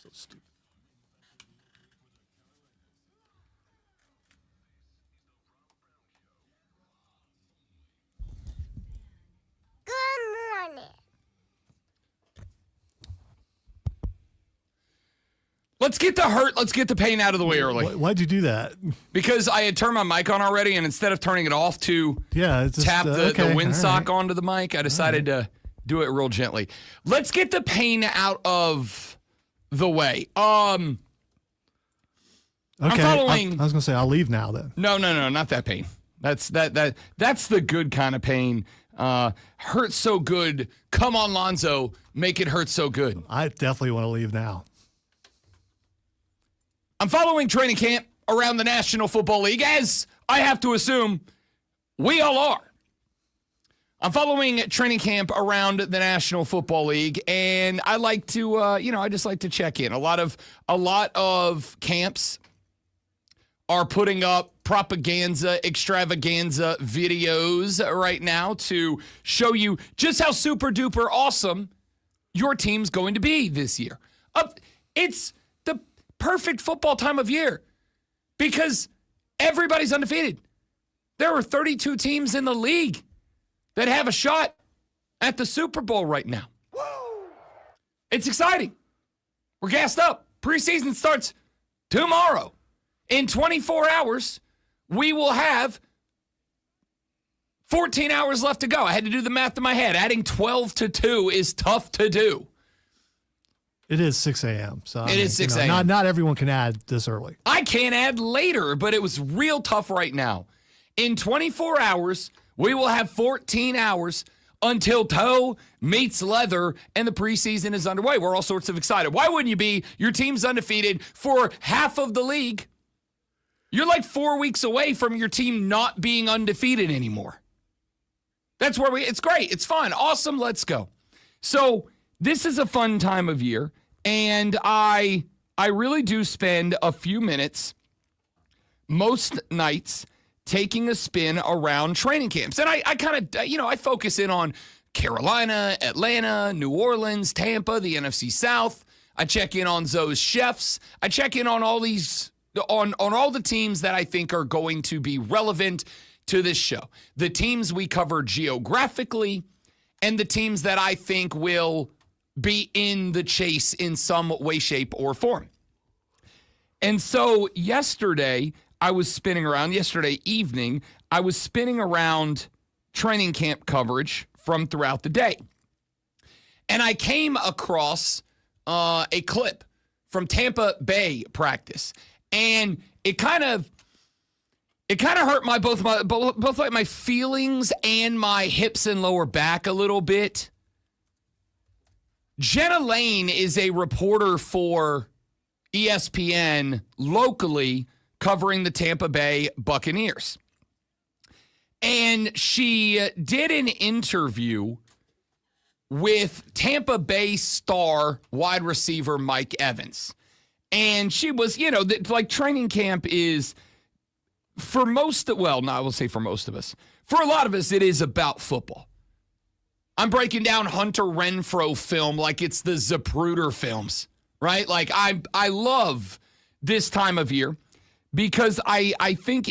So stupid. Good morning. Let's get the pain out of the way early. Why'd you do that? Because I had turned my mic on already, and instead of turning it off to tap the windsock onto the mic, I decided to do it real gently. Let's get the pain out of the way. I'm following. I was gonna say I'll leave now then. No, not that pain. That's the good kind of pain. Hurts so good. Come on, Lonzo, make it hurt so good. I definitely want to leave now. I'm following training camp around the National Football League, as I have to assume we all are. I'm following training camp around the National Football League, and I like to, I just like to check in. A lot of camps are putting up extravaganza videos right now to show you just how super duper awesome your team's going to be this year. It's the perfect football time of year because everybody's undefeated. There are 32 teams in the league that have a shot at the Super Bowl right now. Woo! It's exciting. We're gassed up. Preseason starts tomorrow. In 24 hours, we will have 14 hours left to go. I had to do the math in my head. Adding 12 to 2 is tough to do. It is 6 a.m. So it is 6 a.m. Not everyone can add this early. I can add later, but it was real tough right now. In 24 hours, we will have 14 hours until toe meets leather and the preseason is underway. We're all sorts of excited. Why wouldn't you be? Your team's undefeated for half of the league. You're like 4 weeks away from your team not being undefeated anymore. That's where it's great. It's fun. Awesome. Let's go. So this is a fun time of year, and I really do spend a few minutes most nights taking a spin around training camps. And I kind of, I focus in on Carolina, Atlanta, New Orleans, Tampa, the NFC South. I check in on those chefs. I check in on all these, on all the teams that I think are going to be relevant to this show. The teams we cover geographically and the teams that I think will be in the chase in some way, shape, or form. And so yesterday evening, I was spinning around training camp coverage from throughout the day. And I came across a clip from Tampa Bay practice. And it kind of hurt both like my feelings and my hips and lower back a little bit. Jenna Lane is a reporter for ESPN locally covering the Tampa Bay Buccaneers. And she did an interview with Tampa Bay star wide receiver Mike Evans. And she was, like training camp is for most, I will say for most of us. For a lot of us, it is about football. I'm breaking down Hunter Renfrow film like it's the Zapruder films, right? Like I love this time of year because I think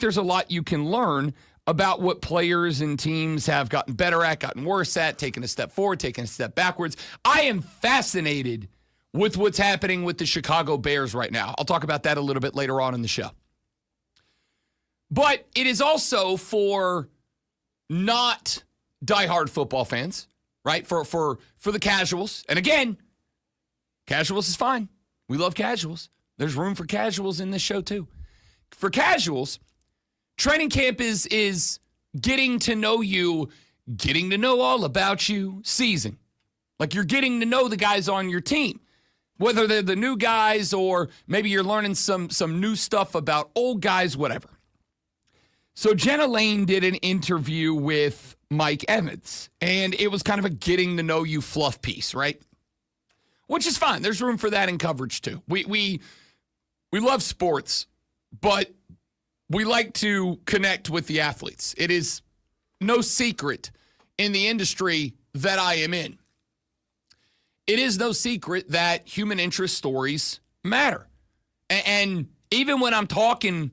there's a lot you can learn about what players and teams have gotten better at, gotten worse at, taking a step forward, taking a step backwards. I am fascinated with what's happening with the Chicago Bears right now. I'll talk about that a little bit later on in the show. But it is also for not diehard football fans, right? For the casuals. And again, casuals is fine. We love casuals. There's room for casuals in this show too. For casuals, training camp is getting to know you, getting to know all about you season. Like you're getting to know the guys on your team, whether they're the new guys or maybe you're learning some new stuff about old guys, whatever. So Jenna Lane did an interview with Mike Evans, and it was kind of a getting to know you fluff piece, right? Which is fine. There's room for that in coverage too. We love sports, but we like to connect with the athletes. It is no secret in the industry that I am in. it is no secret that human interest stories matter. And even when I'm talking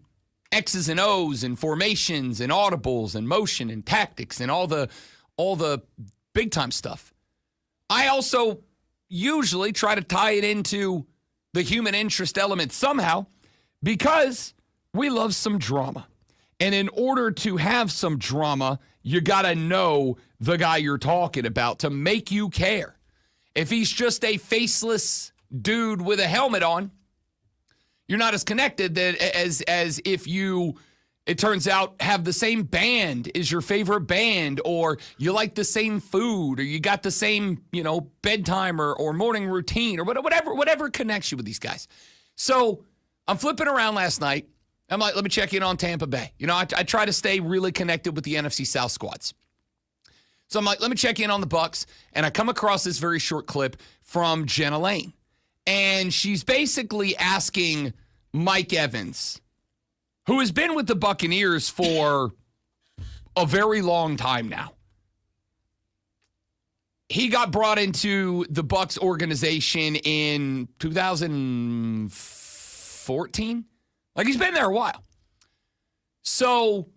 X's and O's and formations and audibles and motion and tactics and all the big time stuff, I also usually try to tie it into the human interest element somehow because we love some drama. And in order to have some drama, you got to know the guy you're talking about to make you care. If he's just a faceless dude with a helmet on, you're not as connected as if you, it turns out, have the same band is your favorite band, or you like the same food, or you got the same, bedtime or morning routine, or whatever connects you with these guys. So I'm flipping around last night. I'm like, let me check in on Tampa Bay. I try to stay really connected with the NFC South squads. So I'm like, let me check in on the Bucs, and I come across this very short clip from Jenna Lane. And she's basically asking Mike Evans, who has been with the Buccaneers for a very long time now. He got brought into the Bucs organization in 2014. Like, he's been there a while. So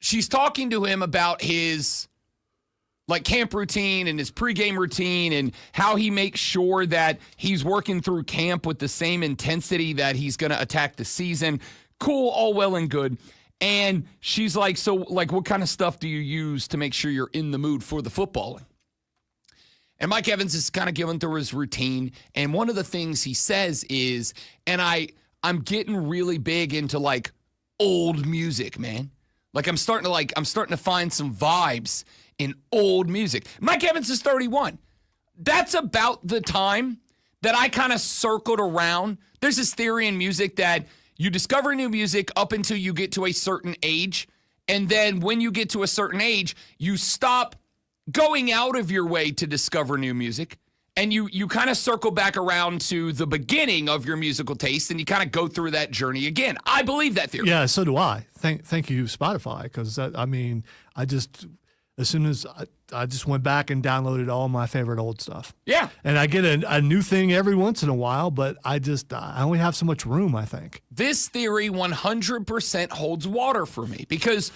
she's talking to him about his camp routine and his pregame routine and how he makes sure that he's working through camp with the same intensity that he's going to attack the season. Cool, all well and good. And she's like, so, what kind of stuff do you use to make sure you're in the mood for the footballing? And Mike Evans is kind of going through his routine. And one of the things he says is, and I'm getting really big into old music, man. I'm starting to find some vibes in old music. Mike Evans is 31. That's about the time that I kind of circled around. There's this theory in music that you discover new music up until you get to a certain age. And then when you get to a certain age, you stop going out of your way to discover new music. And you kind of circle back around to the beginning of your musical taste, and you kind of go through that journey again. I believe that theory. Yeah, so do I. Thank you, Spotify, because as soon as I just went back and downloaded all my favorite old stuff. Yeah. And I get a new thing every once in a while, but I only have so much room, I think. This theory 100% holds water for me because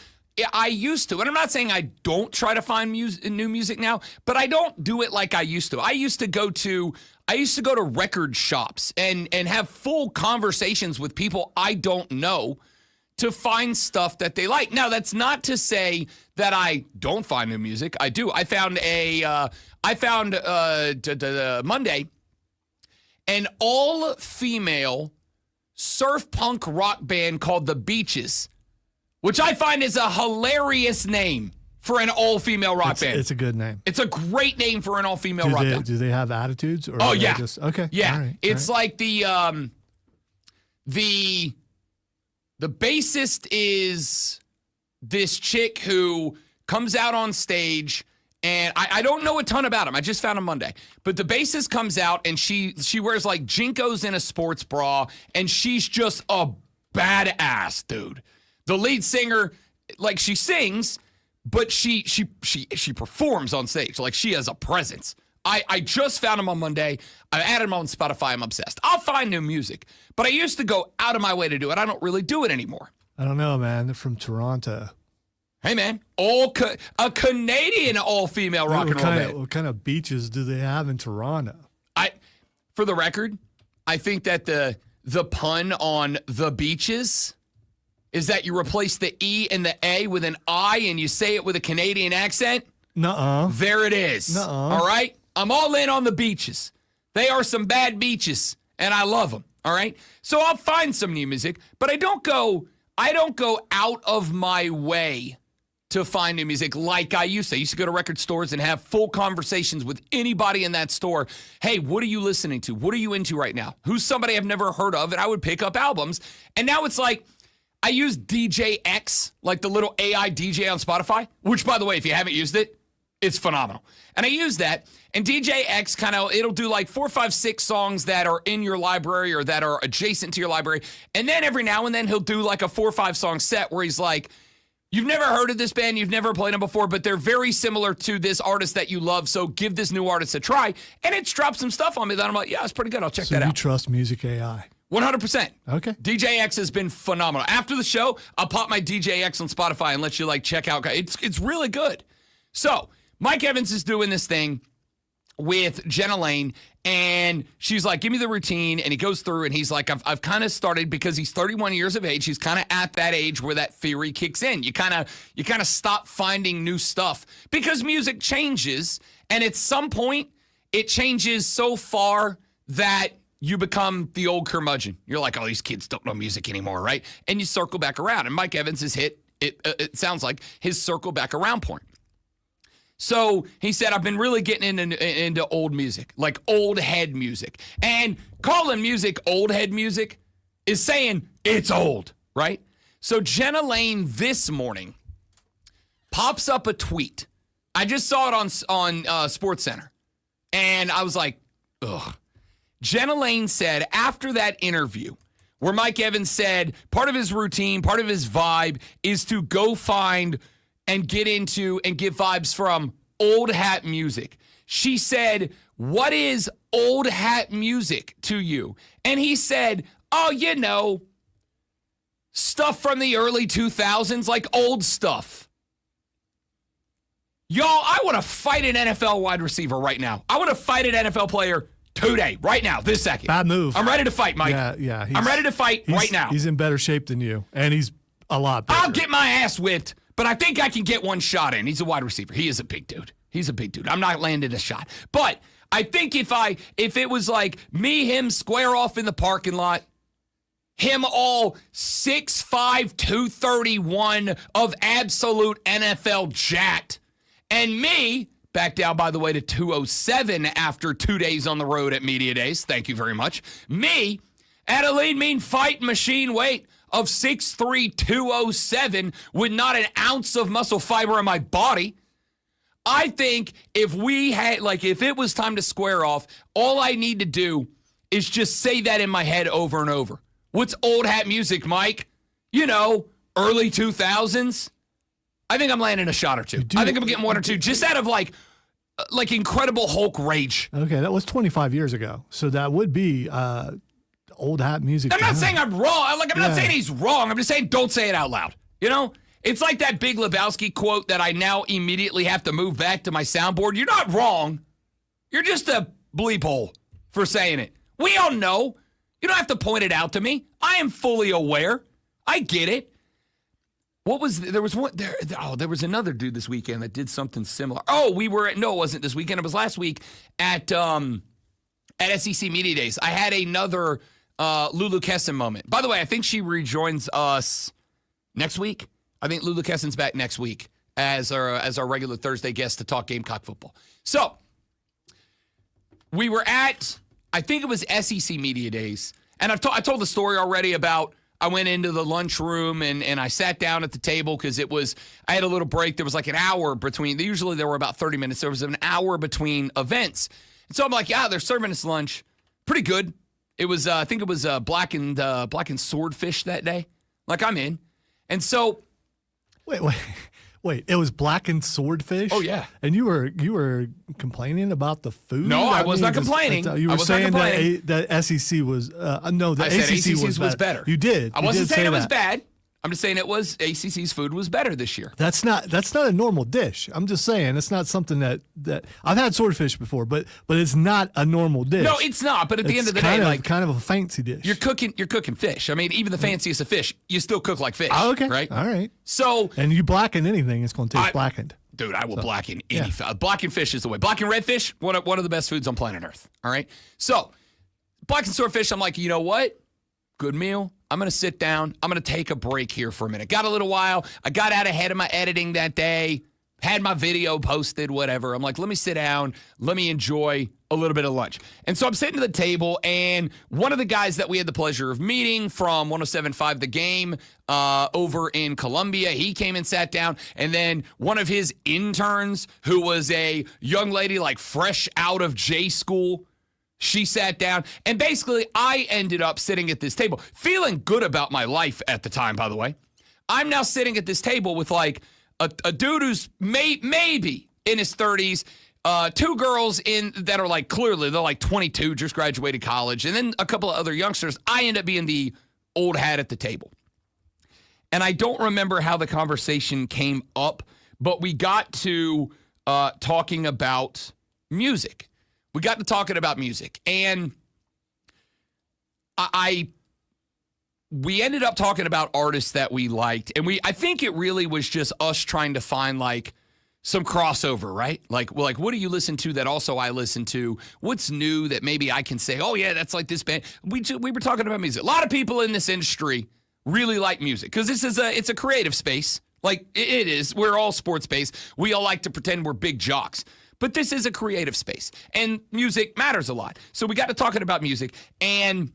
I used to, and I'm not saying I don't try to find new music now, but I don't do it like I used to. I used to go to record shops and have full conversations with people I don't know to find stuff that they like. Now, that's not to say that I don't find new music. I do. I found Monday an all-female surf punk rock band called The Beaches, which I find is a hilarious name for an all-female rock band. It's a good name. It's a great name for an all-female rock band. Do they have attitudes? Or yeah. Okay. Yeah. All right. It's like the bassist is this chick who comes out on stage, and I don't know a ton about him. I just found him Monday. But the bassist comes out, and she wears Jinkos in a sports bra, and she's just a badass, dude. The lead singer, she sings, but she performs on stage. She has a presence. I just found him on Monday. I added him on Spotify. I'm obsessed. I'll find new music, but I used to go out of my way to do it. I don't really do it anymore. I don't know, man. They're from Toronto. Hey, man, a Canadian all-female rock and roll band. What kind of beaches do they have in Toronto? For the record, I think that the pun on the beaches is that you replace the E and the A with an I and you say it with a Canadian accent. Nuh-uh. There it is. Nuh-uh. All right? I'm all in on the beaches. They are some bad beaches, and I love them. All right? So I'll find some new music, but I don't go out of my way to find new music like I used to. I used to go to record stores and have full conversations with anybody in that store. Hey, what are you listening to? What are you into right now? Who's somebody I've never heard of? And I would pick up albums. And now it's like, I use DJX, the little AI DJ on Spotify, which, by the way, if you haven't used it, it's phenomenal. And I use that, and DJX it'll do 4, 5, 6 songs that are in your library or that are adjacent to your library. And then every now and then he'll do a 4 or 5 song set where he's like, You've never heard of this band, you've never played them before, but they're very similar to this artist that you love, so give this new artist a try. And it's dropped some stuff on me that I'm like, yeah, it's pretty good. I'll check that out. So you trust Music AI? 100%. Okay. DJ X has been phenomenal. After the show, I'll pop my DJ X on Spotify and let you check out. It's really good. So Mike Evans is doing this thing with Jenna Lane, and she's like, give me the routine, and he goes through, and he's like, I've kind of started, because he's 31 years of age, he's kind of at that age where that theory kicks in. You kind of stop finding new stuff, because music changes, and at some point, it changes so far that you become the old curmudgeon. You're like, oh, these kids don't know music anymore, right? And you circle back around, and Mike Evans has hit, it sounds like, his circle back around point. So he said, I've been really getting into old music, like old head music. And calling music old head music is saying it's old, right? So Jenna Lane this morning pops up a tweet. I just saw it on SportsCenter. And I was like, ugh. Jenna Lane said after that interview where Mike Evans said part of his routine, part of his vibe is to go find and get into and get vibes from old hat music. She said, what is old hat music to you? And he said, oh, you know, stuff from the early 2000s, like old stuff. Y'all, I want to fight an NFL wide receiver right now. I want to fight an NFL player today, right now, this second. Bad move. I'm ready to fight, Mike. Yeah. I'm ready to fight right now. He's in better shape than you, and he's a lot better. I'll get my ass whipped, but I think I can get one shot in. He's a wide receiver. He is a big dude. He's a big dude. I'm not landing a shot. But I think if it was like me, him square off in the parking lot, him all 6'5", 231 of absolute NFL jacked, and me back down, by the way, to 207 after 2 days on the road at Media Days. Thank you very much. Me at a lean, mean fight machine weight of 6'3", 207 with not an ounce of muscle fiber in my body. I think if it was time to square off, all I need to do is just say that in my head over and over. What's old hat music, Mike? You know, early 2000s. I think I'm landing a shot or two. I think I'm getting one or two just out of like Incredible Hulk rage. Okay, that was 25 years ago. So that would be old hat music. I'm not saying I'm wrong. I'm not saying he's wrong. I'm just saying don't say it out loud. You know? It's like that Big Lebowski quote that I now immediately have to move back to my soundboard. You're not wrong. You're just a bleep hole for saying it. We all know. You don't have to point it out to me. I am fully aware. I get it. There was another dude this weekend that did something similar. Oh, it wasn't this weekend. It was last week at SEC Media Days. I had another Lulu Kesson moment. By the way, I think she rejoins us next week. I think Lulu Kesson's back next week as our regular Thursday guest to talk Gamecock football. So we were at, I think it was SEC Media Days, and I told the story already about I went into the lunchroom and I sat down at the table because I had a little break. There was like an hour between. Usually there were about 30 minutes. There was an hour between events. And so I'm like, yeah, they're serving us lunch. Pretty good. It was, I think it was blackened swordfish that day. Like, I'm in. And so. Wait, it was blackened swordfish? Oh, yeah. And you were complaining about the food? No, I was not complaining. You were saying that SEC was, no, the ACC was better. You did. I wasn't saying it was bad. I'm just saying ACC's food was better this year. That's not a normal dish. I'm just saying it's not something that I've had swordfish before, but it's not a normal dish. No, it's not. But at the end of the day, kind of a fancy dish. You're cooking fish. I mean, even the fanciest of fish, you still cook like fish. Oh, okay, right? All right. So, and you blacken anything, it's going to taste blackened. Dude, I will blacken any fish. Blackened fish is the way. Blackened redfish, one of the best foods on planet Earth. All right. So, blackened swordfish. I'm like, you know what? Good meal. I'm going to sit down. I'm going to take a break here for a minute. Got a little while. I got out ahead of my editing that day. Had my video posted, whatever. I'm like, let me sit down. Let me enjoy a little bit of lunch. And so I'm sitting at the table, and one of the guys that we had the pleasure of meeting from 107.5 The Game over in Columbia, he came and sat down. And then one of his interns, who was a young lady like fresh out of J school, she sat down, and basically I ended up sitting at this table, feeling good about my life at the time, by the way. I'm now sitting at this table with like a dude who's maybe in his 30s, two girls that are like clearly they're like 22, just graduated college, and then a couple of other youngsters. I end up being the old hat at the table. And I don't remember how the conversation came up, but we got to talking about music. We got to talking about music, and we ended up talking about artists that we liked, and I think it really was just us trying to find like some crossover, right? Like what do you listen to that also I listen to? What's new that maybe I can say, oh yeah, that's like this band. We were talking about music. A lot of people in this industry really like music because it's a creative space. Like it is. We're all sports based. We all like to pretend we're big jocks. But this is a creative space, and music matters a lot. So we got to talking about music, and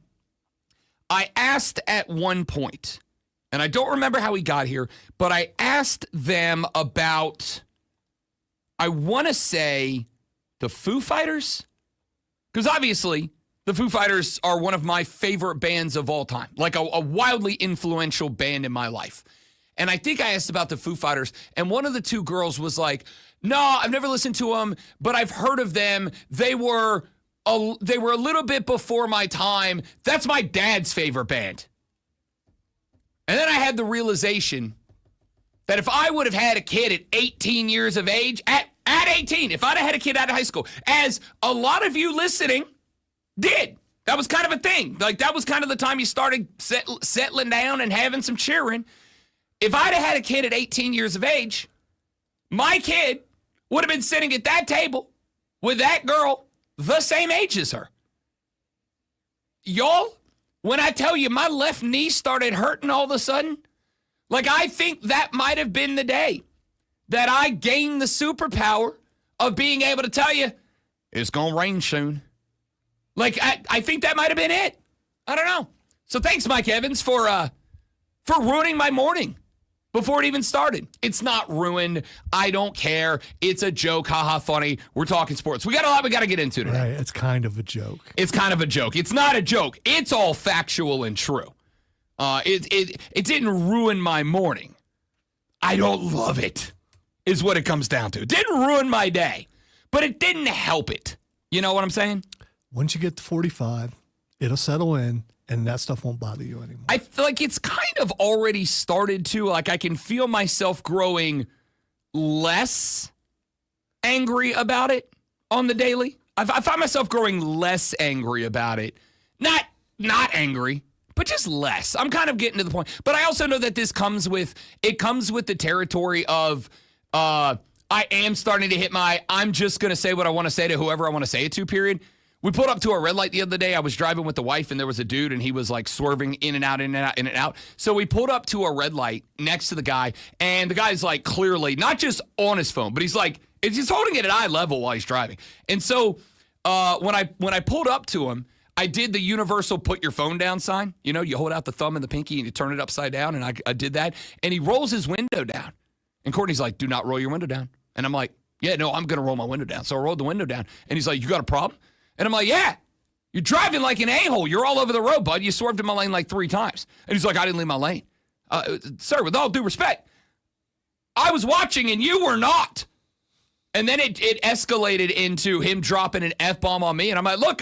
I asked at one point, and I don't remember how we got here, but I asked them about, I want to say, the Foo Fighters, because obviously the Foo Fighters are one of my favorite bands of all time, like a wildly influential band in my life. And I think I asked about the Foo Fighters, and one of the two girls was like, no, I've never listened to them, but I've heard of them. They were a little bit before my time. That's my dad's favorite band. And then I had the realization that if I would have had a kid at 18 years of age, at 18, if I'd have had a kid out of high school, as a lot of you listening did, that was kind of a thing. Like that was kind of the time you started settling down and having some cheering. If I'd have had a kid at 18 years of age, my kid would have been sitting at that table with that girl the same age as her. Y'all, when I tell you my left knee started hurting all of a sudden, like I think that might have been the day that I gained the superpower of being able to tell you, it's going to rain soon. Like, I think that might have been it. I don't know. So thanks, Mike Evans, for ruining my morning before it even started. It's not ruined. I don't care. It's a joke. Haha, funny. We're talking sports. We got a lot we got to get into today. Right. It's kind of a joke. It's kind of a joke. It's not a joke. It's all factual and true. It didn't ruin my morning. I don't love it, is what it comes down to. It didn't ruin my day, but it didn't help it. You know what I'm saying? Once you get to 45, it'll settle in, and that stuff won't bother you anymore. I feel like it's kind of already started to, like I can feel myself growing less angry about it on the daily. I find myself growing less angry about it. Not angry, but just less. I'm kind of getting to the point. But I also know that this comes with the territory of I am starting to hit I'm just going to say what I want to say to whoever I want to say it to, period. We pulled up to a red light the other day. I was driving with the wife, and there was a dude, and he was like swerving in and out, in and out, in and out. So we pulled up to a red light next to the guy, and the guy's like clearly not just on his phone, but he's holding it at eye level while he's driving. And so when I pulled up to him, I did the universal put your phone down sign. You know, you hold out the thumb and the pinky, and you turn it upside down, and I did that. And he rolls his window down. And Courtney's like, do not roll your window down. And I'm like, yeah, no, I'm going to roll my window down. So I rolled the window down. And he's like, you got a problem? And I'm like, yeah, you're driving like an a-hole. You're all over the road, bud. You swerved in my lane like 3 times. And he's like, I didn't leave my lane. Sir, with all due respect, I was watching and you were not. And then it escalated into him dropping an F-bomb on me. And I'm like, look,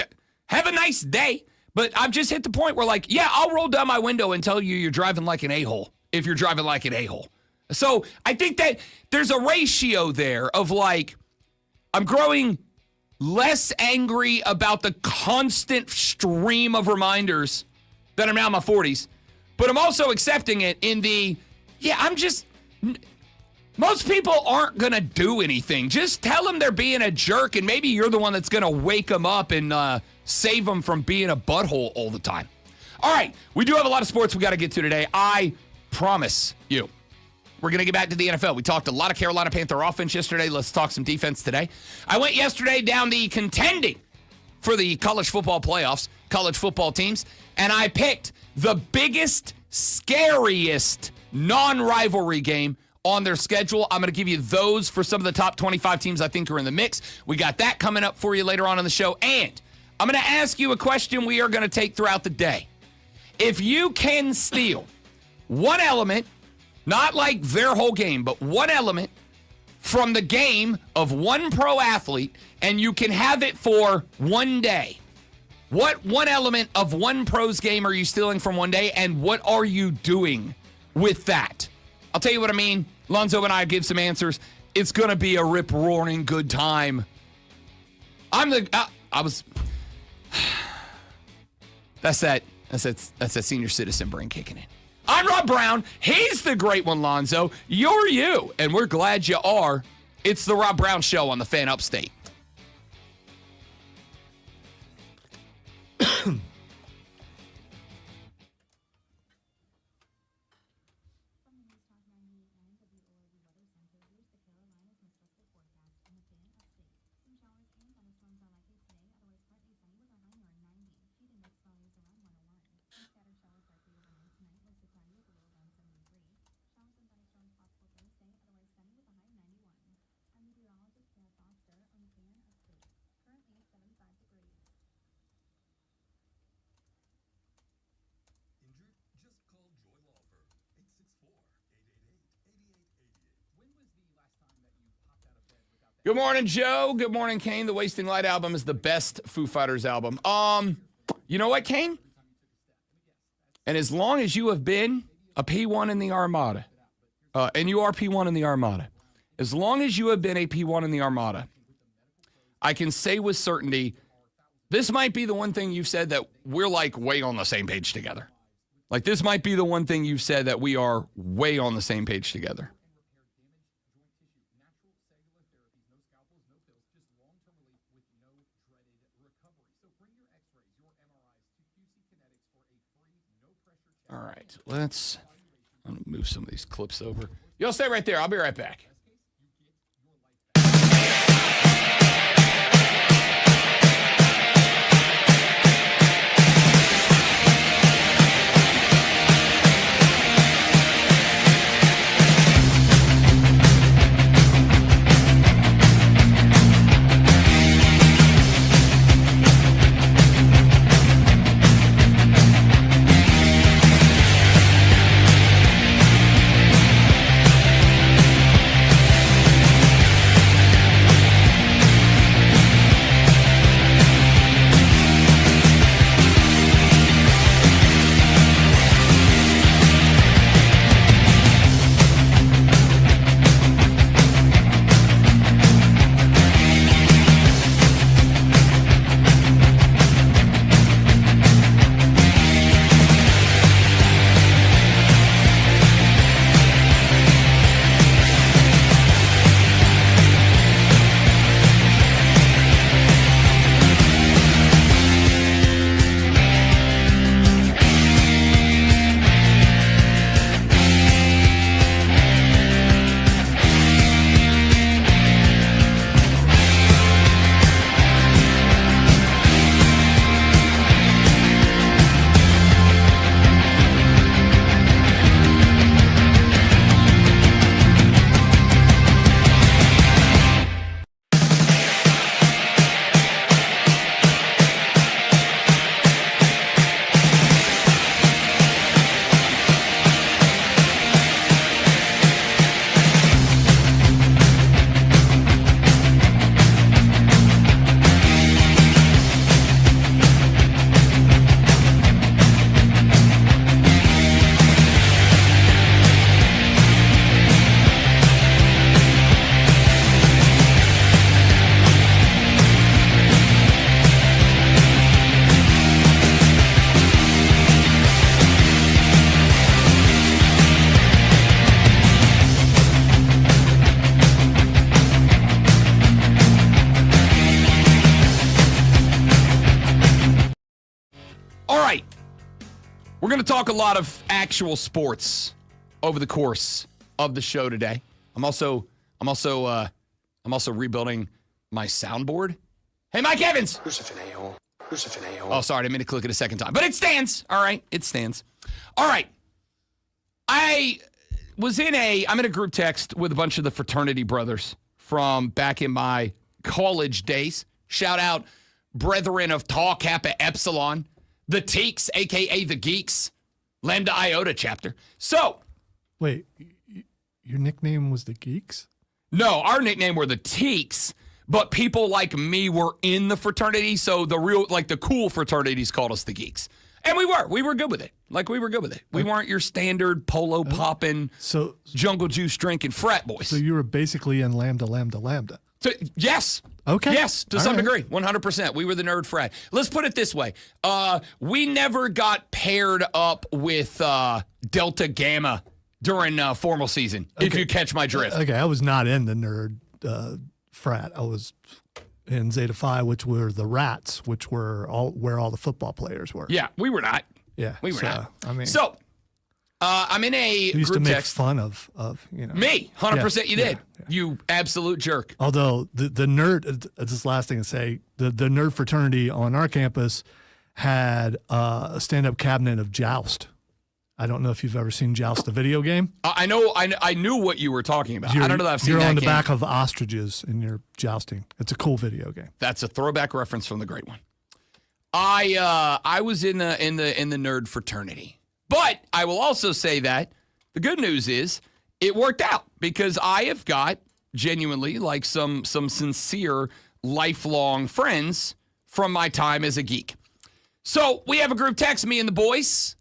have a nice day. But I've just hit the point where like, yeah, I'll roll down my window and tell you you're driving like an a-hole if you're driving like an a-hole. So I think that there's a ratio there of like, I'm growing less angry about the constant stream of reminders that I'm now in my 40s, but I'm also accepting it in most people aren't going to do anything. Just tell them they're being a jerk, and maybe you're the one that's going to wake them up and save them from being a butthole all the time. All right, we do have a lot of sports we got to get to today. I promise you. We're going to get back to the NFL. We talked a lot of Carolina Panther offense yesterday. Let's talk some defense today. I went yesterday down the contending for the college football playoffs, college football teams, and I picked the biggest, scariest non-rivalry game on their schedule. I'm going to give you those for some of the top 25 teams I think are in the mix. We got that coming up for you later on in the show. And I'm going to ask you a question we are going to take throughout the day. If you can steal one element, Not like their whole game, but one element from the game of one pro athlete, and you can have it for one day. What one element of one pro's game are you stealing from one day, and what are you doing with that? I'll tell you what I mean. Lonzo and I give some answers. It's going to be a rip-roaring good time. That's that senior citizen brain kicking in. I'm Rob Brown. He's the great one, Lonzo. You're you, and we're glad you are. It's the Rob Brown Show on the Fan Upstate. Good morning, Joe. Good morning, Kane. The Wasting Light album is the best Foo Fighters album. You know what, Kane? And as long as you have been a P1 in the Armada, and you are P1 in the Armada, as long as you have been a P1 in the Armada, I can say with certainty, this might be the one thing you've said that we're like way on the same page together. Like this might be the one thing you've said that we are way on the same page together. All right, let's move some of these clips over. Y'all stay right there. I'll be right back. We're going to talk a lot of actual sports over the course of the show today. I'm also rebuilding my soundboard. Hey, Mike Evans. Who's an a-hole? Who's an a-hole? Oh, sorry, I didn't mean to click it a second time, but it stands. All right, it stands. All right. I'm in a group text with a bunch of the fraternity brothers from back in my college days. Shout out, brethren of Tau Kappa Epsilon, the Teeks, a.k.a. the Geeks, Lambda Iota chapter. So. Wait, Your nickname was the Geeks? No, our nickname were the Teeks, but people like me were in the fraternity, so the cool fraternities called us the Geeks. And we were good with it. We were good with it. We weren't your standard polo popping, jungle juice drinking frat boys. So you were basically in Lambda. So, yes. Okay. Yes, to some degree, 100%. We were the nerd frat. Let's put it this way. We never got paired up with Delta Gamma during formal season, if you catch my drift. Okay, I was not in the nerd frat. I was in Zeta Phi, which were the Rats, which were where all the football players were. Yeah, we were not. Yeah, we were not. I mean, I'm in a you used group to make text. fun of Me, 100%. You did. Yeah. You absolute jerk. Although the nerd, this last thing to say, the nerd fraternity on our campus had a stand-up cabinet of Joust. I don't know if you've ever seen Joust, the video game. I know. I knew what you were talking about. I don't know that I've seen You're that on the game. back of ostriches and you're jousting. It's a cool video game. That's a throwback reference from the great one. I was in the nerd fraternity, but I will also say that the good news is it worked out because I have got genuinely like some sincere lifelong friends from my time as a geek. So we have a group text, me and the boys.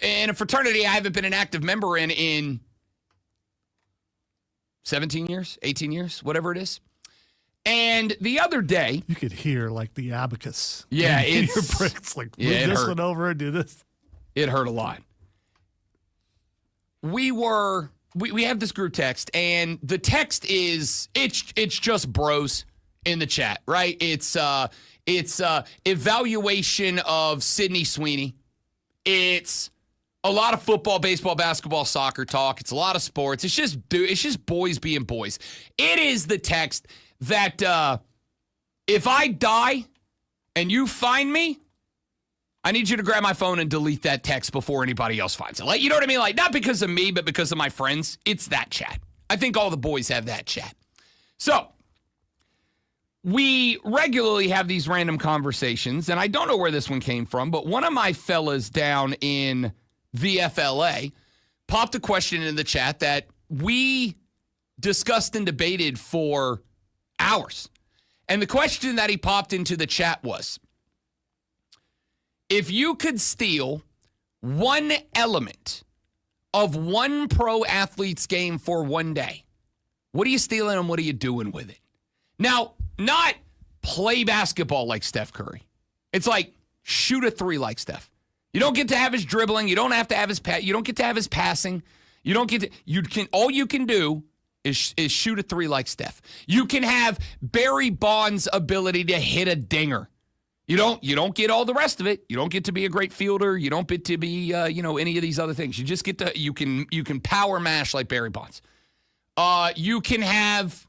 In a fraternity I haven't been an active member in 17 years, 18 years, whatever it is. And the other day... You could hear, like, the abacus. Yeah, in it's... your bricks, like, move it this hurt. one over and do this. It hurt a lot. We have this group text, and the text is... It's just bros in the chat, right? It's evaluation of Sydney Sweeney. It's... a lot of football, baseball, basketball, soccer talk. It's a lot of sports. It's just boys being boys. It is the text that if I die and you find me, I need you to grab my phone and delete that text before anybody else finds it. Like, you know what I mean? Like, not because of me, but because of my friends. It's that chat. I think all the boys have that chat. So we regularly have these random conversations, and I don't know where this one came from, but one of my fellas down in the FLA popped a question in the chat that we discussed and debated for hours. And the question that he popped into the chat was, if you could steal one element of one pro athlete's game for one day, what are you stealing and what are you doing with it? Now, not play basketball like Steph Curry. It's like shoot a three like Steph. You don't get to have his dribbling. You don't have to have his you don't get to have his passing. You don't get to all you can do is shoot a three like Steph. You can have Barry Bonds' ability to hit a dinger. You don't get all the rest of it. You don't get to be a great fielder. You don't get to be any of these other things. You just get to you can power mash like Barry Bonds. You can have,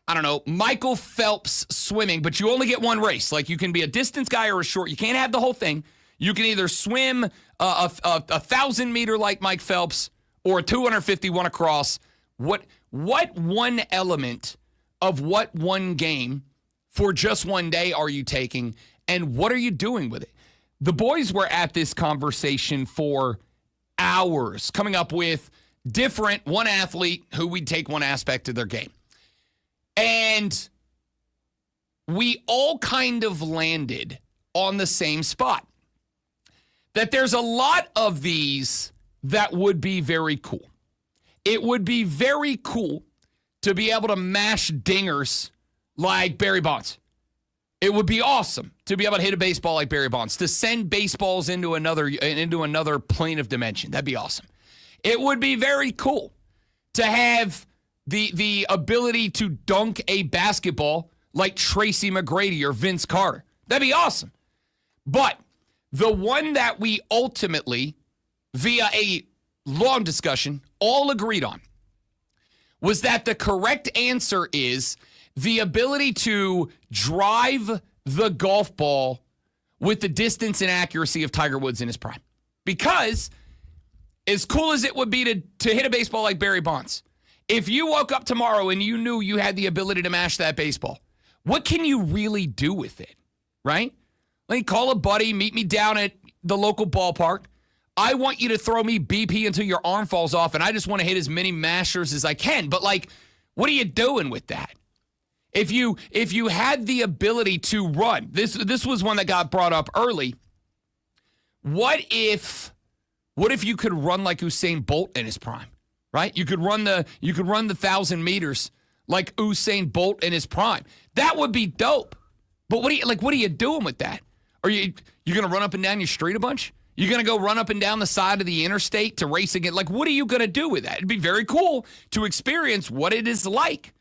I don't know, Michael Phelps swimming, but you only get one race. Like, you can be a distance guy or a short. You can't have the whole thing. You can either swim a 1,000-meter like Mike Phelps or a 251 across. What one element of what one game for just one day are you taking, and what are you doing with it? The boys were at this conversation for hours, coming up with one athlete who we'd take one aspect of their game. And we all kind of landed on the same spot. That there's a lot of these that would be very cool. It would be very cool to be able to mash dingers like Barry Bonds. It would be awesome to be able to hit a baseball like Barry Bonds, to send baseballs into another plane of dimension. That'd be awesome. It would be very cool to have the ability to dunk a basketball like Tracy McGrady or Vince Carter. That'd be awesome. But the one that we ultimately, via a long discussion, all agreed on was that the correct answer is the ability to drive the golf ball with the distance and accuracy of Tiger Woods in his prime. Because as cool as it would be to hit a baseball like Barry Bonds, if you woke up tomorrow and you knew you had the ability to mash that baseball, what can you really do with it, right? Like, call a buddy, meet me down at the local ballpark. I want you to throw me BP until your arm falls off, and I just want to hit as many mashers as I can. But, like, what are you doing with that? If you had the ability to run, this was one that got brought up early. What if you could run like Usain Bolt in his prime, right? You could run the 1,000 meters like Usain Bolt in his prime. That would be dope. But what are you doing with that? Are you going to run up and down your street a bunch? You're going to go run up and down the side of the interstate to race again? Like, what are you going to do with that? It'd be very cool to experience what it is like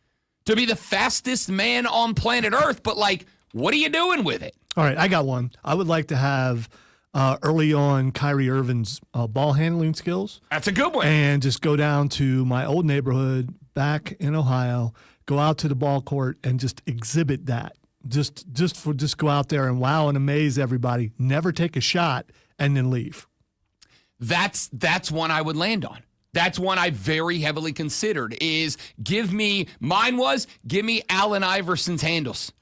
to be the fastest man on planet Earth. But, like, what are you doing with it? All right, I got one. I would like to have early on Kyrie Irving's ball handling skills. That's a good one. And just go down to my old neighborhood back in Ohio, go out to the ball court and just exhibit that. Just go out there and wow and amaze everybody. Never take a shot and then leave. That's one I would land on. That's one I very heavily considered is give me Allen Iverson's handles.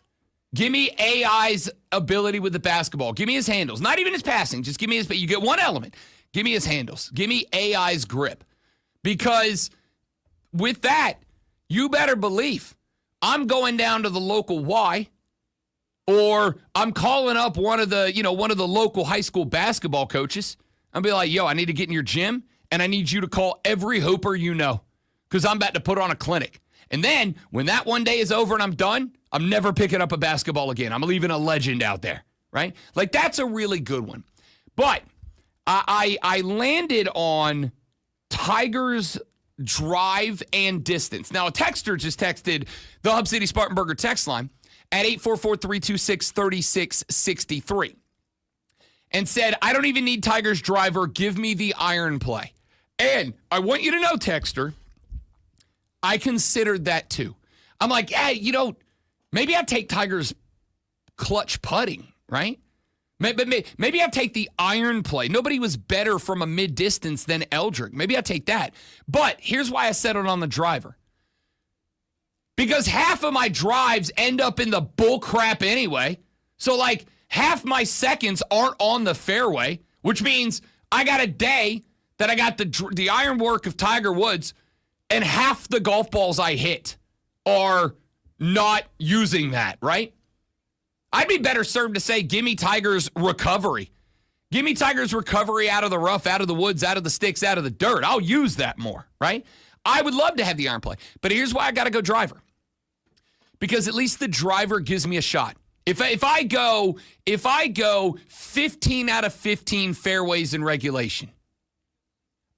Give me AI's ability with the basketball. Give me his handles. Not even his passing. Just give me you get one element. Give me his handles. Give me AI's grip. Because with that, you better believe I'm going down to the local Y, or I'm calling up one of the local high school basketball coaches. I'll be like, yo, I need to get in your gym, and I need you to call every hooper you know, because I'm about to put on a clinic. And then when that one day is over and I'm done, I'm never picking up a basketball again. I'm leaving a legend out there, right? Like, that's a really good one. But I landed on Tiger's drive and distance. Now, a texter just texted the Hub City Spartanburger text line at 844-326-3663 and said, I don't even need Tiger's driver. Give me the iron play. And I want you to know, texter, I considered that too. I'm like, hey, maybe I'd take Tiger's clutch putting, right? Maybe I'd take the iron play. Nobody was better from a mid-distance than Eldrick. Maybe I'd take that. But here's why I settled on the driver. Because half of my drives end up in the bull crap anyway. So, like, half my seconds aren't on the fairway, which means I got a day that I got the iron work of Tiger Woods, and half the golf balls I hit are not using that, right? I'd be better served to say, give me Tiger's recovery. Give me Tiger's recovery out of the rough, out of the woods, out of the sticks, out of the dirt. I'll use that more, right? I would love to have the iron play. But here's why I got to go driver. Because at least the driver gives me a shot. If I go 15 out of 15 fairways in regulation,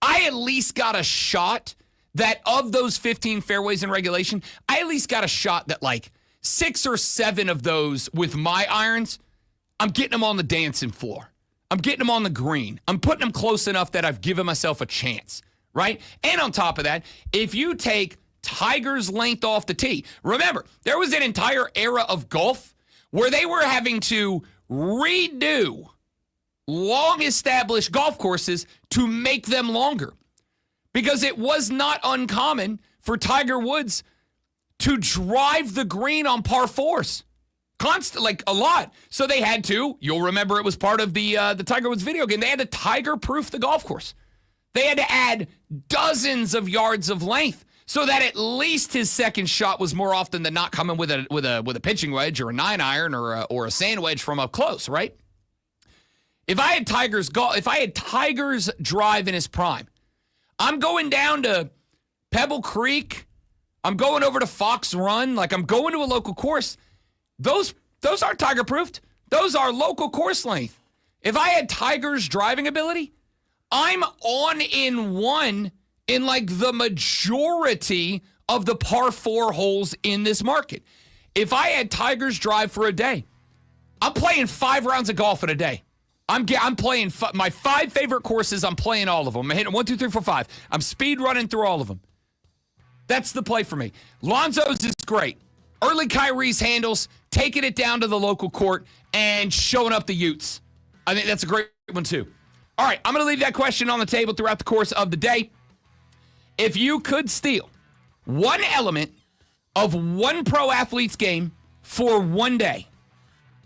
I at least got a shot that of those 15 fairways in regulation, I at least got a shot that, like, 6 or 7 of those with my irons, I'm getting them on the dancing floor. I'm getting them on the green. I'm putting them close enough that I've given myself a chance, right? And on top of that, if you take Tiger's length off the tee, remember, there was an entire era of golf where they were having to redo long-established golf courses to make them longer. Because it was not uncommon for Tiger Woods to drive the green on par fours. Like a lot. So they had to, you'll remember it was part of the Tiger Woods video game, they had to Tiger-proof the golf course. They had to add dozens of yards of length so that at least his second shot was more often than not coming with a pitching wedge or a 9-iron or a sand wedge from up close, right? If I had Tiger's drive in his prime, I'm going down to Pebble Creek. I'm going over to Fox Run. Like, I'm going to a local course. Those aren't Tiger-proofed. Those are local course length. If I had Tiger's driving ability, I'm on in one in, like, the majority of the par 4 holes in this market. If I had Tiger's drive for a day, I'm playing 5 rounds of golf in a day. I'm playing my 5 favorite courses. I'm playing all of them. I'm hitting 1, 2, 3, 4, 5. I'm speed running through all of them. That's the play for me. Lonzo's is great. Early Kyrie's handles, taking it down to the local court and showing up the Utes. I think that's a great one too. All right, I'm going to leave that question on the table throughout the course of the day. If you could steal one element of one pro athlete's game for one day,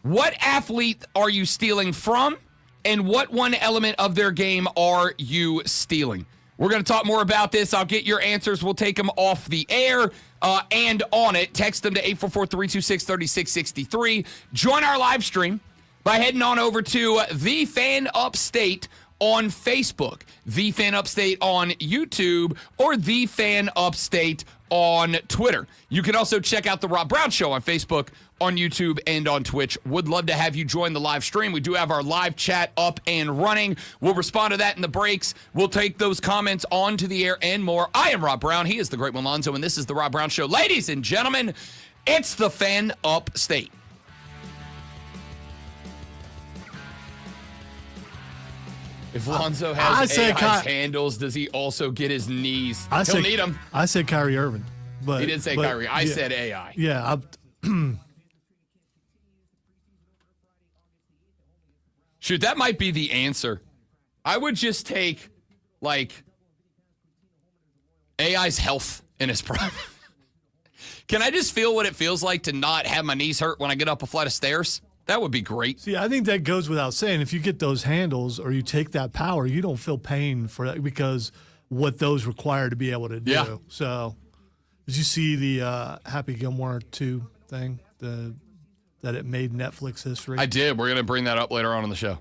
what athlete are you stealing from? And what one element of their game are you stealing? We're going to talk more about this. I'll get your answers. We'll take them off the air and on it. Text them to 844-326-3663. Join our live stream by heading on over to The Fan Upstate on Facebook, The Fan Upstate on YouTube, or The Fan Upstate on Twitter. You can also check out The Rob Brown Show on Facebook, on YouTube, and on Twitch. Would love to have you join the live stream. We do have our live chat up and running. We'll respond to that in the breaks. We'll take those comments onto the air and more. I am Rob Brown. He is the great Malonzo, and this is The Rob Brown Show. Ladies and gentlemen, it's The Fan Upstate. If Lonzo has AI's handles, does he also get his knees? He'll need them. I said Kyrie Irving. But, he did say Kyrie. I said AI. Yeah. Shoot, that might be the answer. I would just take, AI's health in his prime. Can I just feel what it feels like to not have my knees hurt when I get up a flight of stairs? That would be great. See, I think that goes without saying. If you get those handles or you take that power, you don't feel pain for that because what those require to be able to do. Yeah. So, did you see the Happy Gilmore 2 thing that it made Netflix history? I did. We're going to bring that up later on the show.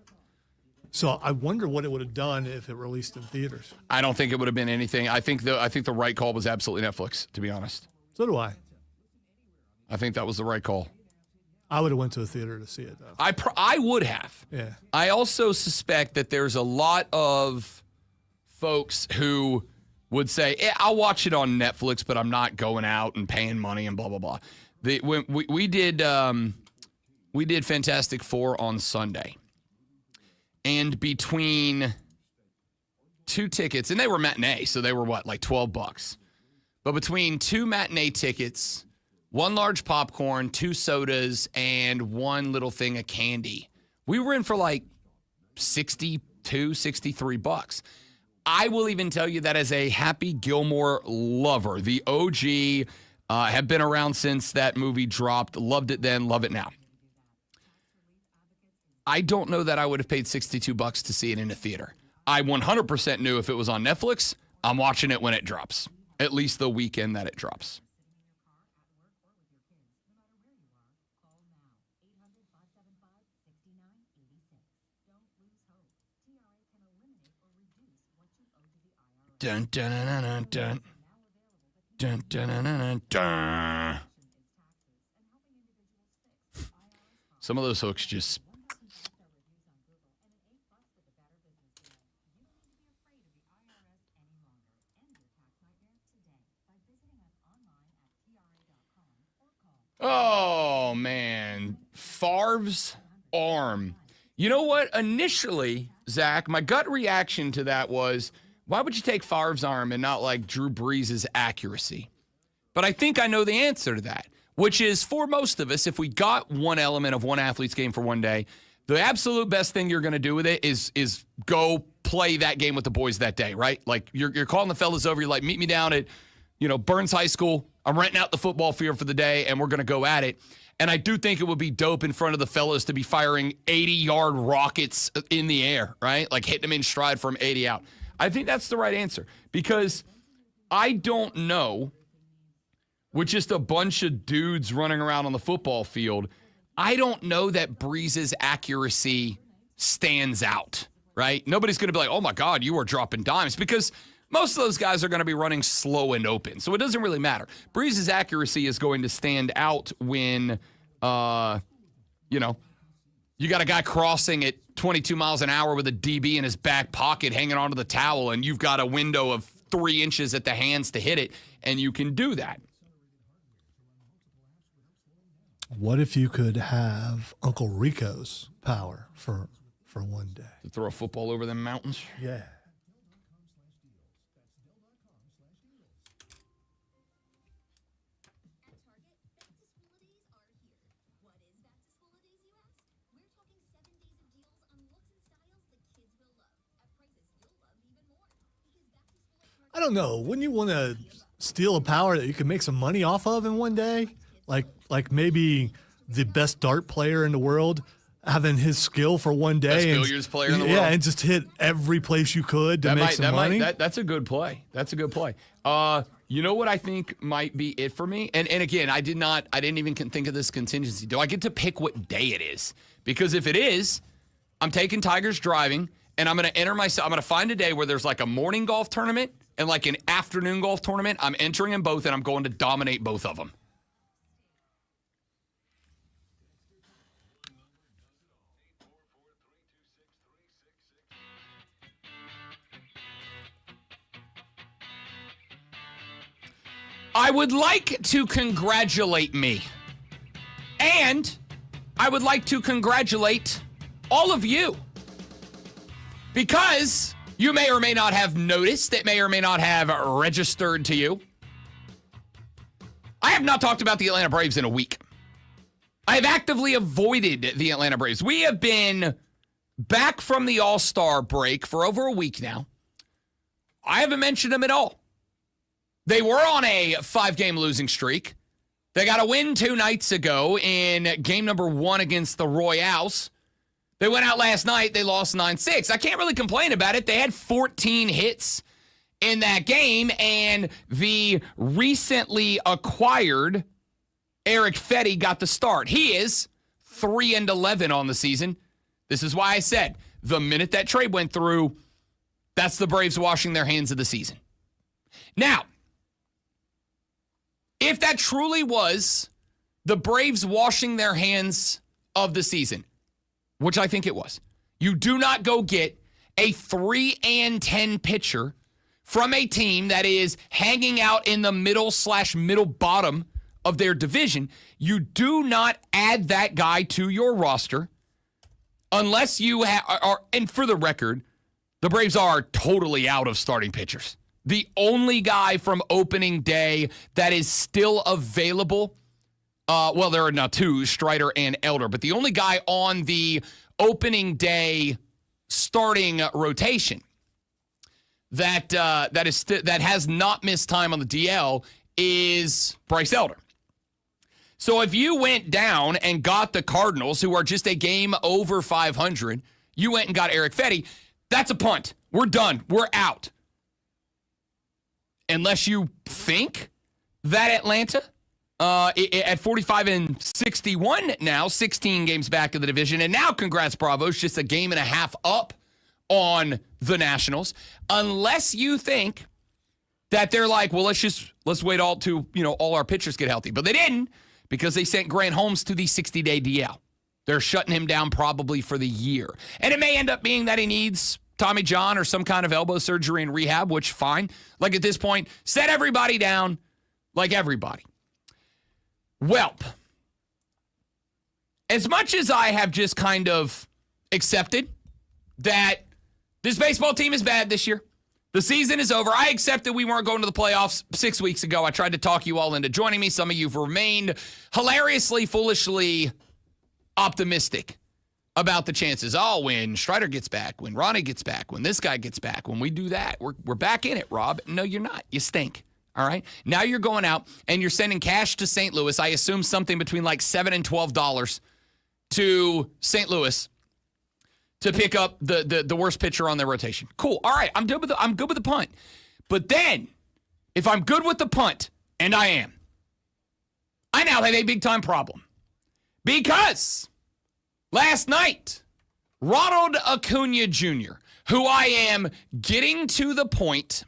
So I wonder what it would have done if it released in theaters. I don't think it would have been anything. I think the right call was absolutely Netflix, to be honest. So do I. I think that was the right call. I would have went to a theater to see it, though. I would have. Yeah. I also suspect that there's a lot of folks who would say, I'll watch it on Netflix, but I'm not going out and paying money and blah, blah, blah. We did Fantastic Four on Sunday. And between two tickets, and they were matinee, so they were $12? But between two matinee tickets, one large popcorn, two sodas, and one little thing of candy, we were in for $63. I will even tell you that as a Happy Gilmore lover, the OG, have been around since that movie dropped, loved it then, love it now. I don't know that I would have paid $62 to see it in a theater. I 100% knew if it was on Netflix, I'm watching it when it drops, at least the weekend that it drops. Dun, dun, dun, dun, dun. Dun, dun, dun, dun, dun. Some of those hooks just... Oh, man. Favre's arm. You know what? Initially, Zach, my gut reaction to that was, why would you take Favre's arm and not Drew Brees' accuracy? But I think I know the answer to that, which is for most of us, if we got one element of one athlete's game for one day, the absolute best thing you're going to do with it is go play that game with the boys that day, right? You're calling the fellas over. You're like, meet me down at, Burns High School. I'm renting out the football field for the day, and we're going to go at it. And I do think it would be dope in front of the fellas to be firing 80-yard rockets in the air, right? Hitting them in stride from 80 out. I think that's the right answer because I don't know, with just a bunch of dudes running around on the football field, I don't know that Brees' accuracy stands out, right? Nobody's going to be like, oh, my God, you are dropping dimes because most of those guys are going to be running slow and open. So it doesn't really matter. Brees' accuracy is going to stand out when, you got a guy crossing at 22 miles an hour with a DB in his back pocket hanging onto the towel, and you've got a window of 3 inches at the hands to hit it, and you can do that. What if you could have Uncle Rico's power for one day? To throw a football over them mountains? Yeah. I don't know. Wouldn't you want to steal a power that you could make some money off of in one day? Like maybe the best dart player in the world having his skill for one day. Best billiards player in the world. Yeah, and just hit every place you could to make some money. That's a good play. That's a good play. You know what I think might be it for me? And again, I didn't even think of this contingency. Do I get to pick what day it is? Because if it is, I'm taking Tigers driving, and I'm going to enter myself. I'm going to find a day where there's like a morning golf tournament and like an afternoon golf tournament. I'm entering in both, and I'm going to dominate both of them. I would like to congratulate me. And I would like to congratulate all of you. Because you may or may not have noticed, it may or may not have registered to you. I have not talked about the Atlanta Braves in a week. I have actively avoided the Atlanta Braves. We have been back from the All-Star break for over a week now. I haven't mentioned them at all. They were on a 5-game losing streak. They got a win 2 nights ago in game number 1 against the Royals. They went out last night. They lost 9-6. I can't really complain about it. They had 14 hits in that game, and the recently acquired Eric Fetty got the start. He is 3-11 on the season. This is why I said the minute that trade went through, that's the Braves washing their hands of the season. Now, if that truly was the Braves washing their hands of the season, which I think it was, you do not go get a 3-10 pitcher from a team that is hanging out in the middle bottom of their division. You do not add that guy to your roster unless you are, and for the record, the Braves are totally out of starting pitchers. The only guy from opening day that is still available, well, there are now 2, Strider and Elder, but the only guy on the opening day starting rotation that has not missed time on the DL is Bryce Elder. So if you went down and got the Cardinals, who are just a game over 500, you went and got Eric Fetty, that's a punt. We're done. We're out. Unless you think that Atlanta, at 45-61 now, 16 games back of the division, and now congrats, Bravos, just a game and a half up on the Nationals. Unless you think that they're like, well, let's wait all our pitchers get healthy. But they didn't, because they sent Grant Holmes to the 60-day DL. They're shutting him down probably for the year. And it may end up being that he needs Tommy John or some kind of elbow surgery and rehab, which fine. Like at this point, set everybody down like everybody. Well, as much as I have just kind of accepted that this baseball team is bad this year, the season is over. I accepted we weren't going to the playoffs 6 weeks ago. I tried to talk you all into joining me. Some of you have remained hilariously, foolishly optimistic about the chances. Oh, when Strider gets back, when Ronnie gets back, when this guy gets back, when we do that, we're back in it, Rob. No, you're not. You stink. All right? Now you're going out and you're sending cash to St. Louis. I assume something between like $7 and $12 to St. Louis to pick up the worst pitcher on their rotation. Cool. All right. I'm good with the punt. But then, if I'm good with the punt, and I am, I now have a big-time problem. Because last night, Ronald Acuna Jr., who I am getting to the point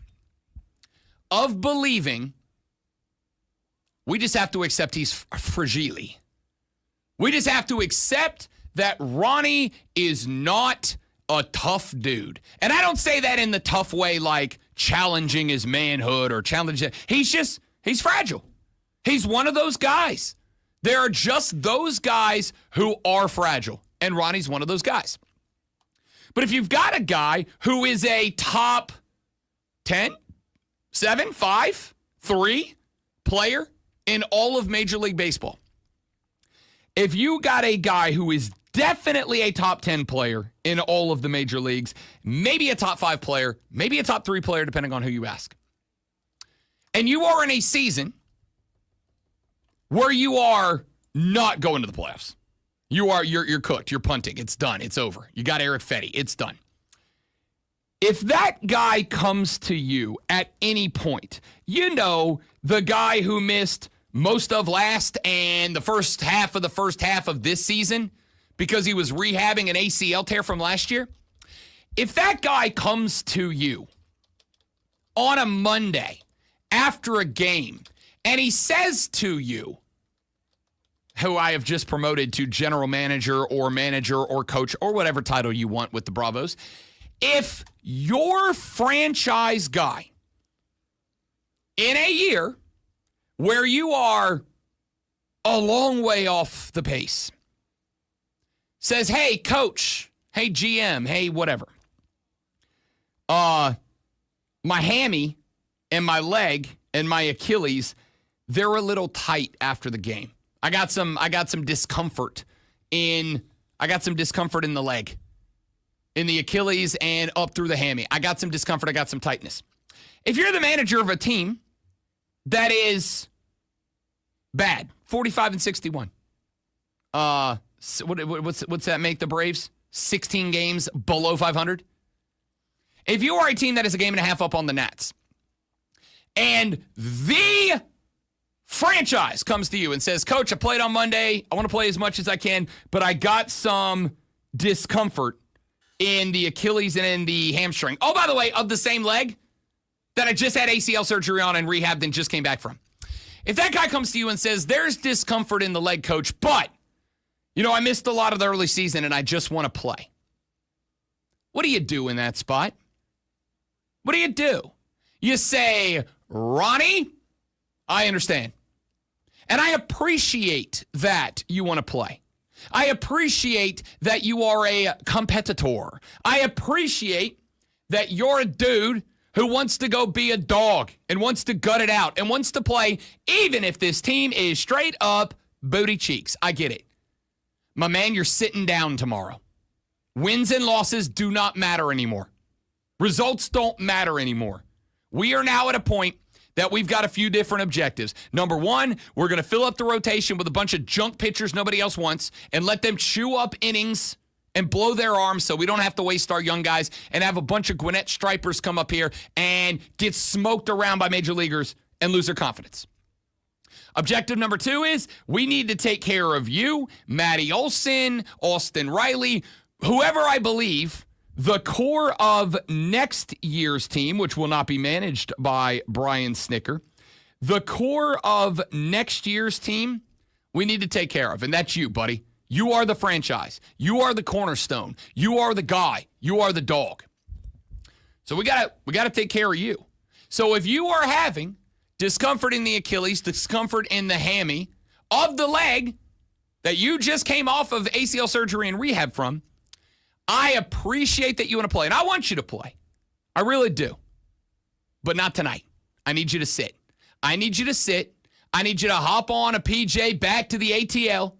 of believing we just have to accept he's fragile. We just have to accept that Ronnie is not a tough dude. And I don't say that in the tough way like challenging his manhood or challenging. He's fragile. He's one of those guys. There are just those guys who are fragile. And Ronnie's one of those guys. But if you've got a guy who is a top 10, 7, 5, 3 player in all of Major League Baseball, if you got a guy who is definitely a top 10 player in all of the major leagues, maybe a top 5 player, maybe a top 3 player, depending on who you ask, and you are in a season where you are not going to the playoffs, You're cooked. You're punting. It's done. It's over. You got Eric Fetty. It's done. If that guy comes to you at any point, the guy who missed most of last and the first half of this season because he was rehabbing an ACL tear from last year. If that guy comes to you on a Monday after a game and he says to you, who I have just promoted to general manager or coach or whatever title you want with the Bravos, if your franchise guy in a year where you are a long way off the pace says, hey, coach, hey, GM, hey, whatever, my hammy and my leg and my Achilles, they're a little tight after the game. I got some discomfort in the leg, in the Achilles and up through the hammy. I got some discomfort. I got some tightness. If you're the manager of a team that is bad, 45-61, what's that make the Braves? 16 games below 500. If you are a team that is a game and a half up on the Nats, and the franchise comes to you and says, Coach, I played on Monday. I want to play as much as I can, but I got some discomfort in the Achilles and in the hamstring. Oh, by the way, of the same leg that I just had ACL surgery on and rehabbed and just came back from. If that guy comes to you and says, there's discomfort in the leg, Coach, but, I missed a lot of the early season and I just want to play. What do you do in that spot? What do you do? You say, Ronnie, I understand. And I appreciate that you want to play. I appreciate that you are a competitor. I appreciate that you're a dude who wants to go be a dog and wants to gut it out and wants to play even if this team is straight up booty cheeks. I get it. My man, you're sitting down tomorrow. Wins and losses do not matter anymore. Results don't matter anymore. We are now at a point that we've got a few different objectives. Number one, we're going to fill up the rotation with a bunch of junk pitchers nobody else wants and let them chew up innings and blow their arms so we don't have to waste our young guys and have a bunch of Gwinnett Stripers come up here and get smoked around by major leaguers and lose their confidence. Objective number two is we need to take care of you, Matty Olson, Austin Riley, whoever I believe the core of next year's team, which will not be managed by Brian Snicker, the core of next year's team, we need to take care of. And that's you, buddy. You are the franchise. You are the cornerstone. You are the guy. You are the dog. So we gotta take care of you. So if you are having discomfort in the Achilles, discomfort in the hammy of the leg that you just came off of ACL surgery and rehab from, I appreciate that you want to play, and I want you to play. I really do. But not tonight. I need you to sit. I need you to sit. I need you to hop on a PJ back to the ATL.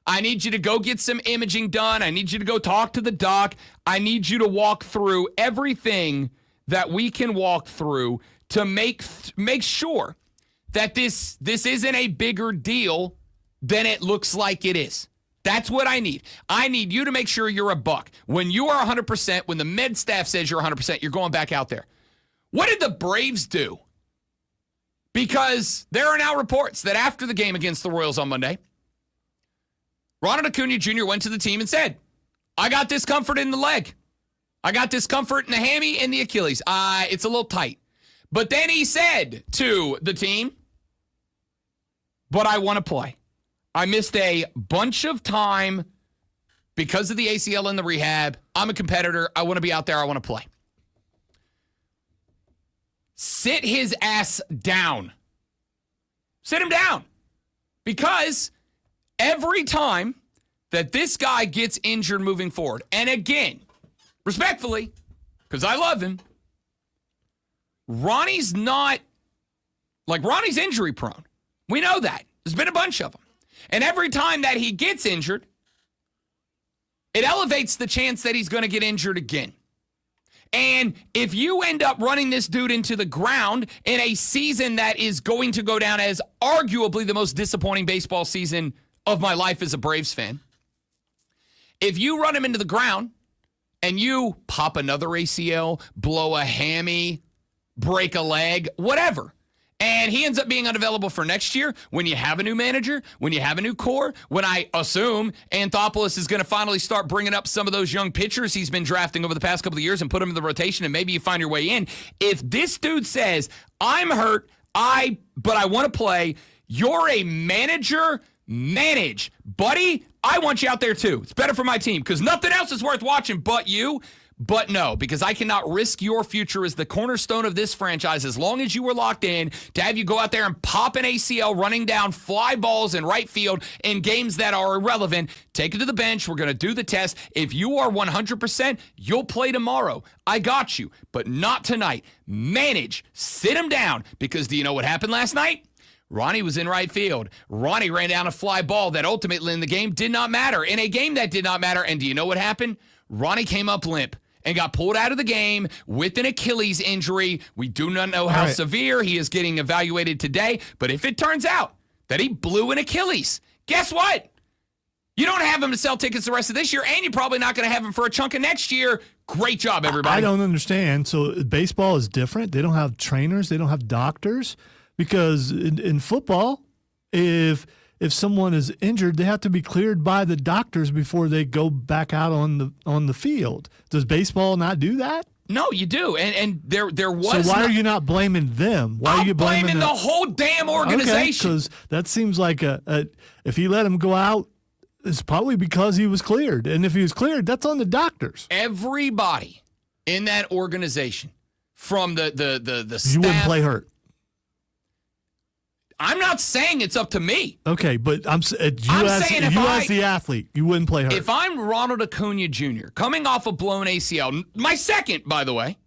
I need you to go get some imaging done. I need you to go talk to the doc. I need you to walk through everything that we can walk through to make sure that this isn't a bigger deal than it looks like it is. That's what I need. I need you to make sure you're a buck. When you are 100%, when the med staff says you're 100%, you're going back out there. What did the Braves do? Because there are now reports that after the game against the Royals on Monday, Ronald Acuna Jr. went to the team and said, I got discomfort in the leg. I got discomfort in the hammy and the Achilles. It's a little tight. But then he said to the team, but I want to play. I missed a bunch of time because of the ACL and the rehab. I'm a competitor. I want to be out there. I want to play. Sit his ass down. Sit him down. Because every time that this guy gets injured moving forward, and again, respectfully, because I love him, Ronnie's injury prone. We know that. There's been a bunch of them. And every time that he gets injured, it elevates the chance that he's going to get injured again. And if you end up running this dude into the ground in a season that is going to go down as arguably the most disappointing baseball season of my life as a Braves fan, If you run him into the ground and you pop another ACL, blow a hammy, break a leg, whatever, and he ends up being unavailable for next year, when you have a new manager, when you have a new core, when I assume Anthopoulos is going to finally start bringing up some of those young pitchers he's been drafting over the past couple of years and put them in the rotation, and maybe you find your way in. If this dude says, I'm hurt, but I want to play, you're a manager, manage. Buddy, I want you out there too. It's better for my team because nothing else is worth watching but you. But no, because I cannot risk your future as the cornerstone of this franchise as long as you were locked in to have you go out there and pop an ACL running down fly balls in right field in games that are irrelevant. Take it to the bench. We're going to do the test. If you are 100%, you'll play tomorrow. I got you, but not tonight. Manage. Sit him down because do you know what happened last night? Ronnie was in right field. Ronnie ran down a fly ball that ultimately in the game did not matter. In a game that did not matter. And do you know what happened? Ronnie came up limp and got pulled out of the game with an Achilles injury. We do not know how severe. He is getting evaluated today. But if it turns out that he blew an Achilles, guess what? You don't have him to sell tickets the rest of this year, and you're probably not going to have him for a chunk of next year. Great job, everybody. I don't understand. So baseball is different. They don't have trainers. They don't have doctors. Because in football, if someone is injured, they have to be cleared by the doctors before they go back out on the field. Does baseball not do that? No, you do. And there was. So why are you not blaming them? Why are you blaming the whole damn organization? Because that seems like if he let him go out, it's probably because he was cleared. And if he was cleared, that's on the doctors. Everybody in that organization, from the staff, you wouldn't play hurt. I'm not saying it's up to me. Okay, but as the athlete, you wouldn't play hurt. If I'm Ronald Acuna Jr., coming off a blown ACL, my second, by the way,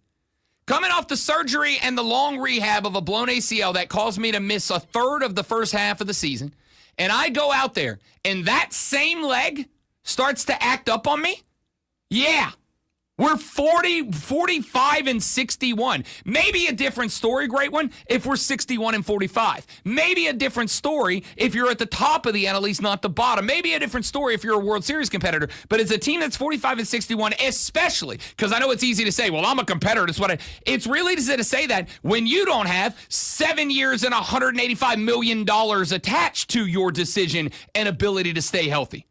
coming off the surgery and the long rehab of a blown ACL that caused me to miss a third of the first half of the season, and I go out there and that same leg starts to act up on me, yeah. We're 45 and 61. Maybe a different story, great one, if we're 61 and 45. Maybe a different story if you're at the top of the NL East, not the bottom. Maybe a different story if you're a World Series competitor. But as a team that's 45 and 61, especially, because I know it's easy to say, well, I'm a competitor. It's really easy to say that when you don't have 7 years and $185 million attached to your decision and ability to stay healthy.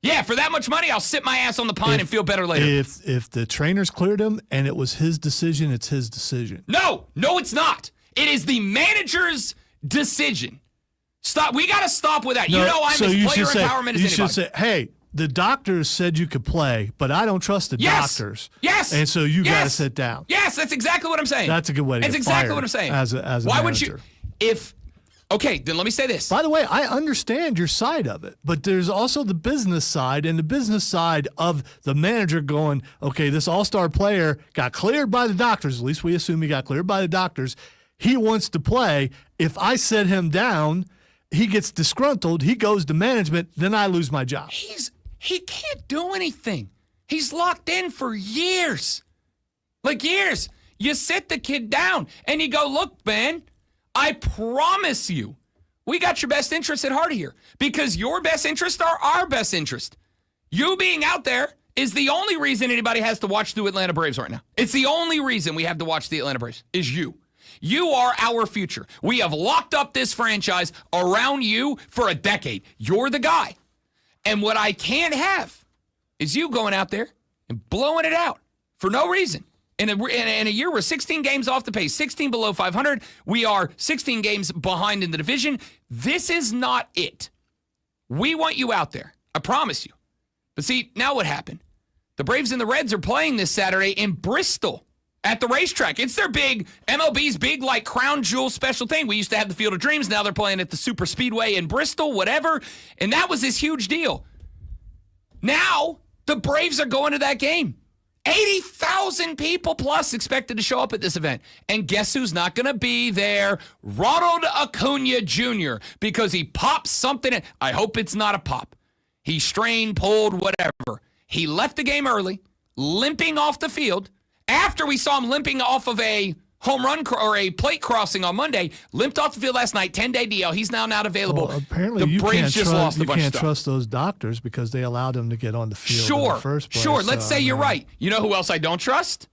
Yeah, for that much money, I'll sit my ass on the pine and feel better later. If the trainers cleared him and it was his decision, it's his decision. No, it's not. It is the manager's decision. Stop. We got to stop with that. No, you know I'm as player empowerment as anybody. You should say, hey, the doctors said you could play, but I don't trust the doctors. Yes. And so you got to sit down. Yes, that's exactly what I'm saying. That's a good way to That's get exactly fired what I'm saying. As a Why manager. would you? Okay, then let me say this. By the way, I understand your side of it, but there's also the business side, and the business side of the manager going, okay, this all-star player got cleared by the doctors. At least we assume he got cleared by the doctors. He wants to play. If I set him down, he gets disgruntled. He goes to management. Then I lose my job. He can't do anything. He's locked in for years. Like years. You sit the kid down, and you go, look, man, I promise you, we got your best interests at heart here because your best interests are our best interest. You being out there is the only reason anybody has to watch the Atlanta Braves right now. It's the only reason we have to watch the Atlanta Braves is you. You are our future. We have locked up this franchise around you for a decade. You're the guy. And what I can't have is you going out there and blowing it out for no reason. In a year, we're 16 games off the pace, 16 below 500. We are 16 games behind in the division. This is not it. We want you out there. I promise you. But see, now what happened? The Braves and the Reds are playing this Saturday in Bristol at the racetrack. It's their big, MLB's big, like, crown jewel special thing. We used to have the Field of Dreams. Now they're playing at the Super Speedway in Bristol, whatever. And that was this huge deal. Now the Braves are going to that game. 80,000 people plus expected to show up at this event. And guess who's not going to be there? Ronald Acuna Jr. because he popped something. I hope it's not a pop. He strained, pulled, whatever. He left the game early, limping off the field. After we saw him limping off of a home run or a plate crossing on Monday, limped off the field last night, 10-day DL. He's now not available. Well, apparently, the Braves just lost a bunch of stuff. You can't trust those doctors because they allowed him to get on the field in the first place. Sure. Let's say you're right. You know who else I don't trust?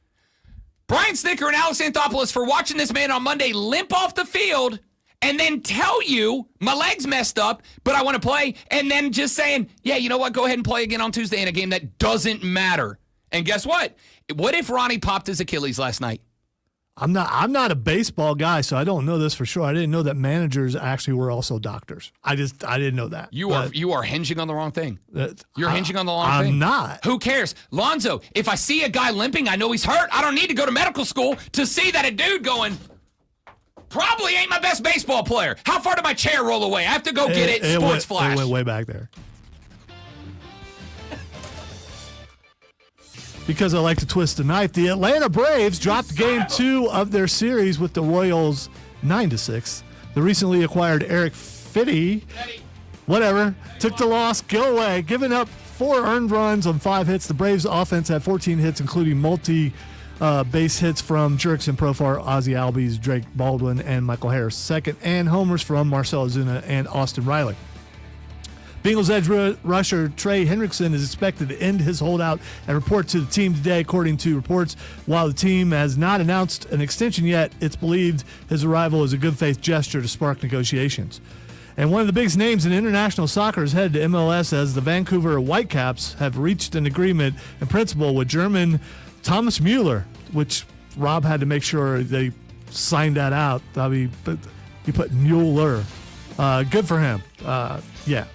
Brian Snicker and Alex Anthopoulos for watching this man on Monday limp off the field and then tell you, my leg's messed up, but I want to play, and then just saying, yeah, you know what, go ahead and play again on Tuesday in a game that doesn't matter. And guess what? What if Ronnie popped his Achilles last night? I'm not a baseball guy, so I don't know this for sure. I didn't know that managers actually were also doctors. I didn't know that. You are hinging on the wrong thing. You're hinging on the wrong thing. I'm not. Who cares? Lonzo, if I see a guy limping, I know he's hurt. I don't need to go to medical school to see that a dude going, probably ain't my best baseball player. How far did my chair roll away? I have to go get it. Sports Flash. It went way back there. Because I like to twist the knife, the Atlanta Braves dropped Game 2 of their series with the Royals 9-6. The recently acquired Eric Fitty, took the loss, go away, giving up 4 earned runs on 5 hits. The Braves offense had 14 hits, including base hits from Jurickson Profar, Ozzie Albies, Drake Baldwin, and Michael Harris second, and homers from Marcell Ozuna and Austin Riley. Bengals edge rusher Trey Hendrickson is expected to end his holdout and report to the team today, according to reports. While the team has not announced an extension yet, it's believed his arrival is a good faith gesture to spark negotiations. And one of the biggest names in international soccer is headed to MLS as the Vancouver Whitecaps have reached an agreement in principle with German Thomas Müller, which Rob had to make sure they signed that out. I mean, he put Mueller. Good for him. Yeah.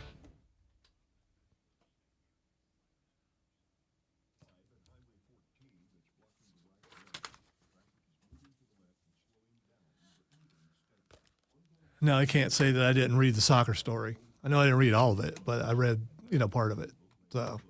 No, I can't say that I didn't read the soccer story. I know I didn't read all of it, but I read, part of it. So.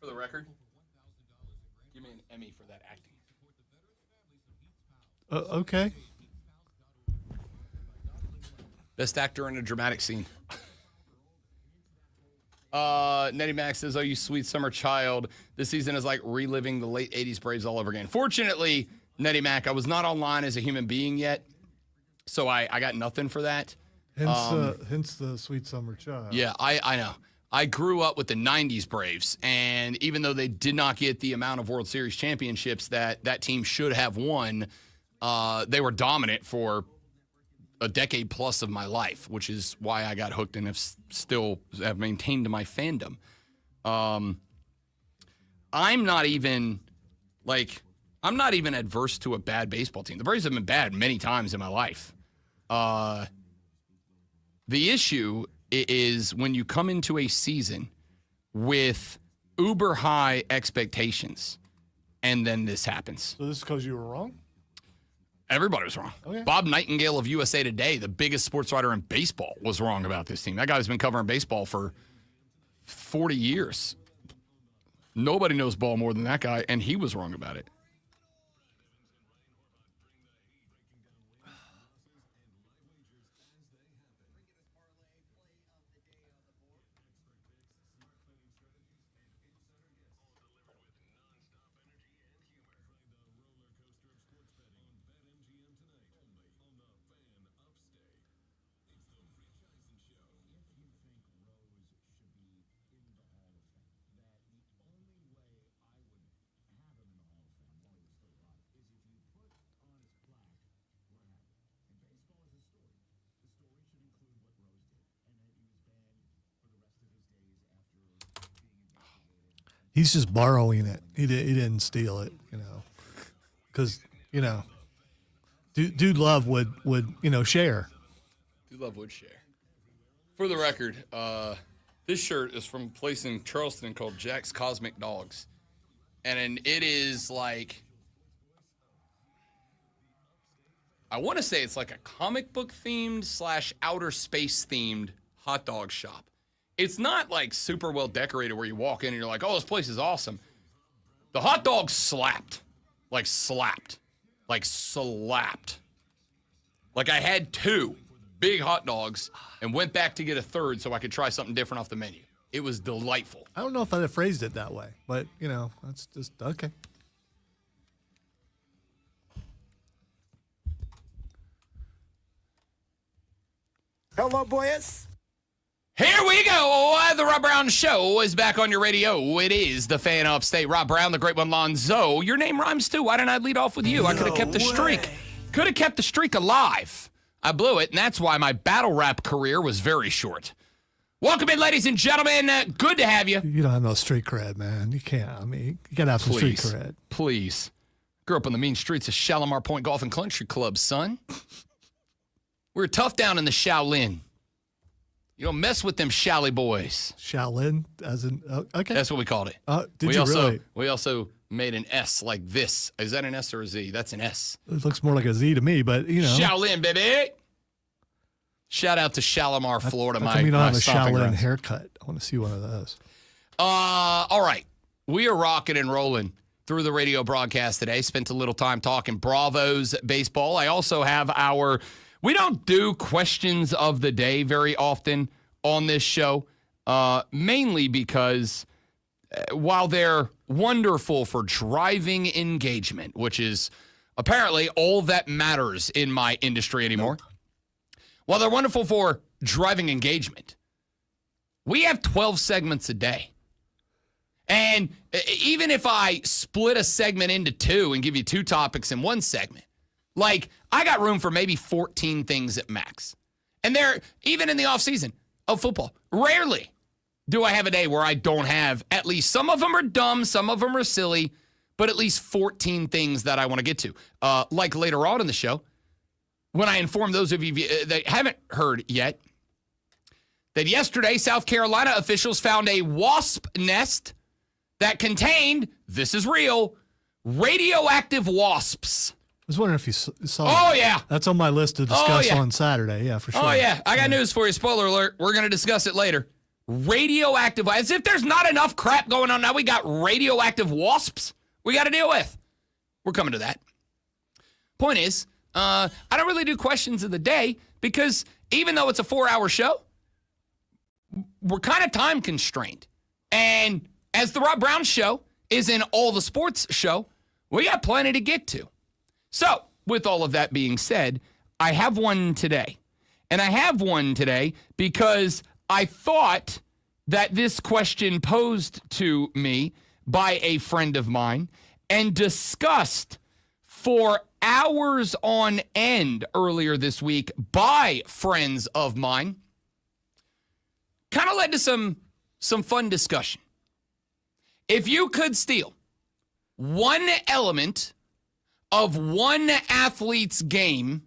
For the record, give me an Emmy for that acting. Okay. Best actor in a dramatic scene. Nettie Max says, oh, you sweet summer child. This season is like reliving the late 80s Braves all over again. Fortunately, Nettie Mac, I was not online as a human being yet, so I got nothing for that. Hence the sweet summer child. Yeah, I know. I grew up with the 90s Braves, and even though they did not get the amount of World Series championships that team should have won, they were dominant for a decade plus of my life, which is why I got hooked and have maintained my fandom. I'm not even adverse to a bad baseball team. The Braves have been bad many times in my life. The issue is when you come into a season with uber high expectations and then this happens. So this is because you were wrong? Everybody was wrong. Okay. Bob Nightingale of USA Today, the biggest sports writer in baseball, was wrong about this team. That guy's been covering baseball for 40 years. Nobody knows ball more than that guy, and he was wrong about it. He's just borrowing it. He didn't steal it, because Dude Love would share. Dude Love would share. For the record, This shirt is from a place in Charleston called Jack's Cosmic Dogs. And it is like, I want to say it's like a comic book themed / outer space themed hot dog shop. It's not like super well decorated where you walk in and you're like, oh, this place is awesome. The hot dog slapped. Like slapped. Like slapped. Like I had 2 big hot dogs and went back to get a third so I could try something different off the menu. It was delightful. I don't know if I'd have phrased it that way, but, that's just okay. Hello, boys. Here we go. The Rob Brown Show is back on your radio. It is the fan upstate. Rob Brown, the great one, Lonzo. Your name rhymes too. Why didn't I lead off with you? I could have kept the streak. Could have kept the streak alive. I blew it, and that's why my battle rap career was very short. Welcome in, ladies and gentlemen. Good to have you. You don't have no street cred, man. You can't. I mean, you got to have some street cred. Please. Grew up on the mean streets of Shalimar Point Golf and Country Club, son. We were tough down in the Shaolin. You don't mess with them Shally boys. Shaolin, as in, okay. That's what we called it. Did you really? We also made an S like this. Is that an S or a Z? That's an S. It looks more like a Z to me, but, Shaolin, baby. Shout out to Shalimar, Florida. How come you don't have a Shaolin haircut? I want to see one of those. All right. We are rocking and rolling through the radio broadcast today. Spent a little time talking Bravos baseball. I also have we don't do questions of the day very often on this show, mainly because while they're wonderful for driving engagement, which is apparently all that matters in my industry anymore, while they're wonderful for driving engagement, we have 12 segments a day. And even if I split a segment into 2 and give you 2 topics in one segment, like, I got room for maybe 14 things at max. And they're, even in the offseason of football, rarely do I have a day where I don't have at least, some of them are dumb, some of them are silly, but at least 14 things that I want to get to. Like later on in the show, when I inform those of you that haven't heard yet, that yesterday South Carolina officials found a wasp nest that contained, this is real, radioactive wasps. I was wondering if you saw Oh, that. yeah. That's on my list to discuss on Saturday. Yeah, for sure. Oh, yeah. I got news for you. Spoiler alert. We're going to discuss it later. Radioactive, as if there's not enough crap going on now. We got radioactive wasps we got to deal with. We're coming to that. Point is, I don't really do questions of the day because even though it's a 4-hour show, we're kind of time constrained. And as the Rob Brown Show is an all the sports show, we got plenty to get to. So, with all of that being said, I have one today. And I have one today because I thought that this question posed to me by a friend of mine and discussed for hours on end earlier this week by friends of mine kind of led to some fun discussion. If you could steal one element of one athlete's game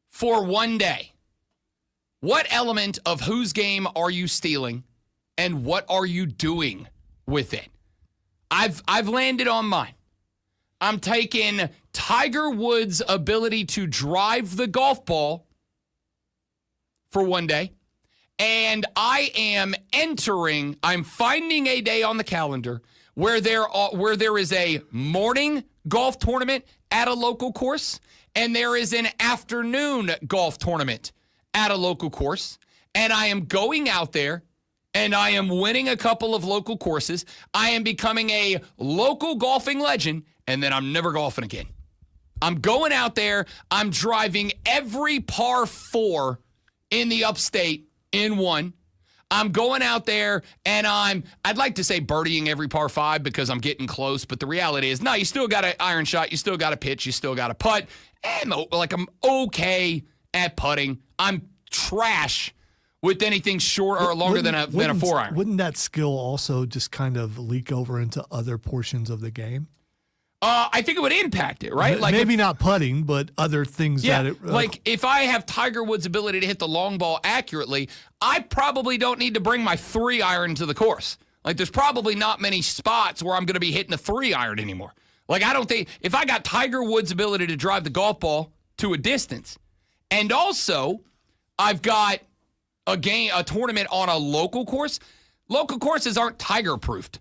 for one day, what element of whose game are you stealing and what are you doing with it? I've landed on mine. I'm taking Tiger Woods' ability to drive the golf ball for one day, and I'm finding a day on the calendar where there is a morning golf tournament at a local course, and there is an afternoon golf tournament at a local course, and I am going out there, and I am winning a couple of local courses. I am becoming a local golfing legend, and then I'm never golfing again. I'm going out there, I'm driving every par 4 in the upstate in one. I'm going out there and I'd like to say birdieing every par 5 because I'm getting close, but the reality is, no, you still got an iron shot, you still got to pitch, you still got to putt. And I'm okay at putting. I'm trash with anything short or longer than a 4-iron. Wouldn't that skill also just kind of leak over into other portions of the game? I think it would impact it, right? Like maybe not putting, but other things that it. Like if I have Tiger Woods' ability to hit the long ball accurately, I probably don't need to bring my 3-iron to the course. Like there's probably not many spots where I'm going to be hitting a 3-iron anymore. Like I don't think if I got Tiger Woods' ability to drive the golf ball to a distance, and also I've got a tournament on a local course. Local courses aren't Tiger proofed.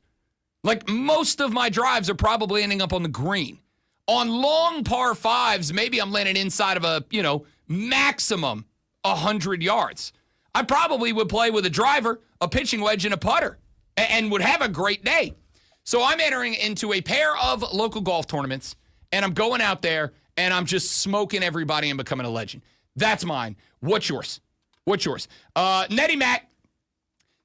Like most of my drives are probably ending up on the green. On long par fives, maybe I'm landing inside of a, maximum 100 yards. I probably would play with a driver, a pitching wedge, and a putter, and would have a great day. So I'm entering into a pair of local golf tournaments, and I'm going out there, and I'm just smoking everybody and becoming a legend. That's mine. What's yours? Nettie Mac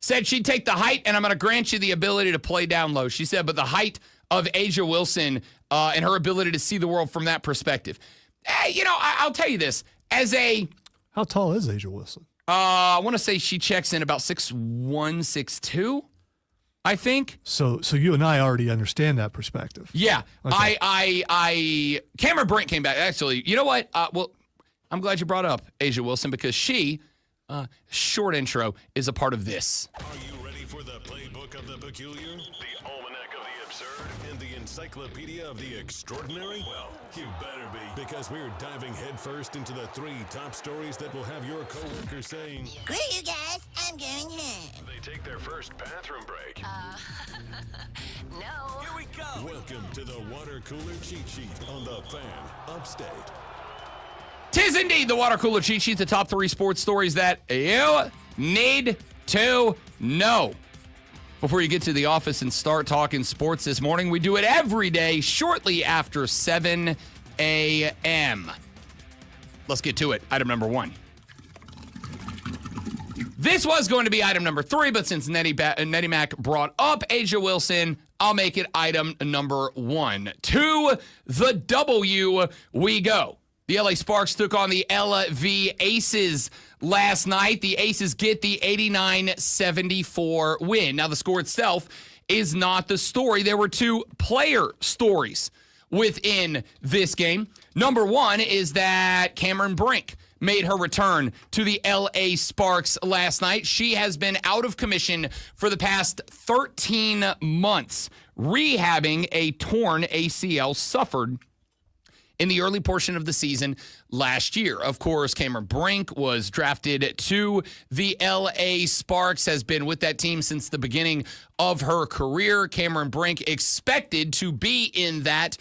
said she'd take the height, and I'm going to grant you the ability to play down low. She said, but the height of Asia Wilson and her ability to see the world from that perspective. I'll tell you this. How tall is Asia Wilson? I want to say she checks in about 6'1", 6'2", I think. So you and I already understand that perspective. Yeah. Okay. Cameron Brink came back. Actually, you know what? I'm glad you brought up Asia Wilson because she, short intro, is a part of this. Are you ready for the playbook of the peculiar, the almanac of the absurd, and the encyclopedia of the extraordinary? Well, you better be, because we're diving headfirst into the 3 top stories that will have your coworkers saying, Screw you guys, I'm going home. they take their first bathroom break. No. Here we go. Welcome to the water cooler cheat sheet on the Fan Upstate. Tis indeed the water cooler cheat sheet, the top 3 sports stories that you need to know. Before you get to the office and start talking sports this morning, we do it every day shortly after 7 a.m. Let's get to it. Item number 1. This was going to be item number 3, but since Nettie Mac brought up Asia Wilson, I'll make it item number 1. To the W we go. The LA Sparks took on the LV Aces last night. The Aces get the 89-74 win. Now, the score itself is not the story. There were 2 player stories within this game. Number 1 is that Cameron Brink made her return to the LA Sparks last night. She has been out of commission for the past 13 months, rehabbing a torn ACL suffered in the early portion of the season last year. Of course, Cameron Brink was drafted to the LA Sparks, has been with that team since the beginning of her career. Cameron Brink expected to be in that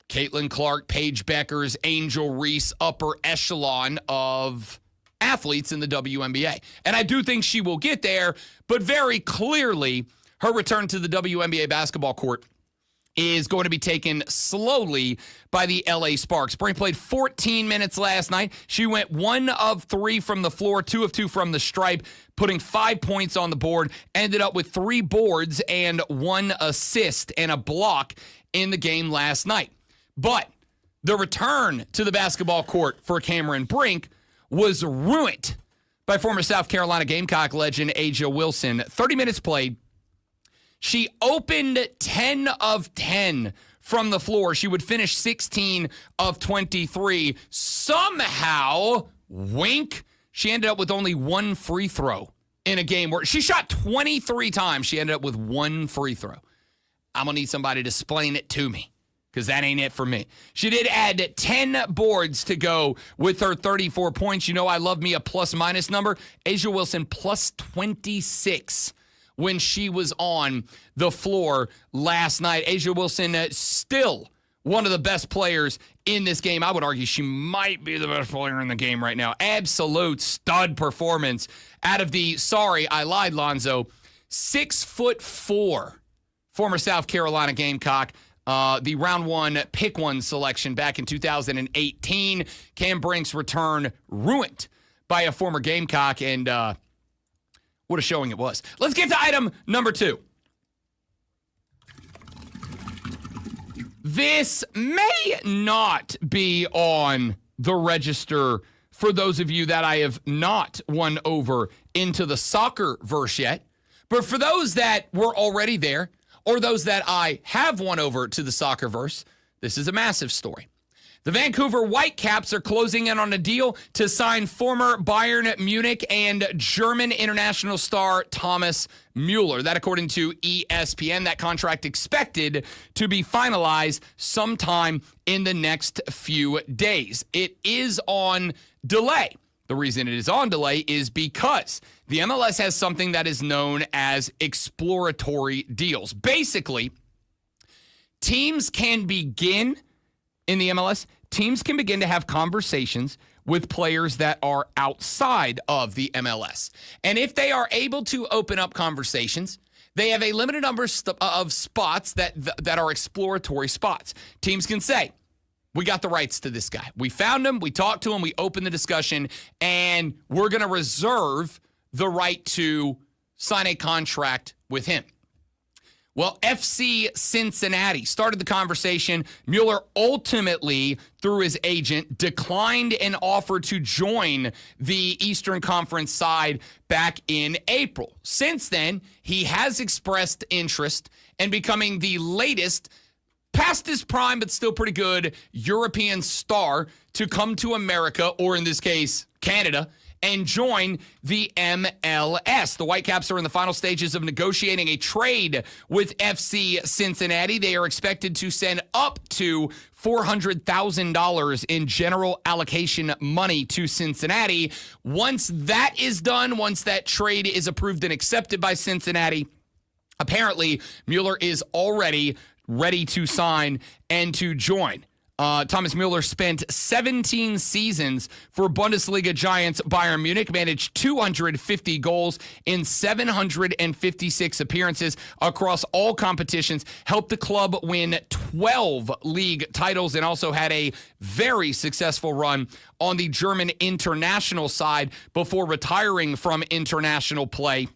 Caitlin Clark, Paige Beckers, Angel Reese upper echelon of athletes in the WNBA. And I do think she will get there, but very clearly her return to the WNBA basketball court is going to be taken slowly by the LA Sparks. Brink played 14 minutes last night. She went 1 of 3 from the floor, 2 of 2 from the stripe, putting 5 points on the board, ended up with 3 boards and 1 assist and a block in the game last night. But the return to the basketball court for Cameron Brink was ruined by former South Carolina Gamecock legend Asia Wilson. 30 minutes played. She opened 10 of 10 from the floor. She would finish 16 of 23. Somehow, wink, she ended up with only 1 free throw in a game where she shot 23 times. She ended up with 1 free throw. I'm going to need somebody to explain it to me, because that ain't it for me. She did add 10 boards to go with her 34 points. You know I love me a plus-minus number. Asia Wilson plus 26 when she was on the floor last night. Asia Wilson still one of the best players in this game. I would argue she might be the best player in the game right now. Absolute stud performance out of the, sorry, I lied, Lonzo, 6'4", former South Carolina Gamecock. The round 1, pick 1 selection back in 2018. Cam Brink's return ruined by a former Gamecock, and what a showing it was. Let's get to item number 2. This may not be on the register for those of you that I have not won over into the soccer verse yet, but for those that were already there, or those that I have won over to the soccer verse, This is a massive story. The Vancouver Whitecaps are closing in on a deal to sign former Bayern Munich and German international star Thomas Müller. That, according to ESPN, that contract expected to be finalized sometime in the next few days. It is on delay. The reason it is on delay is because the MLS has something that is known as exploratory deals. Basically, teams can begin in the MLS, teams can begin to have conversations with players that are outside of the MLS. And if they are able to open up conversations, they have a limited number of spots that are exploratory spots. Teams can say, we got the rights to this guy. We found him, we talked to him, we opened the discussion, and we're going to reserve the right to sign a contract with him. Well, FC Cincinnati started the conversation. Mueller ultimately, through his agent, declined an offer to join the Eastern Conference side back in April. Since then, he has expressed interest in becoming the latest, past his prime but still pretty good, European star to come to America, or in this case, Canada, and join the MLS. The Whitecaps are in the final stages of negotiating a trade with FC Cincinnati. They are expected to send up to $400,000 in general allocation money to Cincinnati. Once that is done, once that trade is approved and accepted by Cincinnati, apparently Mueller is already ready to sign and to join. Thomas Müller spent 17 seasons for Bundesliga giants Bayern Munich, managed 250 goals in 756 appearances across all competitions, helped the club win 12 league titles, and also had a very successful run on the German international side before retiring from international play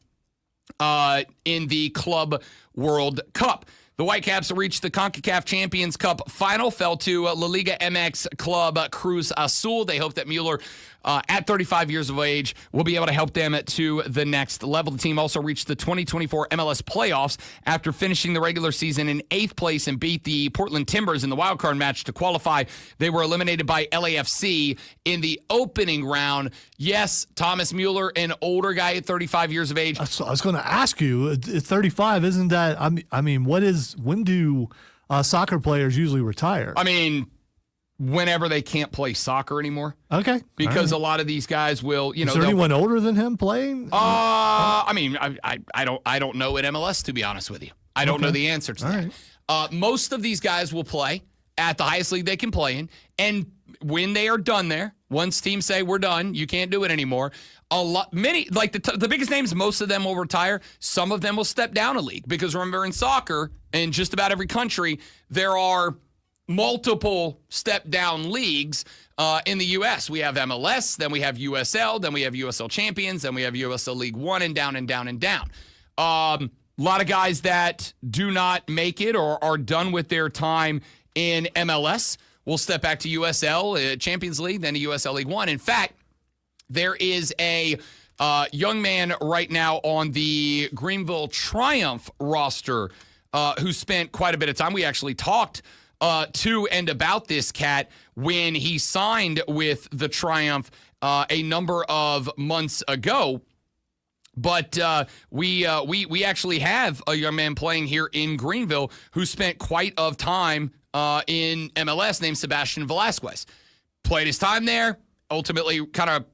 in the Club World Cup. The Whitecaps reached the CONCACAF Champions Cup final, fell to La Liga MX club Cruz Azul. They hope that Mueller, at 35 years of age, will be able to help them to the next level. The team also reached the 2024 MLS playoffs after finishing the regular season in 8th place and beat the Portland Timbers in the wildcard match to qualify. They were eliminated by LAFC in the opening round. Yes, Thomas Mueller, an older guy at 35 years of age. I was going to ask you, at 35, isn't that, I mean, when do soccer players usually retire? I mean, whenever they can't play soccer anymore. Okay. Because a lot of these guys will, Is there anyone older than him playing? I mean, I don't know in MLS, to be honest with you. I don't know the answer to that. Right. Most of these guys will play at the highest league they can play in, and when they are done there, once teams say we're done, you can't do it anymore. Many, like the biggest names, most of them will retire. Some of them will step down a league, because remember, in soccer, in just about every country, there are multiple step-down leads. In the U.S., we have MLS, then we have USL, then we have USL Champions, then we have USL League One, and down and down and down. A lot of guys that do not make it or are done with their time in MLS will step back to USL, Champions League, then to USL League One. In fact, there is a young man right now on the Greenville Triumph roster who spent quite a bit of time. We actually talked to and about this cat when he signed with the Triumph a number of months ago. But we actually have a young man playing here in Greenville who spent quite of time in MLS named Sebastian Velasquez. Played his time there, ultimately kind of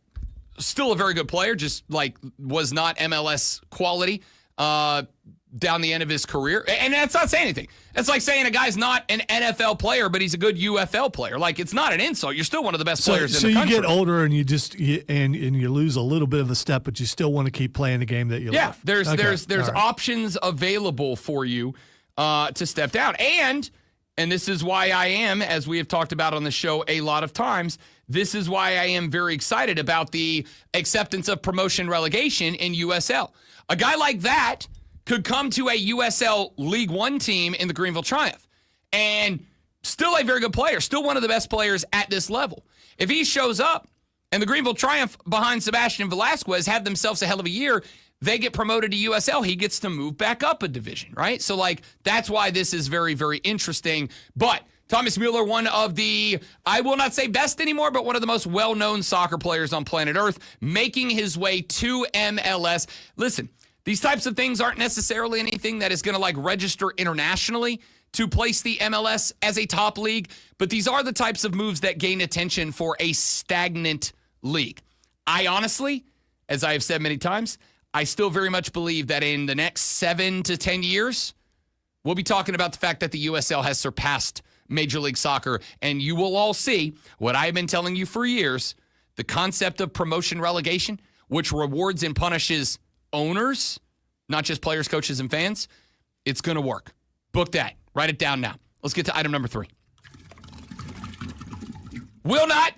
still a very good player, just like was not MLS quality down the end of his career. And that's not saying anything. It's like saying a guy's not an NFL player, but he's a good UFL player. Like, it's not an insult. You're still one of the best players in the country. So you get older and you lose a little bit of a step, but you still want to keep playing the game that you love. There's options available for you to step down. And this is why I am, as we have talked about on the show a lot of times, this is why I am very excited about the acceptance of promotion relegation in USL. A guy like that could come to a USL League One team in the Greenville Triumph and still a very good player, still one of the best players at this level. If he shows up and the Greenville Triumph behind Sebastian Velasquez have themselves a hell of a year, they get promoted to USL, he gets to move back up a division, right? So, like, that's why this is very, very interesting. But Thomas Mueller, one of the, I will not say best anymore, but one of the most well-known soccer players on planet Earth, making his way to MLS. Listen, these types of things aren't necessarily anything that is going to like register internationally to place the MLS as a top league, but these are the types of moves that gain attention for a stagnant league. I honestly, as I have said many times, I still very much believe that in the next 7 to 10 years, we'll be talking about the fact that the USL has surpassed Major League Soccer, and you will all see what I've been telling you for years, the concept of promotion relegation, which rewards and punishes owners, not just players, coaches, and fans. It's going to work. Book that. Write it down now. Let's get to item number 3.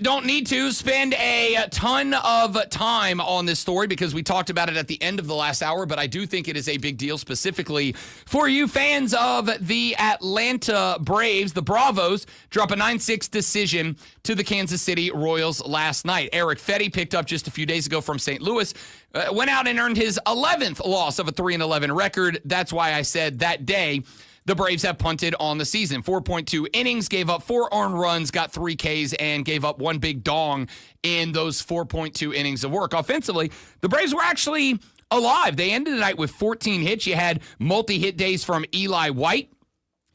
Don't need to spend a ton of time on this story because we talked about it at the end of the last hour, but I do think it is a big deal specifically for you fans of the Atlanta Braves. The Bravos drop a 9-6 decision to the Kansas City Royals last night. Eric Fetty picked up just a few days ago from St. Louis, went out and earned his 11th loss of a 3-11 record. That's why I said that day the Braves have punted on the season. 4.2 innings, gave up 4 earned runs, got 3 Ks, and gave up 1 big dong in those 4.2 innings of work. Offensively, the Braves were actually alive. They ended the night with 14 hits. You had multi-hit days from Eli White.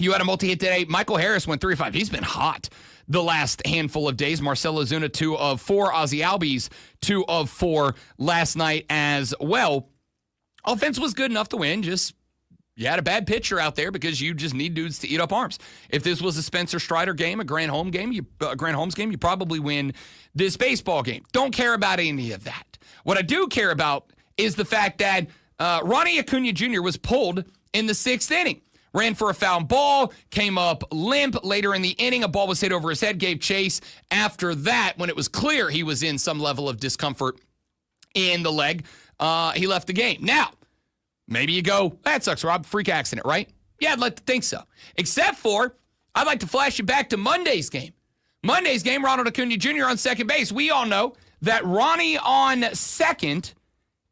You had a multi-hit day. Michael Harris went 3 of 5. He's been hot the last handful of days. Marcell Ozuna, 2 of 4. Ozzy Albies, 2 of 4 last night as well. Offense was good enough to win, just you had a bad pitcher out there because you just need dudes to eat up arms. If this was a Spencer Strider game, a Grant Holmes game, you probably win this baseball game. Don't care about any of that. What I do care about is the fact that Ronnie Acuna Jr. was pulled in the 6th inning. Ran for a foul ball, came up limp. Later in the inning, a ball was hit over his head, gave chase. After that, when it was clear he was in some level of discomfort in the leg, he left the game. Now, maybe you go, that sucks, Rob. Freak accident, right? Yeah, I'd like to think so. Except for, I'd like to flash you back to Monday's game. Monday's game, Ronald Acuna Jr. on second base. We all know that Ronnie on second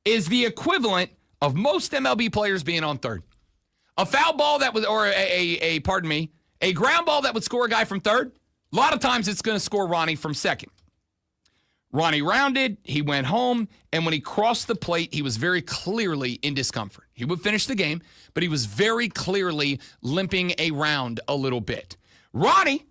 is the equivalent of most MLB players being on third. A foul ball that was, or a ground ball that would score a guy from third, a lot of times it's going to score Ronnie from second. Ronnie rounded, he went home, and when he crossed the plate, he was very clearly in discomfort. He would finish the game, but he was very clearly limping around a little bit. Ronnie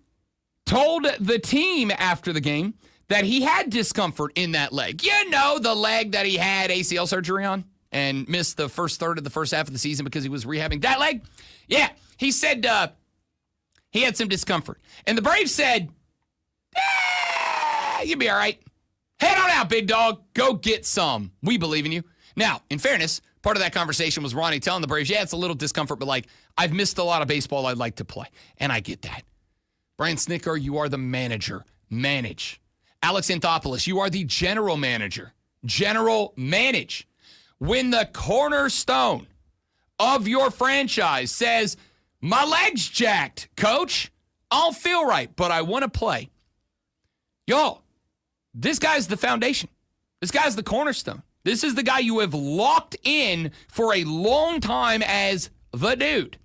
told the team after the game that he had discomfort in that leg. You know, the leg that he had ACL surgery on and missed the first third of the first half of the season because he was rehabbing that leg? Yeah, he said he had some discomfort. And the Braves said, you'll be all right. Head on out, big dog. Go get some. We believe in you. Now, in fairness, part of that conversation was Ronnie telling the Braves, yeah, it's a little discomfort, but like, I've missed a lot of baseball I'd like to play. And I get that. Brian Snicker, you are the manager. Manage. Alex Anthopoulos, you are the general manager. General manage. When the cornerstone of your franchise says, my leg's jacked, coach, I don't feel right, but I want to play. Y'all, this guy's the foundation. This guy's the cornerstone. This is the guy you have locked in for a long time as the dude.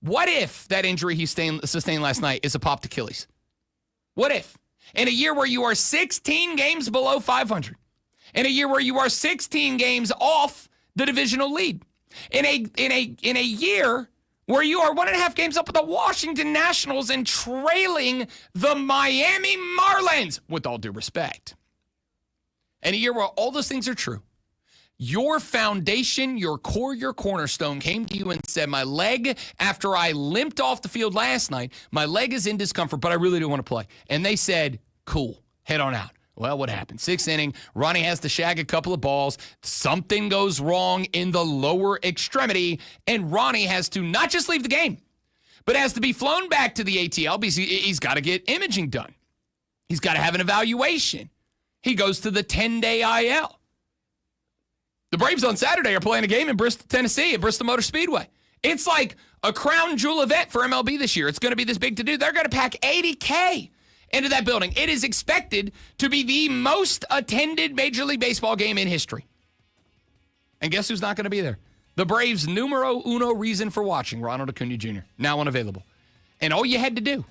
What if that injury he sustained last night is a popped Achilles? What if? In a year where you are 16 games below 500. In a year where you are 16 games off the divisional lead. In a year where you are 1.5 games up with the Washington Nationals and trailing the Miami Marlins, with all due respect. In a year where all those things are true, your foundation, your core, your cornerstone came to you and said, my leg, after I limped off the field last night, my leg is in discomfort, but I really do want to play. And they said, cool, head on out. Well, what happened? 6th inning, Ronnie has to shag a couple of balls. Something goes wrong in the lower extremity, and Ronnie has to not just leave the game, but has to be flown back to the ATL because he's got to get imaging done. He's got to have an evaluation. He goes to the 10-day IL. The Braves on Saturday are playing a game in Bristol, Tennessee at Bristol Motor Speedway. It's like a crown jewel event for MLB this year. It's going to be this big to do. They're going to pack 80K into that building. It is expected to be the most attended Major League Baseball game in history. And guess who's not going to be there? The Braves' numero uno reason for watching, Ronald Acuna Jr., now unavailable. And all you had to do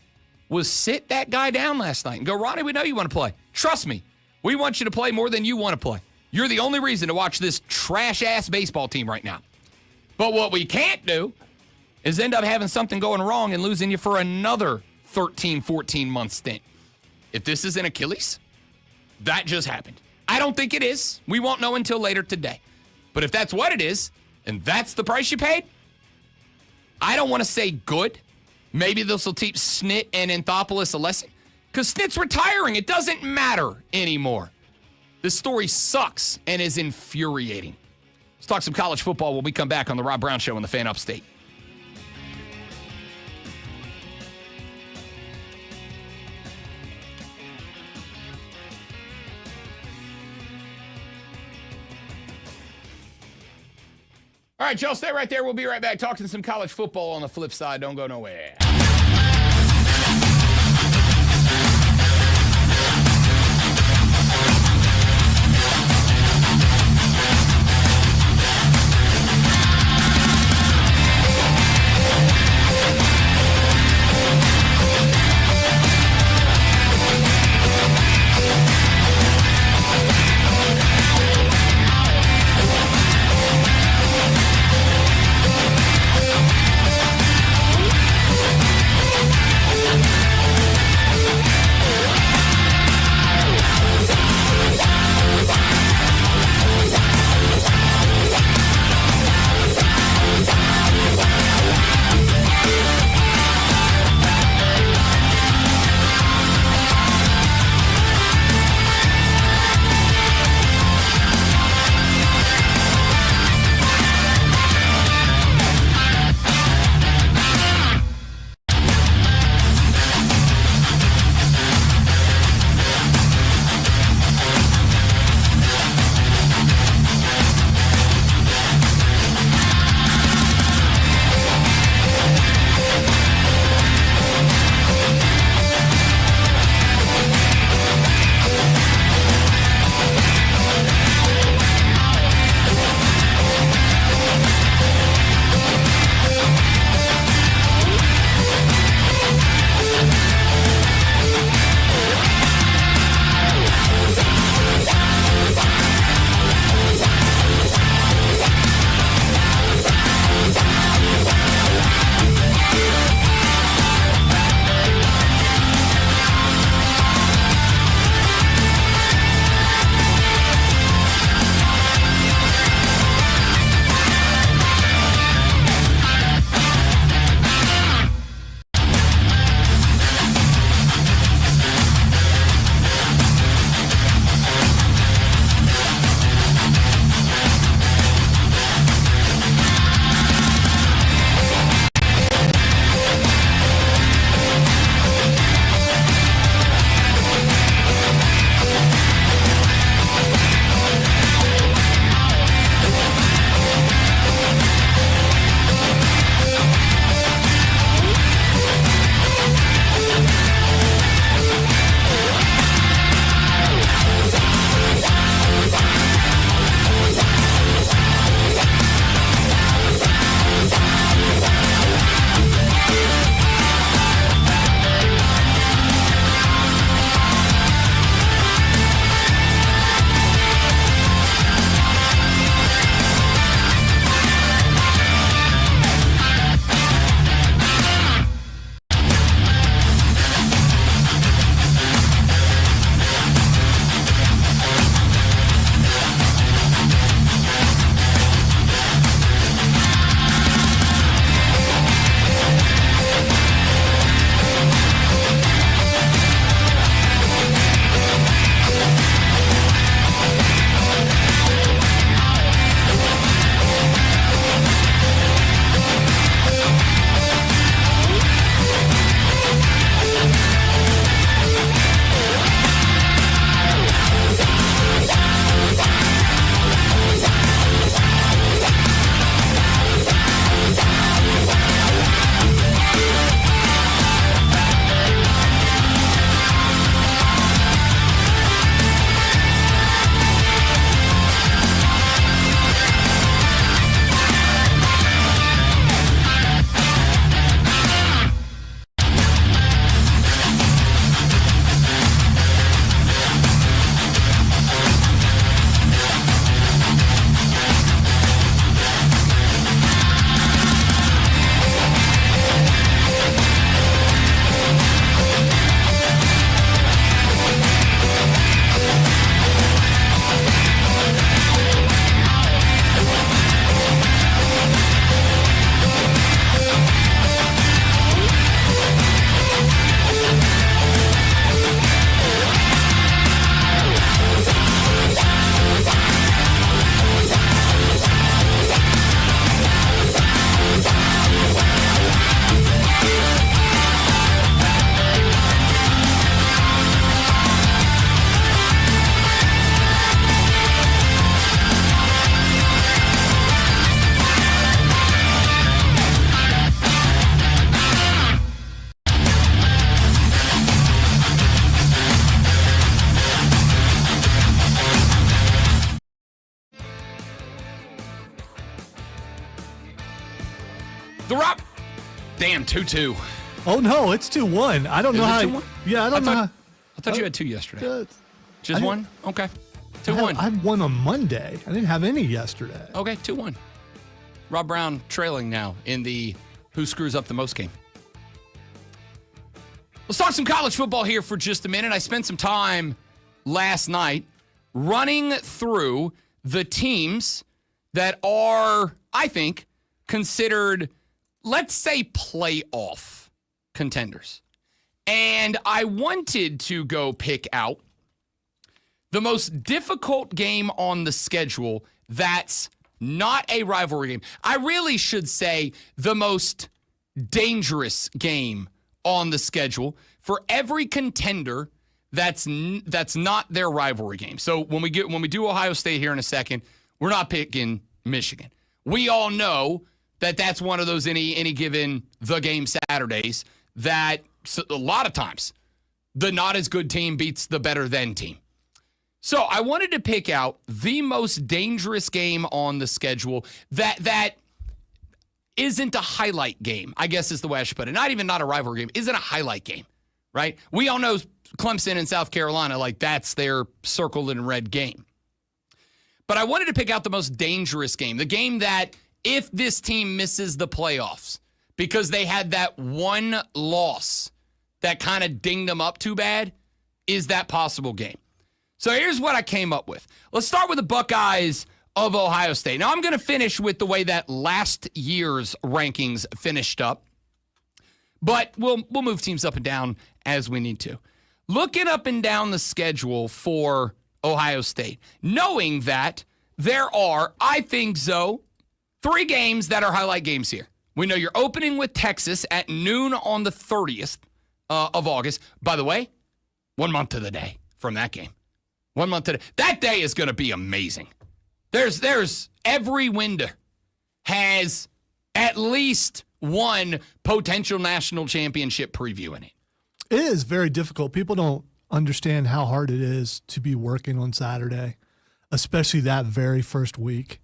was sit that guy down last night and go, Ronnie, we know you want to play. Trust me, we want you to play more than you want to play. You're the only reason to watch this trash-ass baseball team right now. But what we can't do is end up having something going wrong and losing you for another 13, 14-month stint. If this is an Achilles, that just happened. I don't think it is. We won't know until later today. But if that's what it is, and that's the price you paid, I don't want to say good. Maybe this will teach Snit and Anthopoulos a lesson. Because Snit's retiring. It doesn't matter anymore. This story sucks and is infuriating. Let's talk some college football when we come back on the Rob Brown Show on the Fan Upstate. All right, y'all stay right there. We'll be right back talking some college football on the flip side. Don't go nowhere. The Rock. Damn, 2-2. Oh, no, it's 2-1. I don't know how. 2-1? Yeah, I don't know. I thought you had 2 yesterday. Uh, Just one? Okay. 2-1. I had one on Monday. I didn't have any yesterday. Okay, 2-1. Rob Brown trailing now in the who screws up the most game. Let's talk some college football here for just a minute. I spent some time last night running through the teams that are, I think, considered, let's say, playoff contenders. And I wanted to go pick out the most difficult game on the schedule that's not a rivalry game. I really should say the most dangerous game on the schedule for every contender that's not their rivalry game. So when we do Ohio State here in a second, we're not picking Michigan. We all know that that's one of those any given the game Saturdays that a lot of times the not as good team beats the better than team. So I wanted to pick out the most dangerous game on the schedule that isn't a highlight game, I guess is the way I should put it. Not a rivalry game, isn't a highlight game, right? We all know Clemson and South Carolina, like that's their circled in red game. But I wanted to pick out the most dangerous game, the game that if this team misses the playoffs because they had that one loss that kind of dinged them up too bad, is that possible game. So here's what I came up with. Let's start with the Buckeyes of Ohio State. Now I'm going to finish with the way that last year's rankings finished up, but we'll move teams up and down as we need to. Looking up and down the schedule for Ohio State, knowing that there are, I think, Zoe, 3 games that are highlight games here. We know you're opening with Texas at noon on the 30th of August. By the way, 1 month to the day from that game. 1 month to the day. That day is going to be amazing. There's every window has at least one potential national championship preview in it. It is very difficult. People don't understand how hard it is to be working on Saturday, especially that very first week.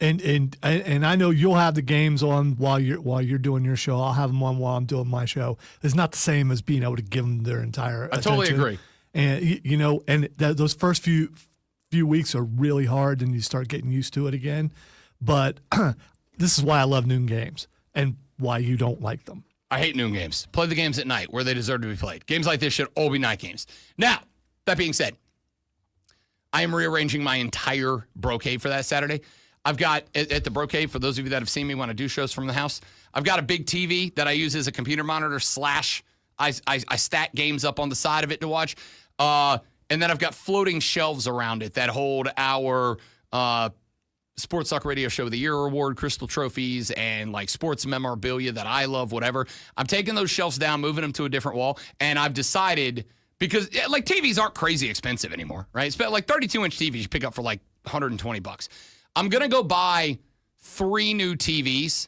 And I know you'll have the games on while you're doing your show. I'll have them on while I'm doing my show. It's not the same as being able to give them their entire attention. I totally agree. And those first few weeks are really hard, and you start getting used to it again. But this is why I love noon games and why you don't like them. I hate noon games. Play the games at night where they deserve to be played. Games like this should all be night games. Now, that being said, I am rearranging my entire brocade for that Saturday. I've got, at the brocade, for those of you that have seen me when I do shows from the house, I've got a big TV that I use as a computer monitor / I stack games up on the side of it to watch. And then I've got floating shelves around it that hold our Sports Talk Radio Show of the Year award, Crystal trophies, and like sports memorabilia that I love, whatever. I'm taking those shelves down, moving them to a different wall, and I've decided, because like TVs aren't crazy expensive anymore, right? It's like 32-inch TVs you pick up for like $120. I'm going to go buy 3 new TVs,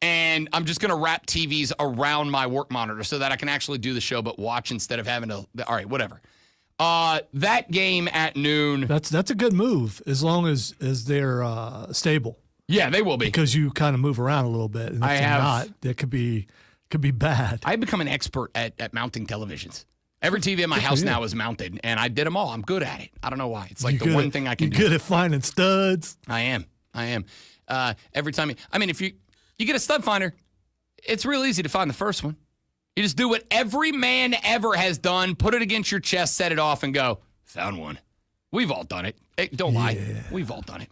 and I'm just going to wrap TVs around my work monitor so that I can actually do the show but watch instead of having to, all right, whatever. That game at noon. That's a good move as long as they're stable. Yeah, they will be. Because you kind of move around a little bit. And if they're not, it could be bad. I've become an expert at mounting televisions. Every TV in my house now is mounted, and I did them all. I'm good at it. I don't know why. It's like the one thing I can do. You're good at finding studs. I am. Every time if you get a stud finder, it's real easy to find the first one. You just do what every man ever has done, put it against your chest, set it off, and go, found one. We've all done it. Hey, don't lie. We've all done it.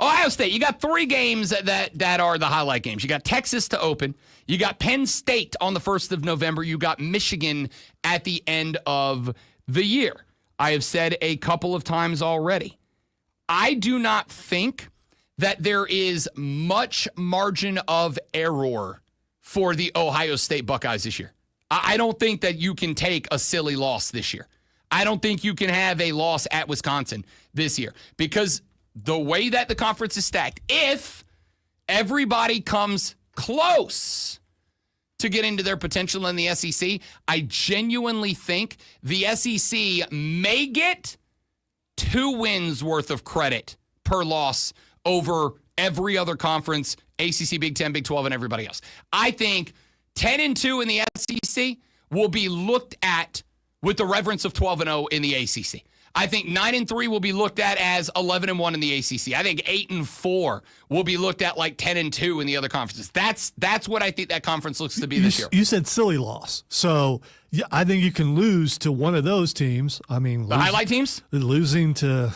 Ohio State, you got 3 games that are the highlight games. You got Texas to open. You got Penn State on the 1st of November. You got Michigan at the end of the year. I have said a couple of times already, I do not think that there is much margin of error for the Ohio State Buckeyes this year. I don't think that you can take a silly loss this year. I don't think you can have a loss at Wisconsin this year because the way that the conference is stacked, if everybody comes close to getting to their potential in the SEC, I genuinely think the SEC may get 2 wins worth of credit per loss over every other conference, ACC, Big 10, Big 12, and everybody else. I think 10-2 in the SEC will be looked at with the reverence of 12-0 in the ACC. I think 9-3 will be looked at as 11-1 in the ACC. I think 8-4 will be looked at like 10-2 in the other conferences. That's what I think that conference looks to be this year. You said silly loss, so yeah, I think you can lose to one of those teams. I mean, the highlight teams, losing to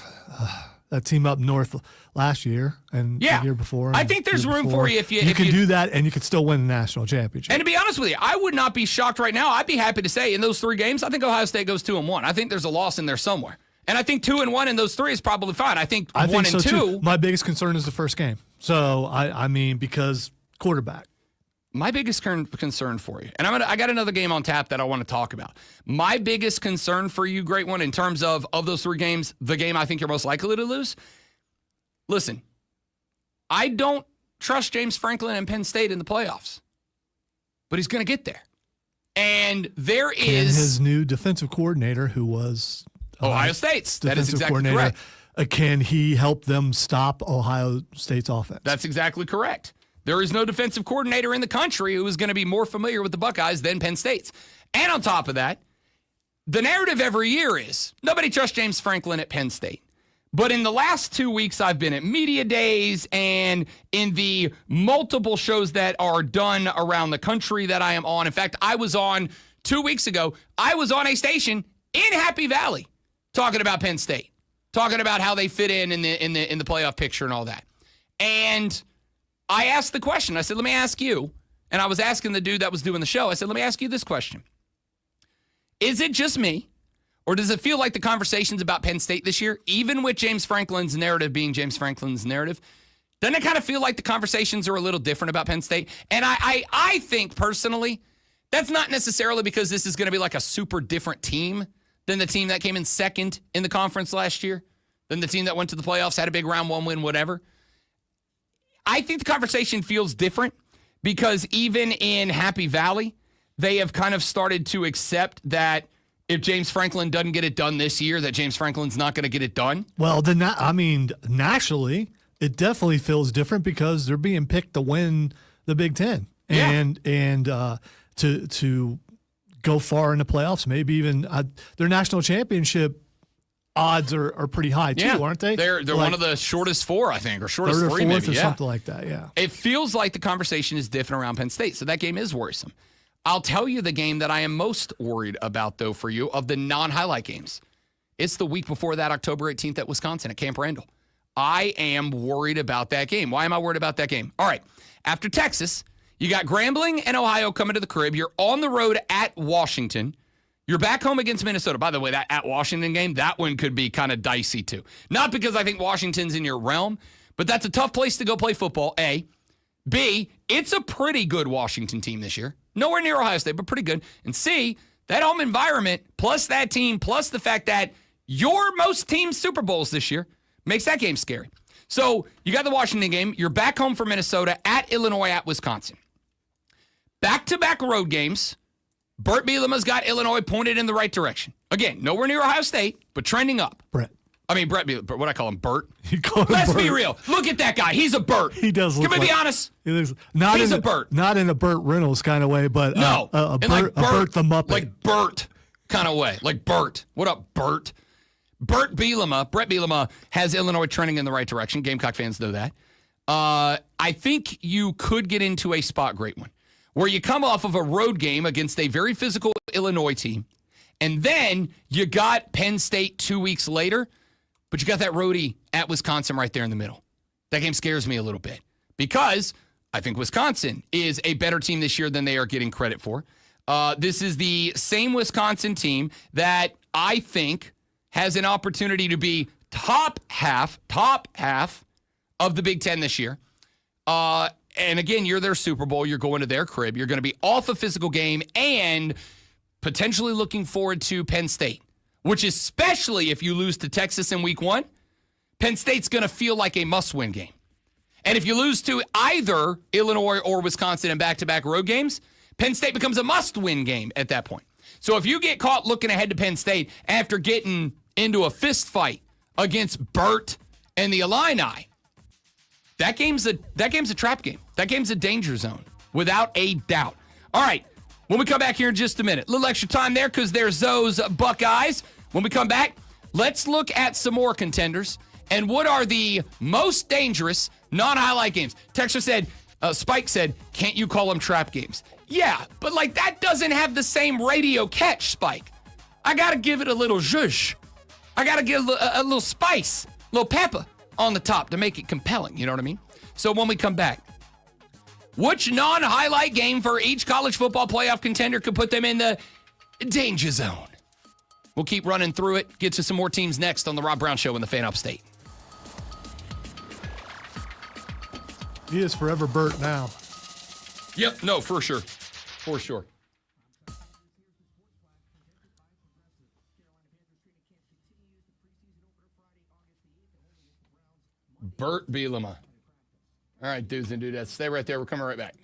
that team up north last year and the year before. I think there's room for you if you can do that, and you could still win the national championship. And to be honest with you, I would not be shocked right now. I'd be happy to say in those 3 games, I think Ohio State goes 2-1. I think there's a loss in there somewhere. And I think 2-1 in those 3 is probably fine. I think 1 and 2. Too. My biggest concern is the first game. So I mean, because quarterback. My biggest concern for you, and I got another game on tap that I want to talk about. My biggest concern for you, Great One, in terms of those 3 games, the game I think you're most likely to lose. Listen, I don't trust James Franklin and Penn State in the playoffs, but he's going to get there. And there is his new defensive coordinator, who was Ohio State's. That is exactly correct. Can he help them stop Ohio State's offense? That's exactly correct. There is no defensive coordinator in the country who is going to be more familiar with the Buckeyes than Penn State's. And on top of that, the narrative every year is nobody trusts James Franklin at Penn State. But in the last 2 weeks, I've been at media days and in the multiple shows that are done around the country that I am on. In fact, I was on 2 weeks ago. I was on a station in Happy Valley talking about Penn State, talking about how they fit in the playoff picture and all that. And I asked the question. I said, let me ask you. And I was asking the dude that was doing the show. I said, let me ask you this question. Is it just me? Or does it feel like the conversations about Penn State this year, even with James Franklin's narrative being James Franklin's narrative, doesn't it kind of feel like the conversations are a little different about Penn State? And I think personally, that's not necessarily because this is going to be like a super different team than the team that came in second in the conference last year, than the team that went to the playoffs, had a big round 1 win, whatever. I think the conversation feels different because even in Happy Valley, they have kind of started to accept that if James Franklin doesn't get it done this year, that James Franklin's not going to get it done. Well, then nationally, it definitely feels different because they're being picked to win the Big Ten and to go far in the playoffs. Maybe even their national championship odds are pretty high too, aren't they? They're like one of the shortest 4, I think, or shortest 3 maybe, or something like that. Yeah, it feels like the conversation is different around Penn State, so that game is worrisome. I'll tell you the game that I am most worried about, though, for you, of the non-highlight games. It's the week before that, October 18th at Wisconsin at Camp Randall. I am worried about that game. Why am I worried about that game? All right, after Texas, you got Grambling and Ohio coming to the crib. You're on the road at Washington. You're back home against Minnesota. By the way, that at Washington game, that one could be kind of dicey, too. Not because I think Washington's in your realm, but that's a tough place to go play football, A. B, it's a pretty good Washington team this year. Nowhere near Ohio State, but pretty good. And C, that home environment, plus that team, plus the fact that you're most teams' Super Bowls this year, makes that game scary. So you got the Washington game. You're back home for Minnesota, at Illinois, at Wisconsin. Back-to-back road games. Burt Bielema's got Illinois pointed in the right direction. Again, nowhere near Ohio State, but trending up. Brett Bielema. What I call him, Burt. Let's be real. Look at that guy. He's a Burt. He does look Can we be honest? He looks he's a Burt. Not in a Burt Reynolds kind of way, but no, a Burt the Muppet. Like Burt kind of way. Like Burt. What up, Burt? Burt Bielema, Brett Bielema, has Illinois trending in the right direction. Gamecock fans know that. I think you could get into a spot, Great One, where you come off of a road game against a very physical Illinois team, and then you got Penn State 2 weeks later, but you got that roadie at Wisconsin right there in the middle. That game scares me a little bit because I think Wisconsin is a better team this year than they are getting credit for. This is the same Wisconsin team that I think has an opportunity to be top half of the Big Ten this year. And again, you're their Super Bowl. You're going to their crib. You're going to be off a physical game and potentially looking forward to Penn State, which especially if you lose to Texas in week 1, Penn State's going to feel like a must-win game. And if you lose to either Illinois or Wisconsin in back-to-back road games, Penn State becomes a must-win game at that point. So if you get caught looking ahead to Penn State after getting into a fist fight against Burt and the Illini, That game's a trap game. That game's a danger zone, without a doubt. All right, when we come back here in just a minute, a little extra time there because there's those Buckeyes. When we come back, let's look at some more contenders and what are the most dangerous non-highlight games. Texter said, Spike said, can't you call them trap games? Yeah, but like that doesn't have the same radio catch, Spike. I got to give it a little zhuzh. I got to give a little spice, a little pepper on the top to make it compelling. You know what I mean? So when we come back, which non-highlight game for each college football playoff contender could put them in the danger zone? We'll keep running through it. Get to some more teams next on the Rob Brown Show in the Fan Upstate. He is forever Bert now. Yep, no, for sure. For sure. Bert Bielema. All right, dudes and dudettes, stay right there. We're coming right back.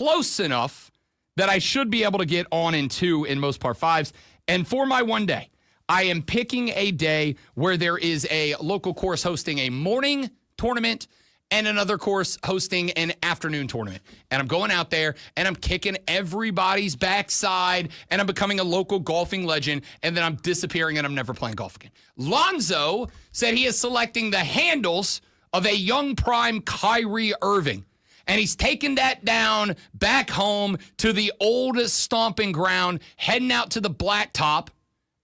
close enough that I should be able to get on in 2 in most par 5s. And for my one day, I am picking a day where there is a local course hosting a morning tournament and another course hosting an afternoon tournament. And I'm going out there and I'm kicking everybody's backside and I'm becoming a local golfing legend, and then I'm disappearing and I'm never playing golf again. Lonzo said he is selecting the handles of a young prime Kyrie Irving. And he's taking that down back home to the oldest stomping ground, heading out to the blacktop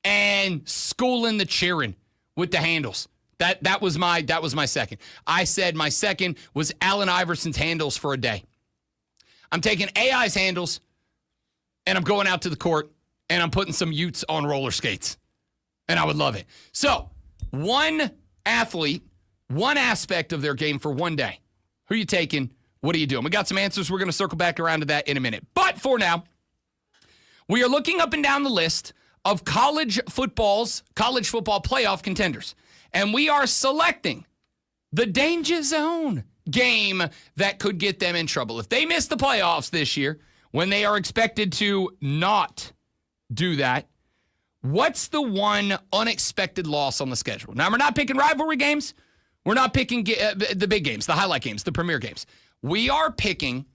and schooling the cheering with the handles. That was my second. I said my second was Allen Iverson's handles for a day. I'm taking AI's handles and I'm going out to the court and I'm putting some Utes on roller skates. And I would love it. So, one athlete, one aspect of their game for one day. Who are you taking? What are you doing? We got some answers. We're going to circle back around to that in a minute. But for now, we are looking up and down the list of college football playoff contenders. And we are selecting the danger zone game that could get them in trouble. If they miss the playoffs this year, when they are expected to not do that, what's the one unexpected loss on the schedule? Now, we're not picking rivalry games. We're not picking the big games, the highlight games, the premier games. We are picking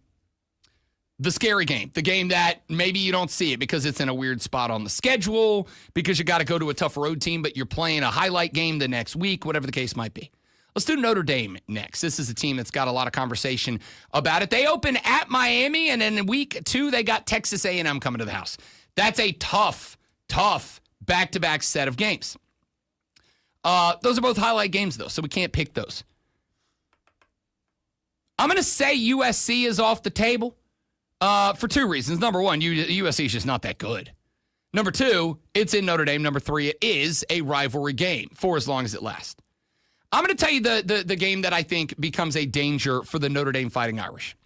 the scary game, the game that maybe you don't see it because it's in a weird spot on the schedule, because you got to go to a tough road team, but you're playing a highlight game the next week, whatever the case might be. Let's do Notre Dame next. This is a team that's got a lot of conversation about it. They open at Miami, and in week 2, they got Texas A&M coming to the house. That's a tough back-to-back set of games. Those are both highlight games, though, so we can't pick those. I'm going to say USC is off the table. For 2 reasons. Number 1, USC is just not that good. Number 2, it's in Notre Dame. Number 3, it is a rivalry game for as long as it lasts. I'm going to tell you the game that I think becomes a danger for the Notre Dame Fighting Irish.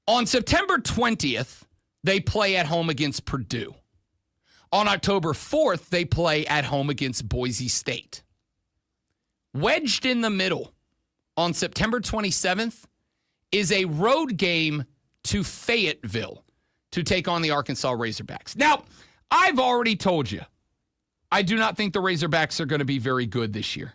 On September 20th, they play at home against Purdue. On October 4th, they play at home against Boise State. Wedged in the middle on September 27th is a road game to Fayetteville to take on the Arkansas Razorbacks. Now, I've already told you, I do not think the Razorbacks are going to be very good this year.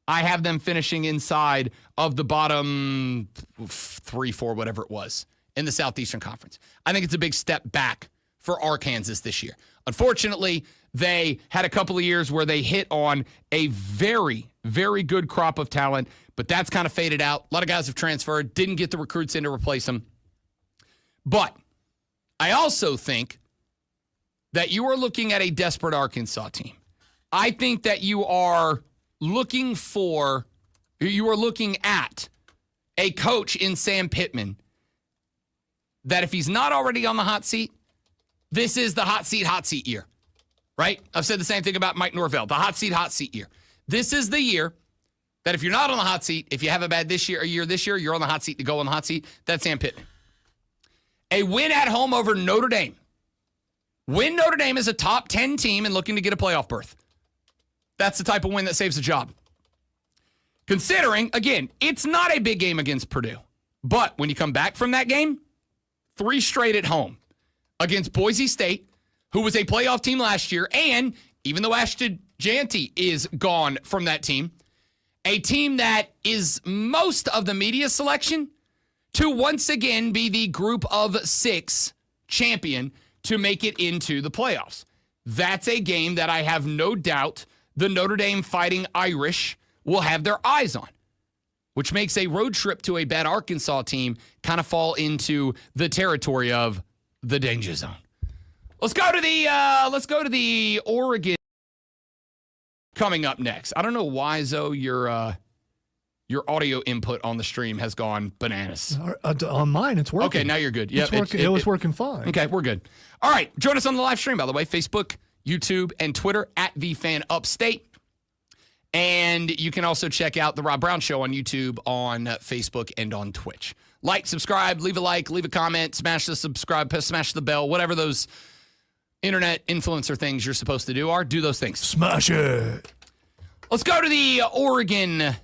I have them finishing inside of the bottom 3, 4, whatever it was, in the Southeastern Conference. I think it's a big step back for Arkansas this year. Unfortunately, they had a couple of years where they hit on a very, very good crop of talent, but that's kind of faded out. A lot of guys have transferred, didn't get the recruits in to replace them. But I also think that you are looking at a desperate Arkansas team. I think that you are looking at a coach in Sam Pittman that if he's not already on the hot seat, this is the hot seat year, right? I've said the same thing about Mike Norvell, the hot seat year. This is the year that if you're not on the hot seat, if you have a bad year this year, you're on the hot seat to go on the hot seat. That's Sam Pittman. A win at home over Notre Dame. Win Notre Dame is a top 10 team and looking to get a playoff berth. That's the type of win that saves a job. Considering, again, it's not a big game against Purdue. But when you come back from that game, 3 straight at home against Boise State, who was a playoff team last year, and even though Ashton Janty is gone from that team, a team that is most of the media selection to once again be the group of 6 champion to make it into the playoffs. That's a game that I have no doubt the Notre Dame Fighting Irish will have their eyes on, which makes a road trip to a bad Arkansas team kind of fall into the territory of the danger zone. Let's go to the Oregon coming up next. I don't know why, Zoe, your audio input on the stream has gone bananas. On mine, it's working. Okay, now you're good. Yeah, it was working fine. Okay, we're good. All right, join us on the live stream, by the way, Facebook, YouTube, and Twitter at VFanUpstate. And you can also check out The Rob Brown Show on YouTube, on Facebook, and on Twitch. Like, subscribe, leave a comment, smash the subscribe, smash the bell, whatever those internet influencer things you're supposed to do are. Do those things. Smash it. Let's go to the Oregon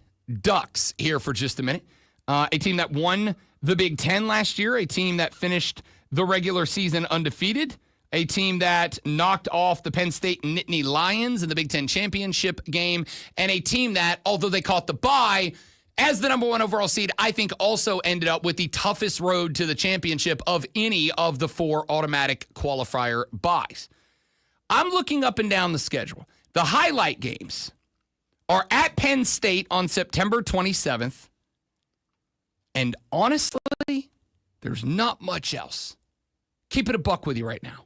Ducks here for just a minute. A team that won the Big Ten last year, a team that finished the regular season undefeated, a team that knocked off the Penn State Nittany Lions in the Big Ten championship game, and a team that, although they caught the bye, as the number 1 overall seed, I think also ended up with the toughest road to the championship of any of the 4 automatic qualifier byes. I'm looking up and down the schedule. The highlight games are at Penn State on September 27th. And honestly, there's not much else. Keep it a buck with you right now.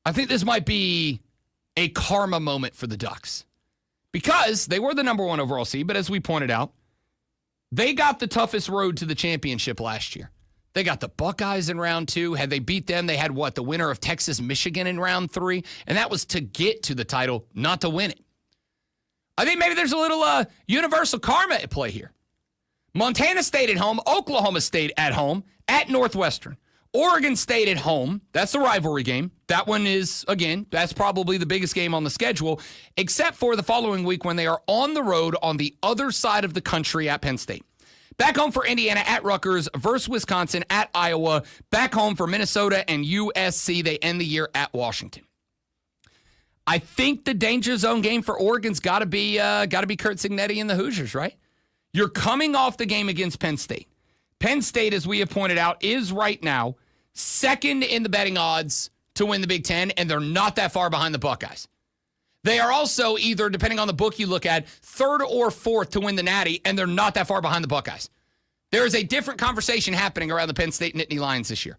I think this might be a karma moment for the Ducks because they were the number 1 overall seed, but as we pointed out, they got the toughest road to the championship last year. They got the Buckeyes in round 2. Had they beat them, they had the winner of Texas-Michigan in round 3, and that was to get to the title, not to win it. I think maybe there's a little universal karma at play here. Montana State at home, Oklahoma State at home, at Northwestern. Oregon State at home. That's the rivalry game. That one is, again, that's probably the biggest game on the schedule, except for the following week when they are on the road on the other side of the country at Penn State. Back home for Indiana at Rutgers versus Wisconsin at Iowa. Back home for Minnesota and USC. They end the year at Washington. I think the danger zone game for Oregon's got to be Kurt Cignetti and the Hoosiers, right? You're coming off the game against Penn State. Penn State, as we have pointed out, is right now second in the betting odds to win the Big Ten, and they're not that far behind the Buckeyes. They are also either, depending on the book you look at, third or fourth to win the Natty, and they're not that far behind the Buckeyes. There is a different conversation happening around the Penn State Nittany Lions this year.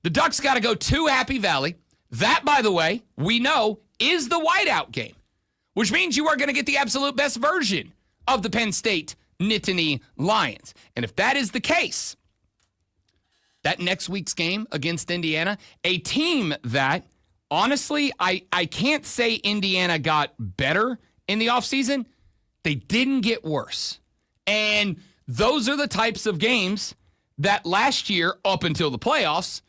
The Ducks got to go to Happy Valley. That, by the way, we know is the whiteout game, which means you are going to get the absolute best version of the Penn State Nittany Lions. And if that is the case, that next week's game against Indiana, a team that, honestly, I can't say Indiana got better in the offseason. They didn't get worse. And those are the types of games that last year, up until the playoffs,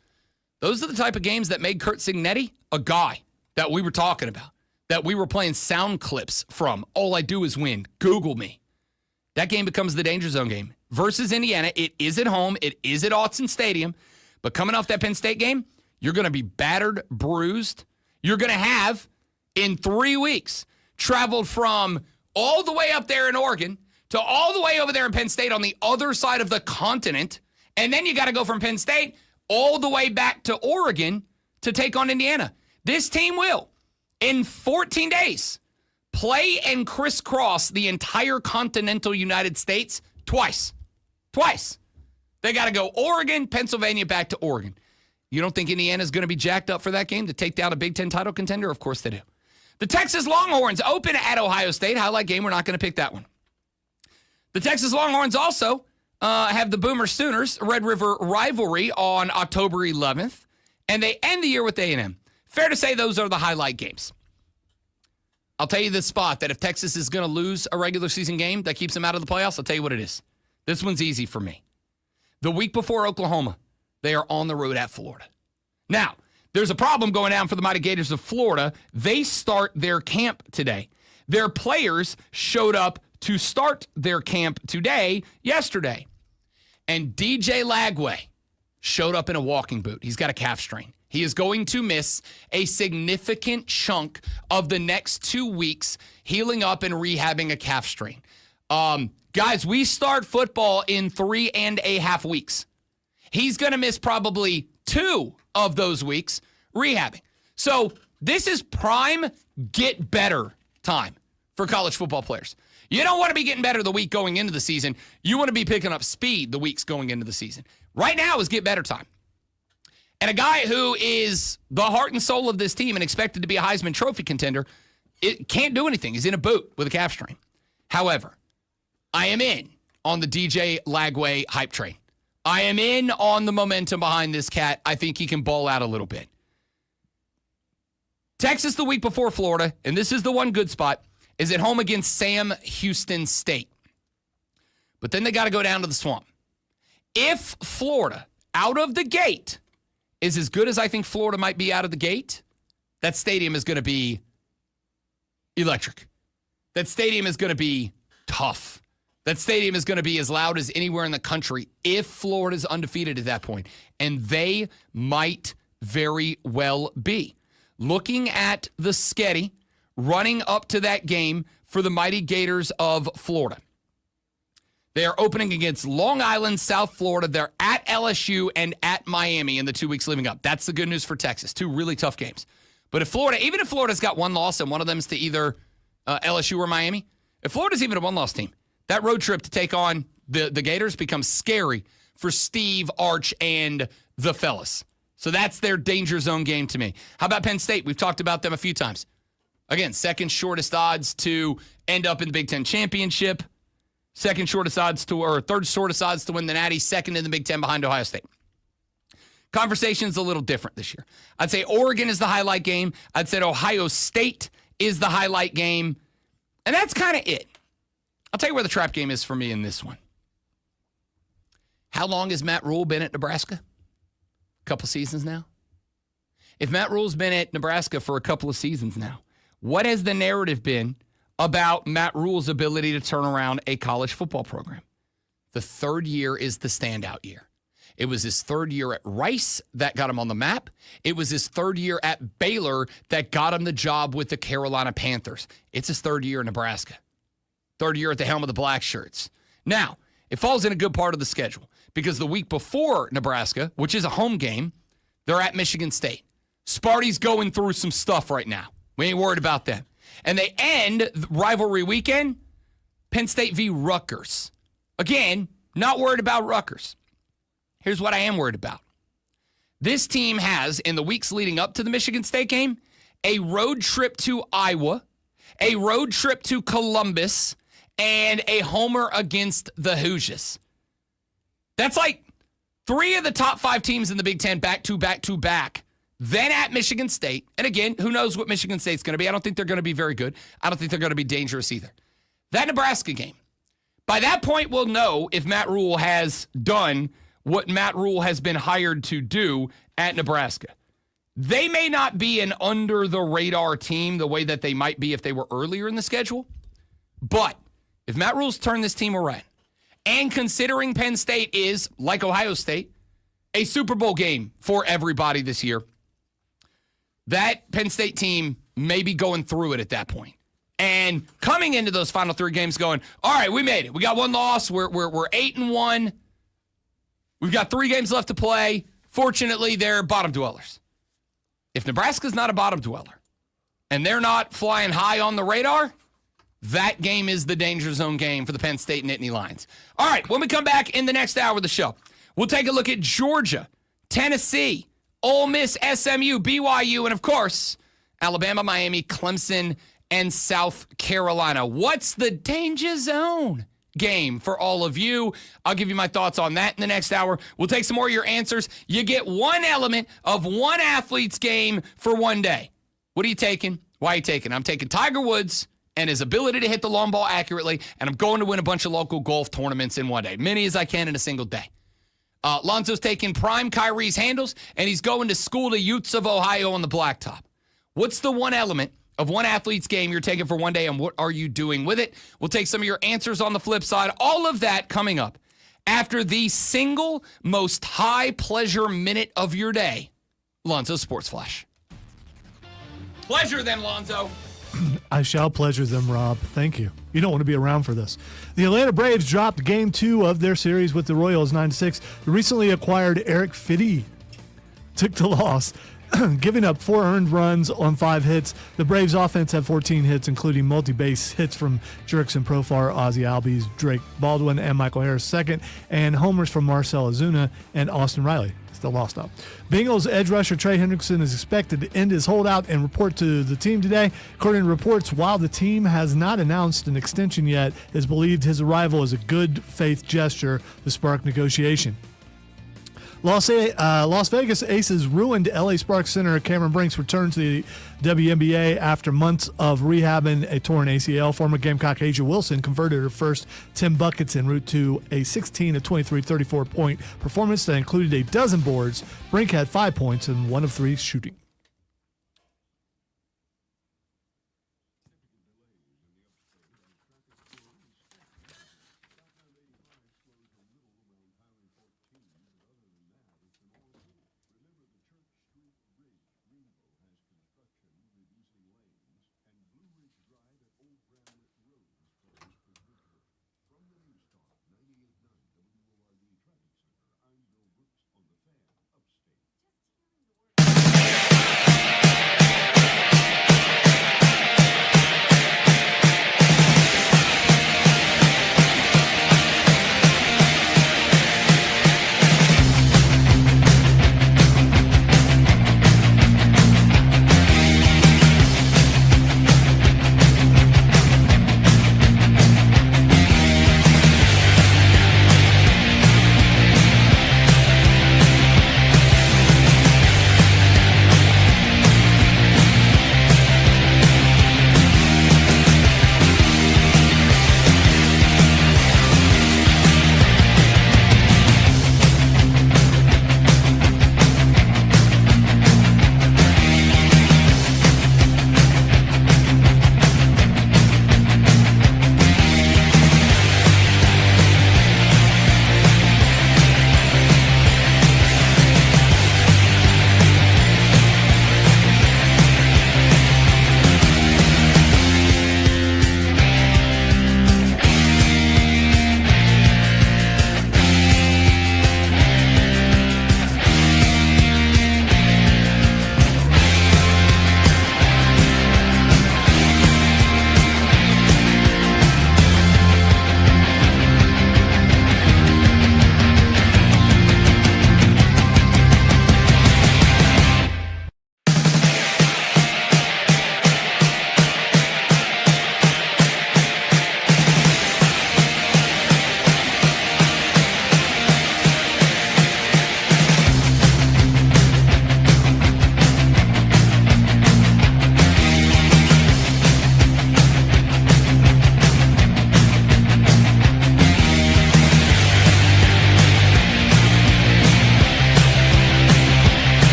those are the type of games that made Kurt Cignetti a guy that we were talking about, that we were playing sound clips from. All I do is win. Google me. That game becomes the danger zone game. Versus Indiana, it is at home. It is at Autzen Stadium. But coming off that Penn State game, you're going to be battered, bruised. You're going to have, in 3 weeks, traveled from all the way up there in Oregon to all the way over there in Penn State on the other side of the continent. And then you got to go from Penn State all the way back to Oregon to take on Indiana. This team will, in 14 days, play and crisscross the entire continental United States twice. Twice. They got to go Oregon, Pennsylvania, back to Oregon. You don't think Indiana's going to be jacked up for that game to take down a Big Ten title contender? Of course they do. The Texas Longhorns open at Ohio State. Highlight game. We're not going to pick that one. The Texas Longhorns also have the Boomer Sooners Red River rivalry on October 11th, and they end the year with A&M. Fair to say those are the highlight games. I'll tell you this spot that if Texas is going to lose a regular season game that keeps them out of the playoffs, I'll tell you what it is. This one's easy for me. The week before Oklahoma, they are on the road at Florida. Now, there's a problem going down for the Mighty Gators of Florida. They start their camp today. Their players showed up to start their camp yesterday. And DJ Lagway showed up in a walking boot. He's got a calf strain. He is going to miss a significant chunk of the next 2 weeks healing up and rehabbing a calf strain. Guys, we start football in 3.5 weeks. He's going to miss probably 2 of those weeks rehabbing. So this is prime get better time for college football players. You don't want to be getting better the week going into the season. You want to be picking up speed the weeks going into the season. Right now is get better time. And a guy who is the heart and soul of this team and expected to be a Heisman Trophy contender, it can't do anything. He's in a boot with a calf strain. However, I am in on the DJ Lagway hype train. I am in on the momentum behind this cat. I think he can ball out a little bit. Texas the week before Florida, and this is the one good spot, is at home against Sam Houston State. But then they got to go down to the Swamp. If Florida, out of the gate, is as good as I think Florida might be out of the gate, that stadium is going to be electric. That stadium is going to be tough. That stadium is going to be as loud as anywhere in the country if Florida's undefeated at that point. And they might very well be. Looking at the schedule running up to that game for the Mighty Gators of Florida. They are opening against Long Island, South Florida. They're at LSU and at Miami in the 2 weeks leading up. That's the good news for Texas. 2 really tough games. But if Florida, even if Florida's got one loss and one of them is to either LSU or Miami, if Florida's even a one-loss team, that road trip to take on the Gators becomes scary for Steve, Arch, and the fellas. So that's their danger zone game to me. How about Penn State? We've talked about them a few times. Again, second shortest odds to end up in the Big Ten championship. Third shortest odds to win the Natty. Second in the Big Ten behind Ohio State. Conversation's a little different this year. I'd say Oregon is the highlight game. I'd say Ohio State is the highlight game. And that's kind of it. I'll tell you where the trap game is for me in this one. How long has Matt Rule been at Nebraska? A couple seasons now? If Matt Rule's been at Nebraska for a couple of seasons now, what has the narrative been about Matt Rule's ability to turn around a college football program? The third year is the standout year. It was his third year at Rice that got him on the map. It was his third year at Baylor that got him the job with the Carolina Panthers. It's his third year in Nebraska. Third year at the helm of the Black Shirts. Now, it falls in a good part of the schedule because the week before Nebraska, which is a home game, they're at Michigan State. Sparty's going through some stuff right now. We ain't worried about them. And they end rivalry weekend, Penn State v. Rutgers. Again, not worried about Rutgers. Here's what I am worried about. This team has, in the weeks leading up to the Michigan State game, a road trip to Iowa, a road trip to Columbus, and a homer against the Hoosiers. That's like 3 of the top 5 teams in the Big Ten back to back to back. Then at Michigan State. And again, who knows what Michigan State's going to be. I don't think they're going to be very good. I don't think they're going to be dangerous either. That Nebraska game. By that point, we'll know if Matt Rule has done what Matt Rule has been hired to do at Nebraska. They may not be an under-the-radar team the way that they might be if they were earlier in the schedule. But if Matt Rule's turned this team around, and considering Penn State is, like Ohio State, a Super Bowl game for everybody this year, that Penn State team may be going through it at that point. And coming into those final 3 games going, all right, we made it. We got one loss. We're 8-1. We've got 3 games left to play. Fortunately, they're bottom dwellers. If Nebraska's not a bottom dweller and they're not flying high on the radar, that game is the danger zone game for the Penn State Nittany Lions. All right, when we come back in the next hour of the show, we'll take a look at Georgia, Tennessee, Ole Miss, SMU, BYU, and of course, Alabama, Miami, Clemson, and South Carolina. What's the danger zone game for all of you? I'll give you my thoughts on that in the next hour. We'll take some more of your answers. You get one element of one athlete's game for one day. What are you taking? Why are you taking? I'm taking Tiger Woods and his ability to hit the long ball accurately, and I'm going to win a bunch of local golf tournaments in one day. Many as I can in a single day. Lonzo's taking prime Kyrie's handles, and he's going to school to Utes of Ohio on the blacktop. What's the one element of one athlete's game you're taking for one day, and what are you doing with it? We'll take some of your answers on the flip side. All of that coming up after the single most high pleasure minute of your day, Lonzo Sports Flash. Pleasure then, Lonzo. I shall pleasure them, Rob. Thank you. You don't want to be around for this. The Atlanta Braves dropped Game 2 of their series with the Royals 9-6. The recently acquired Eric Fiddy took the loss, giving up 4 earned runs on 5 hits. The Braves offense had 14 hits, including multi-base hits from Jurickson Profar, Ozzie Albies, Drake Baldwin, and Michael Harris II, and homers from Marcell Ozuna and Austin Riley. Still lost up. Bengals edge rusher Trey Hendrickson is expected to end his holdout and report to the team today. According to reports, while the team has not announced an extension yet, it is believed his arrival is a good faith gesture to spark negotiation. Las Vegas Aces ruined LA Sparks center Cameron Brink's return to the WNBA after months of rehabbing a torn ACL. Former Gamecock Asia Wilson converted her first 10 buckets en route to a 16 of 23 34-point performance that included a dozen boards. Brink had 5 points and 1 of 3 shooting.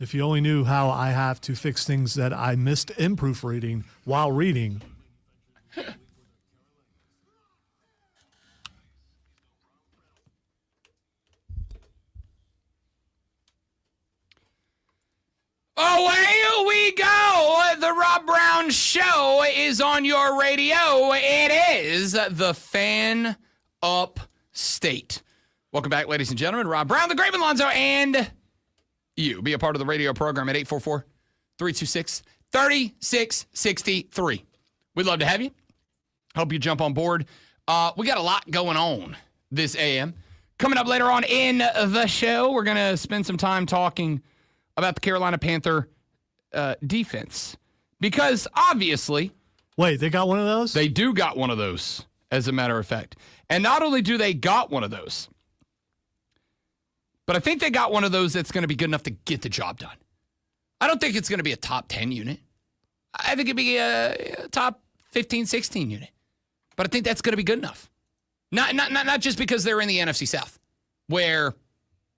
If you only knew how I have to fix things that I missed in proofreading while reading. Away we go. The Rob Brown Show is on your radio. It is the Fan Up State. Welcome back, ladies and gentlemen. Rob Brown, the Great Alonzo, and you. Be a part of the radio program at 844-326-3663. We'd love to have you. Hope you jump on board. We got a lot going on this AM. Coming up later on in the show, we're going to spend some time talking about the Carolina Panther defense. Because obviously... Wait, they got one of those? They do got one of those, as a matter of fact. And not only do they got one of those, but I think they got one of those that's going to be good enough to get the job done. I don't think it's going to be a top 10 unit. I think it'd be a top 15, 16 unit. But I think that's going to be good enough. Not just because they're in the NFC South, where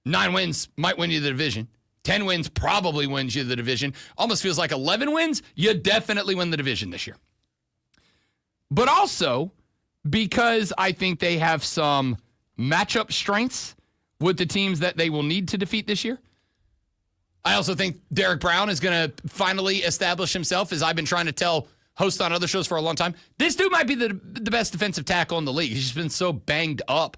9 wins might win you the division. 10 wins probably wins you the division. Almost feels like 11 wins, you definitely win the division this year. But also because I think they have some matchup strengths with the teams that they will need to defeat this year. I also think Derek Brown is going to finally establish himself, as I've been trying to tell hosts on other shows for a long time. This dude might be the best defensive tackle in the league. He's just been so banged up.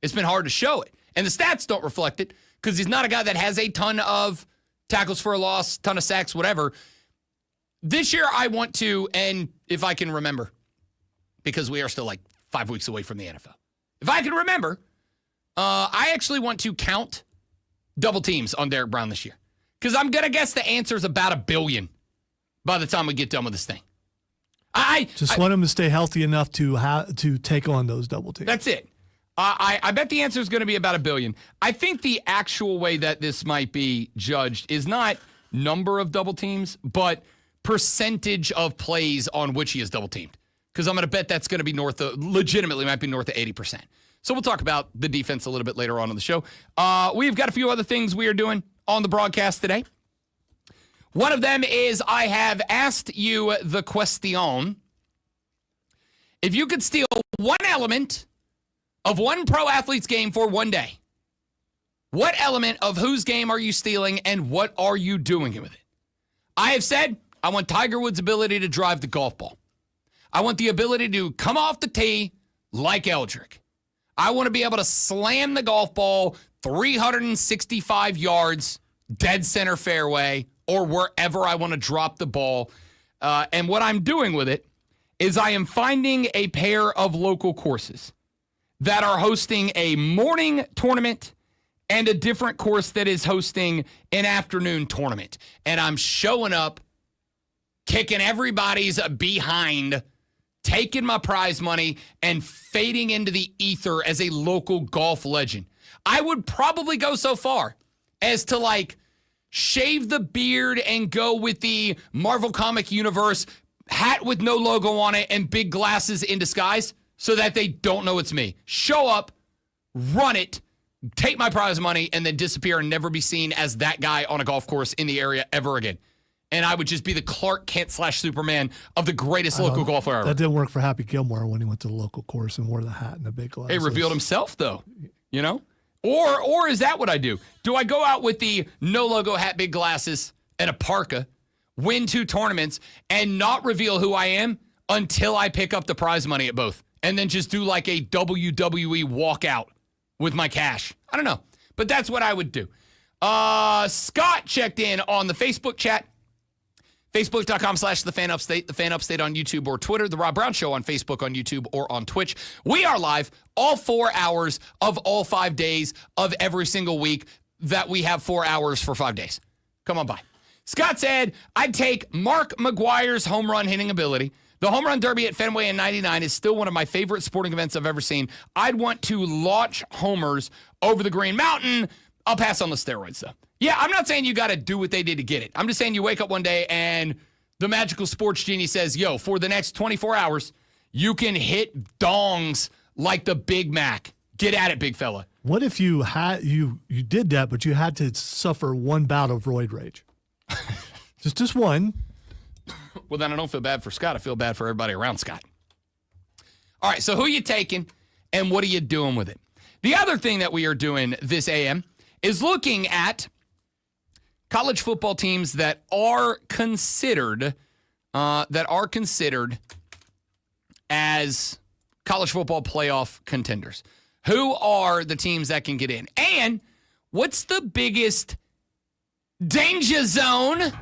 It's been hard to show it. And the stats don't reflect it because he's not a guy that has a ton of tackles for a loss, ton of sacks, whatever. This year I want to, and if I can remember, because we are still like 5 weeks away from the NFL. If I can remember, I actually want to count double teams on Derek Brown this year. Because I'm going to guess the answer is about 1 billion by the time we get done with this thing. I want him to stay healthy enough to take on those double teams. That's it. I bet the answer is going to be about 1 billion. I think the actual way that this might be judged is not number of double teams, but percentage of plays on which he is double teamed. Because I'm going to bet that's going to be legitimately might be north of 80%. So we'll talk about the defense a little bit later on in the show. We've got a few other things we are doing on the broadcast today. One of them is I have asked you the question. If you could steal one element of one pro athlete's game for one day, what element of whose game are you stealing and what are you doing with it? I have said I want Tiger Woods' ability to drive the golf ball. I want the ability to come off the tee like Eldrick. I want to be able to slam the golf ball 365 yards, dead center fairway, or wherever I want to drop the ball. And what I'm doing with it is I am finding a pair of local courses that are hosting a morning tournament and a different course that is hosting an afternoon tournament. And I'm showing up, kicking everybody's behind, taking my prize money, and fading into the ether as a local golf legend. I would probably go so far as to, shave the beard and go with the Marvel Comic Universe hat with no logo on it and big glasses in disguise so that they don't know it's me. Show up, run it, take my prize money, and then disappear and never be seen as that guy on a golf course in the area ever again. And I would just be the Clark Kent / Superman of the greatest local golfer ever. That didn't work for Happy Gilmore when he went to the local course and wore the hat and the big glasses. He revealed himself, though, you know? Or is that what I do? Do I go out with the no logo hat, big glasses, and a parka, win 2 tournaments, and not reveal who I am until I pick up the prize money at both, and then just do like a WWE walkout with my cash? I don't know, but that's what I would do. Scott checked in on the Facebook chat. Facebook.com/TheFanUpstate, The Fan Upstate on YouTube or Twitter, The Rob Brown Show on Facebook, on YouTube, or on Twitch. We are live all 4 hours of all 5 days of every single week that we have 4 hours for 5 days. Come on by. Scott said, I'd take Mark McGwire's home run hitting ability. The home run derby at Fenway in 99 is still one of my favorite sporting events I've ever seen. I'd want to launch homers over the Green Mountain. I'll pass on the steroids, though. Yeah, I'm not saying you got to do what they did to get it. I'm just saying you wake up one day and the magical sports genie says, yo, for the next 24 hours, you can hit dongs like the Big Mac. Get at it, big fella. What if you did that, but you had to suffer one bout of roid rage? Just one. Well, then I don't feel bad for Scott. I feel bad for everybody around Scott. All right, so who are you taking, and what are you doing with it? The other thing that we are doing this AM is looking at college football teams that are considered as college football playoff contenders. Who are the teams that can get in? And what's the biggest danger zone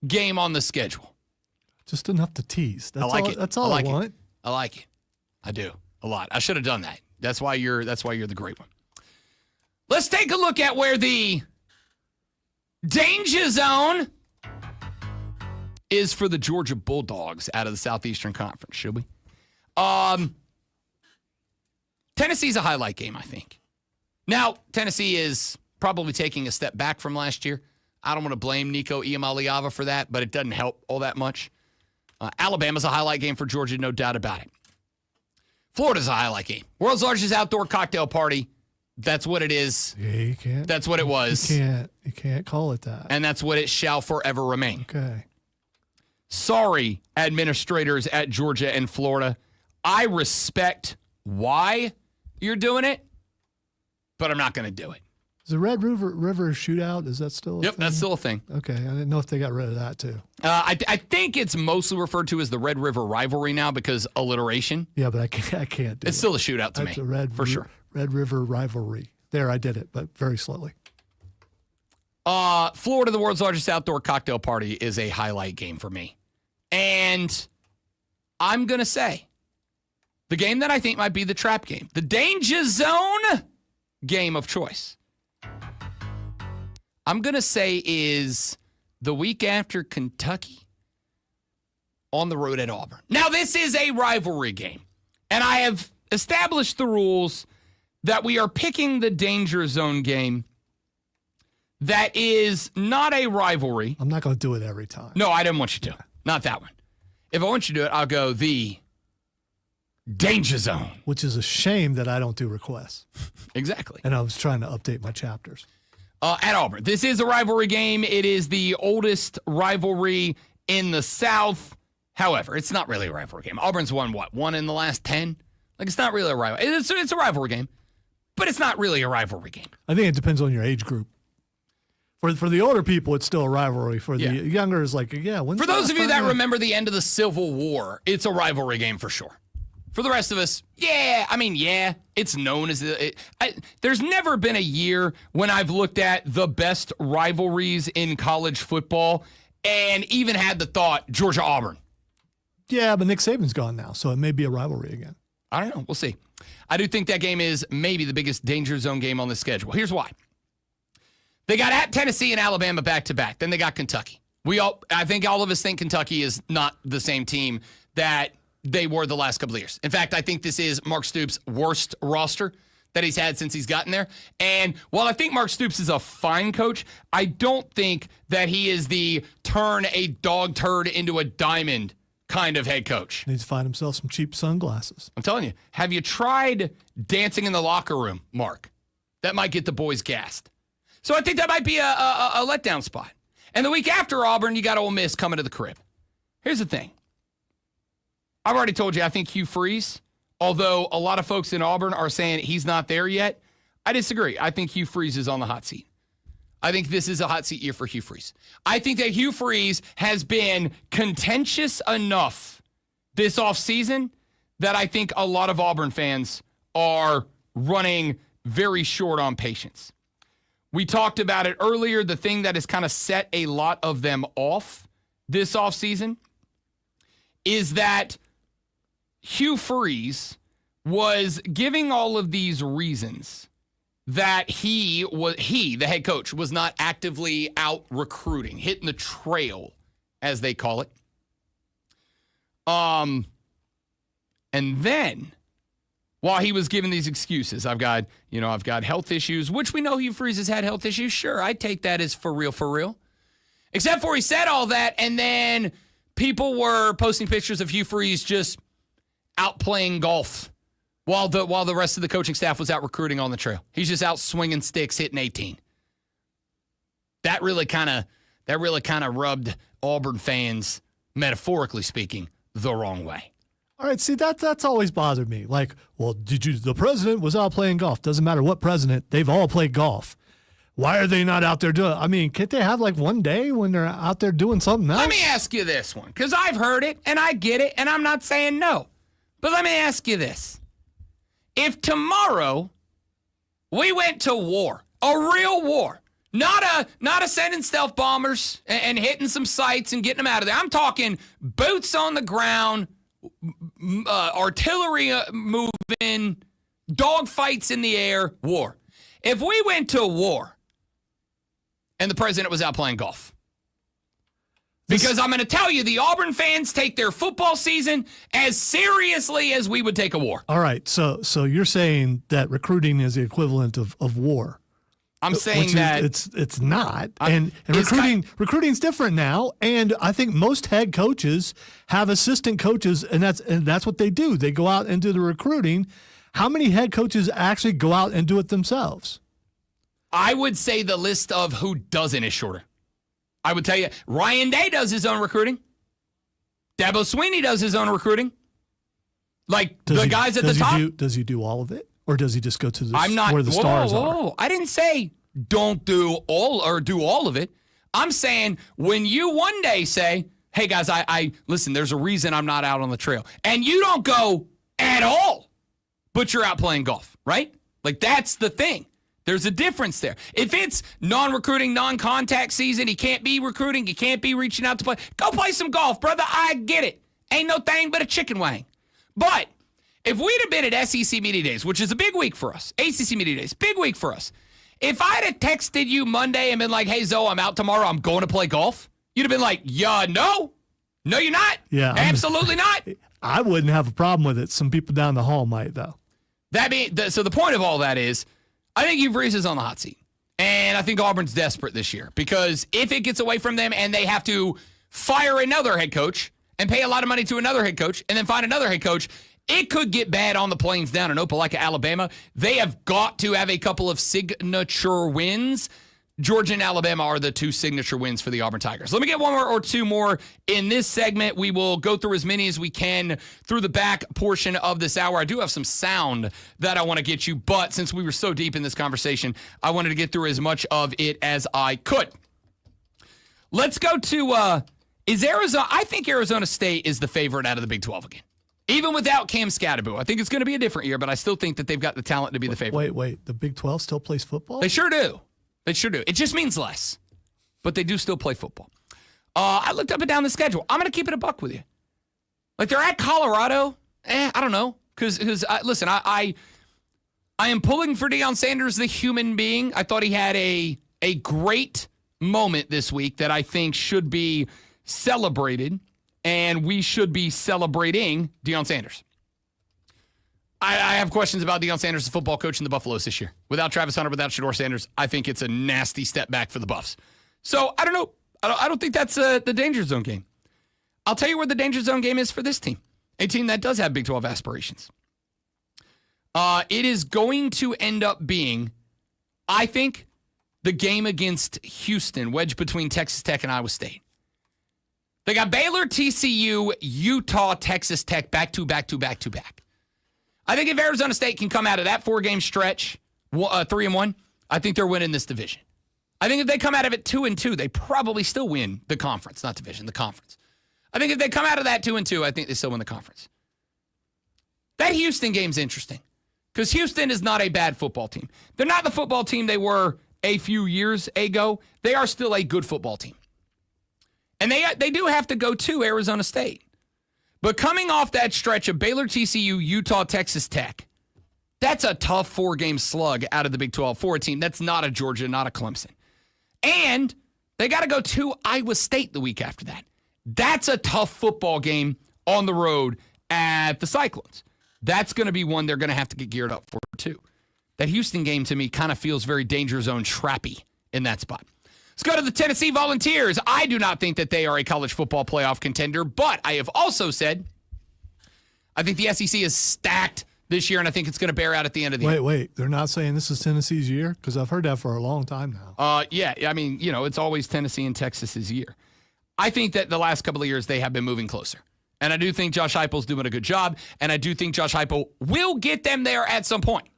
game on the schedule? Just enough to tease. That's I like all, it. That's all I want. I like it. I do a lot. I should have done that. That's why you're the great one. Let's take a look at where the danger zone is for the Georgia Bulldogs out of the Southeastern Conference, should we? Tennessee's a highlight game, I think. Now, Tennessee is probably taking a step back from last year. I don't want to blame Nico Iamaleava for that, but it doesn't help all that much. Alabama's a highlight game for Georgia, no doubt about it. Florida's a highlight game. World's largest outdoor cocktail party. That's what it is. Yeah, you can't. That's what it was. You can't call it that. And that's what it shall forever remain. Okay. Sorry, administrators at Georgia and Florida. I respect why you're doing it, but I'm not going to do it. Is the Red River shootout, is that still a Yep, thing? that's still a thing. Okay, I didn't know if they got rid of that too. I think it's mostly referred to as the Red River rivalry now because alliteration. Yeah, but I can't do it. It's still a shootout to That's me, a sure. Red River rivalry. There, I did it, but very slowly. Florida, the world's largest outdoor cocktail party, is a highlight game for me. And I'm going to say the game that I think might be the trap game, the danger zone game of choice, I'm going to say is the week after Kentucky on the road at Auburn. Now, this is a rivalry game, and I have established the rules that we are picking the danger zone game that is not a rivalry. I'm not going to do it every time. No, I didn't want you to. Not that one. If I want you to do it, I'll go the danger zone. Which is a shame that I don't do requests. Exactly. And I was trying to update my chapters. At Auburn. This is a rivalry game. It is the oldest rivalry in the South. However, it's not really a rivalry game. Auburn's won, what, one in the last 10? Like, it's not really a rivalry. It's a rivalry game, but it's not really a rivalry game. I think it depends on your age group. For the older people, it's still a rivalry. For the younger, it's like, yeah. For those of you that remember the end of the Civil War, it's a rivalry game for sure. For the rest of us, it's known as there's never been a year when I've looked at the best rivalries in college football and even had the thought Georgia-Auburn. Yeah, but Nick Saban's gone now, so it may be a rivalry again. I don't know. We'll see. I do think that game is maybe the biggest danger zone game on the schedule. Here's why. They got at Tennessee and Alabama back-to-back. Then they got Kentucky. I think all of us think Kentucky is not the same team that they were the last couple of years. In fact, I think this is Mark Stoops' worst roster that he's had since he's gotten there. And while I think Mark Stoops is a fine coach, I don't think that he is the turn a dog turd into a diamond kind of head coach. Needs to find himself some cheap sunglasses. I'm telling you, have you tried dancing in the locker room, Mark? That might get the boys gassed. So I think that might be a letdown spot. And the week after Auburn, you got Ole Miss coming to the crib. Here's the thing. I've already told you I think Hugh Freeze, although a lot of folks in Auburn are saying he's not there yet, I disagree. I think Hugh Freeze is on the hot seat. I think this is a hot seat year for Hugh Freeze. I think that Hugh Freeze has been contentious enough this offseason that I think a lot of Auburn fans are running very short on patience. We talked about it earlier. The thing that has kind of set a lot of them off this offseason is that Hugh Freeze was giving all of these reasons that he, the head coach, was not actively out recruiting, hitting the trail, as they call it. And then, while he was giving these excuses, I've got health issues, which we know Hugh Freeze has had health issues. Sure, I take that as for real. Except for he said all that, and then people were posting pictures of Hugh Freeze just out playing golf while the rest of the coaching staff was out recruiting on the trail. He's just out swinging sticks, hitting 18. That really kind of that really kind of rubbed Auburn fans, metaphorically speaking, the wrong way. All right, see, that's always bothered me. Like, well, the president was out playing golf. Doesn't matter what president, they've all played golf. Why are they not out there doing it? I mean, can't they have like one day when they're out there doing something else? Let me ask you this one, because I've heard it, and I get it, and I'm not saying no. But let me ask you this. If tomorrow we went to war, a real war, not a sending stealth bombers and hitting some sites and getting them out of there. I'm talking boots on the ground, artillery moving, dogfights in the air, war. If we went to war and the president was out playing golf, because I'm going to tell you, the Auburn fans take their football season as seriously as we would take a war. All right, so you're saying that recruiting is the equivalent of war. I'm saying that it's not, and recruiting's different now. And I think most head coaches have assistant coaches, and that's what they do. They go out and do the recruiting. How many head coaches actually go out and do it themselves? I would say the list of who doesn't is shorter. I would tell you, Ryan Day does his own recruiting. Dabo Swinney does his own recruiting. Like the guys at the top. Does he do all of it? Or does he just go to where the stars are? I didn't say don't do all of it. I'm saying when you one day say, hey guys, I listen, there's a reason I'm not out on the trail. And you don't go at all, but you're out playing golf, right? Like that's the thing. There's a difference there. If it's non-recruiting, non-contact season, he can't be recruiting, he can't be reaching out to play. Go play some golf, brother. I get it. Ain't no thing but a chicken wang. But if we'd have been at SEC Media Days, which is a big week for us, ACC Media Days, big week for us. If I'd have texted you Monday and been like, hey, Zoe, I'm out tomorrow, I'm going to play golf, you'd have been like, yeah, no, you're not. Yeah, absolutely not. I wouldn't have a problem with it. Some people down the hall might, though. So the point of all that is, I think Hugh Freeze is on the hot seat. And I think Auburn's desperate this year because if it gets away from them and they have to fire another head coach and pay a lot of money to another head coach and then find another head coach, it could get bad on the plains down in Opelika, Alabama. They have got to have a couple of signature wins. Georgia and Alabama are the two signature wins for the Auburn Tigers. Let me get one more or two more in this segment. We will go through as many as we can through the back portion of this hour. I do have some sound that I want to get you, but since we were so deep in this conversation, I wanted to get through as much of it as I could. Let's go to, is Arizona, I think Arizona State is the favorite out of the Big 12 again. Even without Cam Scatterbo. I think it's going to be a different year, but I still think that they've got the talent to be the favorite. Wait. The Big 12 still plays football? They sure do. They sure do. It just means less, but they do still play football. I looked up and down the schedule. I'm going to keep it a buck with you. Like, they're at Colorado. I don't know. Because listen, I am pulling for Deion Sanders, the human being. I thought he had a great moment this week that I think should be celebrated, and we should be celebrating Deion Sanders. I have questions about Deion Sanders, the football coach in the Buffaloes this year. Without Travis Hunter, without Shedeur Sanders, I think it's a nasty step back for the Buffs. So, I don't know. I don't think that's the danger zone game. I'll tell you where the danger zone game is for this team, a team that does have Big 12 aspirations. It is going to end up being, I think, the game against Houston, wedged between Texas Tech and Iowa State. They got Baylor, TCU, Utah, Texas Tech, back to back. I think if Arizona State can come out of that 4-game stretch, 3-1, I think they're winning this division. I think if they come out of it 2-2, they probably still win the conference, not division, the conference. I think if they come out of that 2-2, I think they still win the conference. That Houston game's interesting because Houston is not a bad football team. They're not the football team they were a few years ago. They are still a good football team. And they do have to go to Arizona State. But coming off that stretch of Baylor, TCU, Utah, Texas Tech, that's a tough 4-game slug out of the Big 12 for a team. That's not a Georgia, not a Clemson. And they got to go to Iowa State the week after that. That's a tough football game on the road at the Cyclones. That's going to be one they're going to have to get geared up for, too. That Houston game, to me, kind of feels very danger zone trappy in that spot. Let's go to the Tennessee Volunteers. I do not think that they are a college football playoff contender, but I have also said I think the SEC is stacked this year, and I think it's going to bear out at the end of the year. Wait. They're not saying this is Tennessee's year? Because I've heard that for a long time now. Yeah. I mean, it's always Tennessee and Texas's year. I think that the last couple of years they have been moving closer. And I do think Josh Heupel's doing a good job, and I do think Josh Heupel will get them there at some point.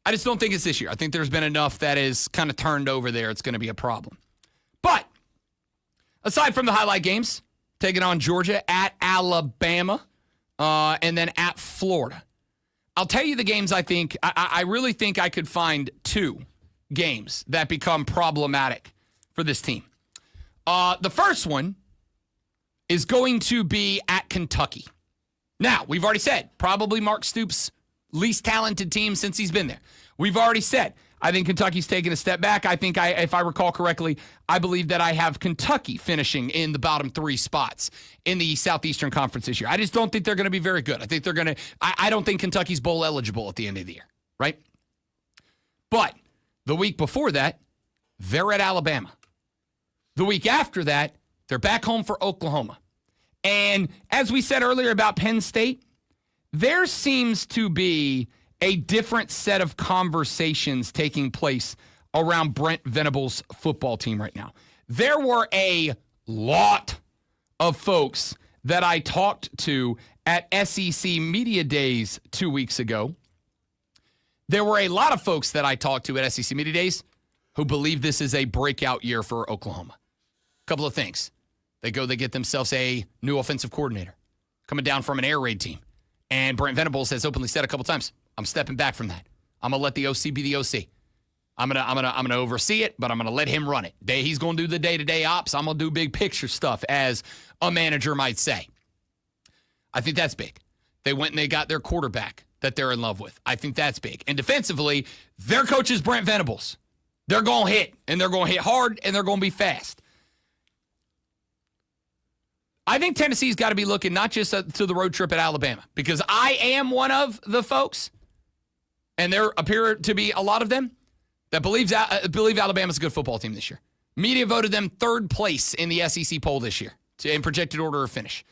I just don't think it's this year. I think there's been enough that is kind of turned over there. It's going to be a problem. But aside from the highlight games, taking on Georgia, at Alabama, and then at Florida, I'll tell you the games I think. I really think I could find 2 games that become problematic for this team. The first one is going to be at Kentucky. Now, we've already said, probably Mark Stoops' least talented team since he's been there. We've already said, I think Kentucky's taken a step back. I think, if I recall correctly, I believe that I have Kentucky finishing in the bottom 3 spots in the Southeastern Conference this year. I just don't think they're going to be very good. I think they're going to, I don't think Kentucky's bowl eligible at the end of the year, right? But the week before that, they're at Alabama. The week after that, they're back home for Oklahoma. And as we said earlier about Penn State, there seems to be a different set of conversations taking place around Brent Venables' football team right now. There were a lot of folks that I talked to at SEC Media Days 2 weeks ago. There were a lot of folks that I talked to at SEC Media Days who believe this is a breakout year for Oklahoma. Couple of things. They get themselves a new offensive coordinator coming down from an air raid team. And Brent Venables has openly said a couple times, I'm stepping back from that. I'm going to let the OC be the OC. I'm gonna oversee it, but I'm going to let him run it. He's going to do the day-to-day ops. I'm going to do big picture stuff, as a manager might say. I think that's big. They went and they got their quarterback that they're in love with. I think that's big. And defensively, their coach is Brent Venables. They're going to hit, and they're going to hit hard, and they're going to be fast. I think Tennessee's got to be looking not just to the road trip at Alabama, because I am one of the folks, and there appear to be a lot of them, that believe Alabama's a good football team this year. Media voted them 3rd place in the SEC poll this year in projected order of finish.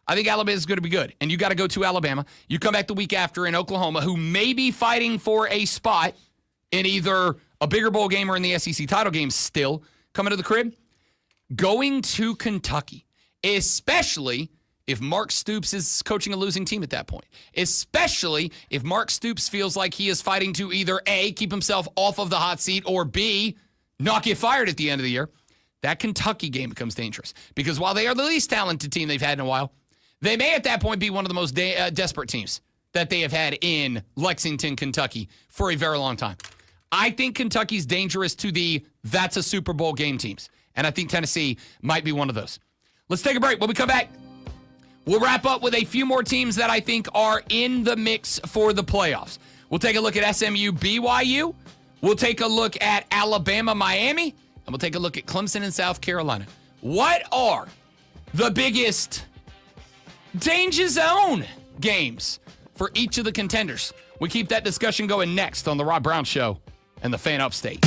I think Alabama's going to be good, and you got to go to Alabama. You come back the week after in Oklahoma, who may be fighting for a spot in either a bigger bowl game or in the SEC title game still, coming to the crib. Going to Kentucky, especially if Mark Stoops is coaching a losing team at that point. Especially if Mark Stoops feels like he is fighting to either A, keep himself off of the hot seat, or B, not get fired at the end of the year. That Kentucky game becomes dangerous. Because while they are the least talented team they've had in a while, they may at that point be one of the most desperate teams that they have had in Lexington, Kentucky for a very long time. I think Kentucky's dangerous to that's a Super Bowl game teams. And I think Tennessee might be one of those. Let's take a break. When we come back, we'll wrap up with a few more teams that I think are in the mix for the playoffs. We'll take a look at SMU, BYU. We'll take a look at Alabama, Miami. And we'll take a look at Clemson and South Carolina. What are the biggest danger zone games for each of the contenders? We keep that discussion going next on The Rob Brown Show and the Fan Upstate.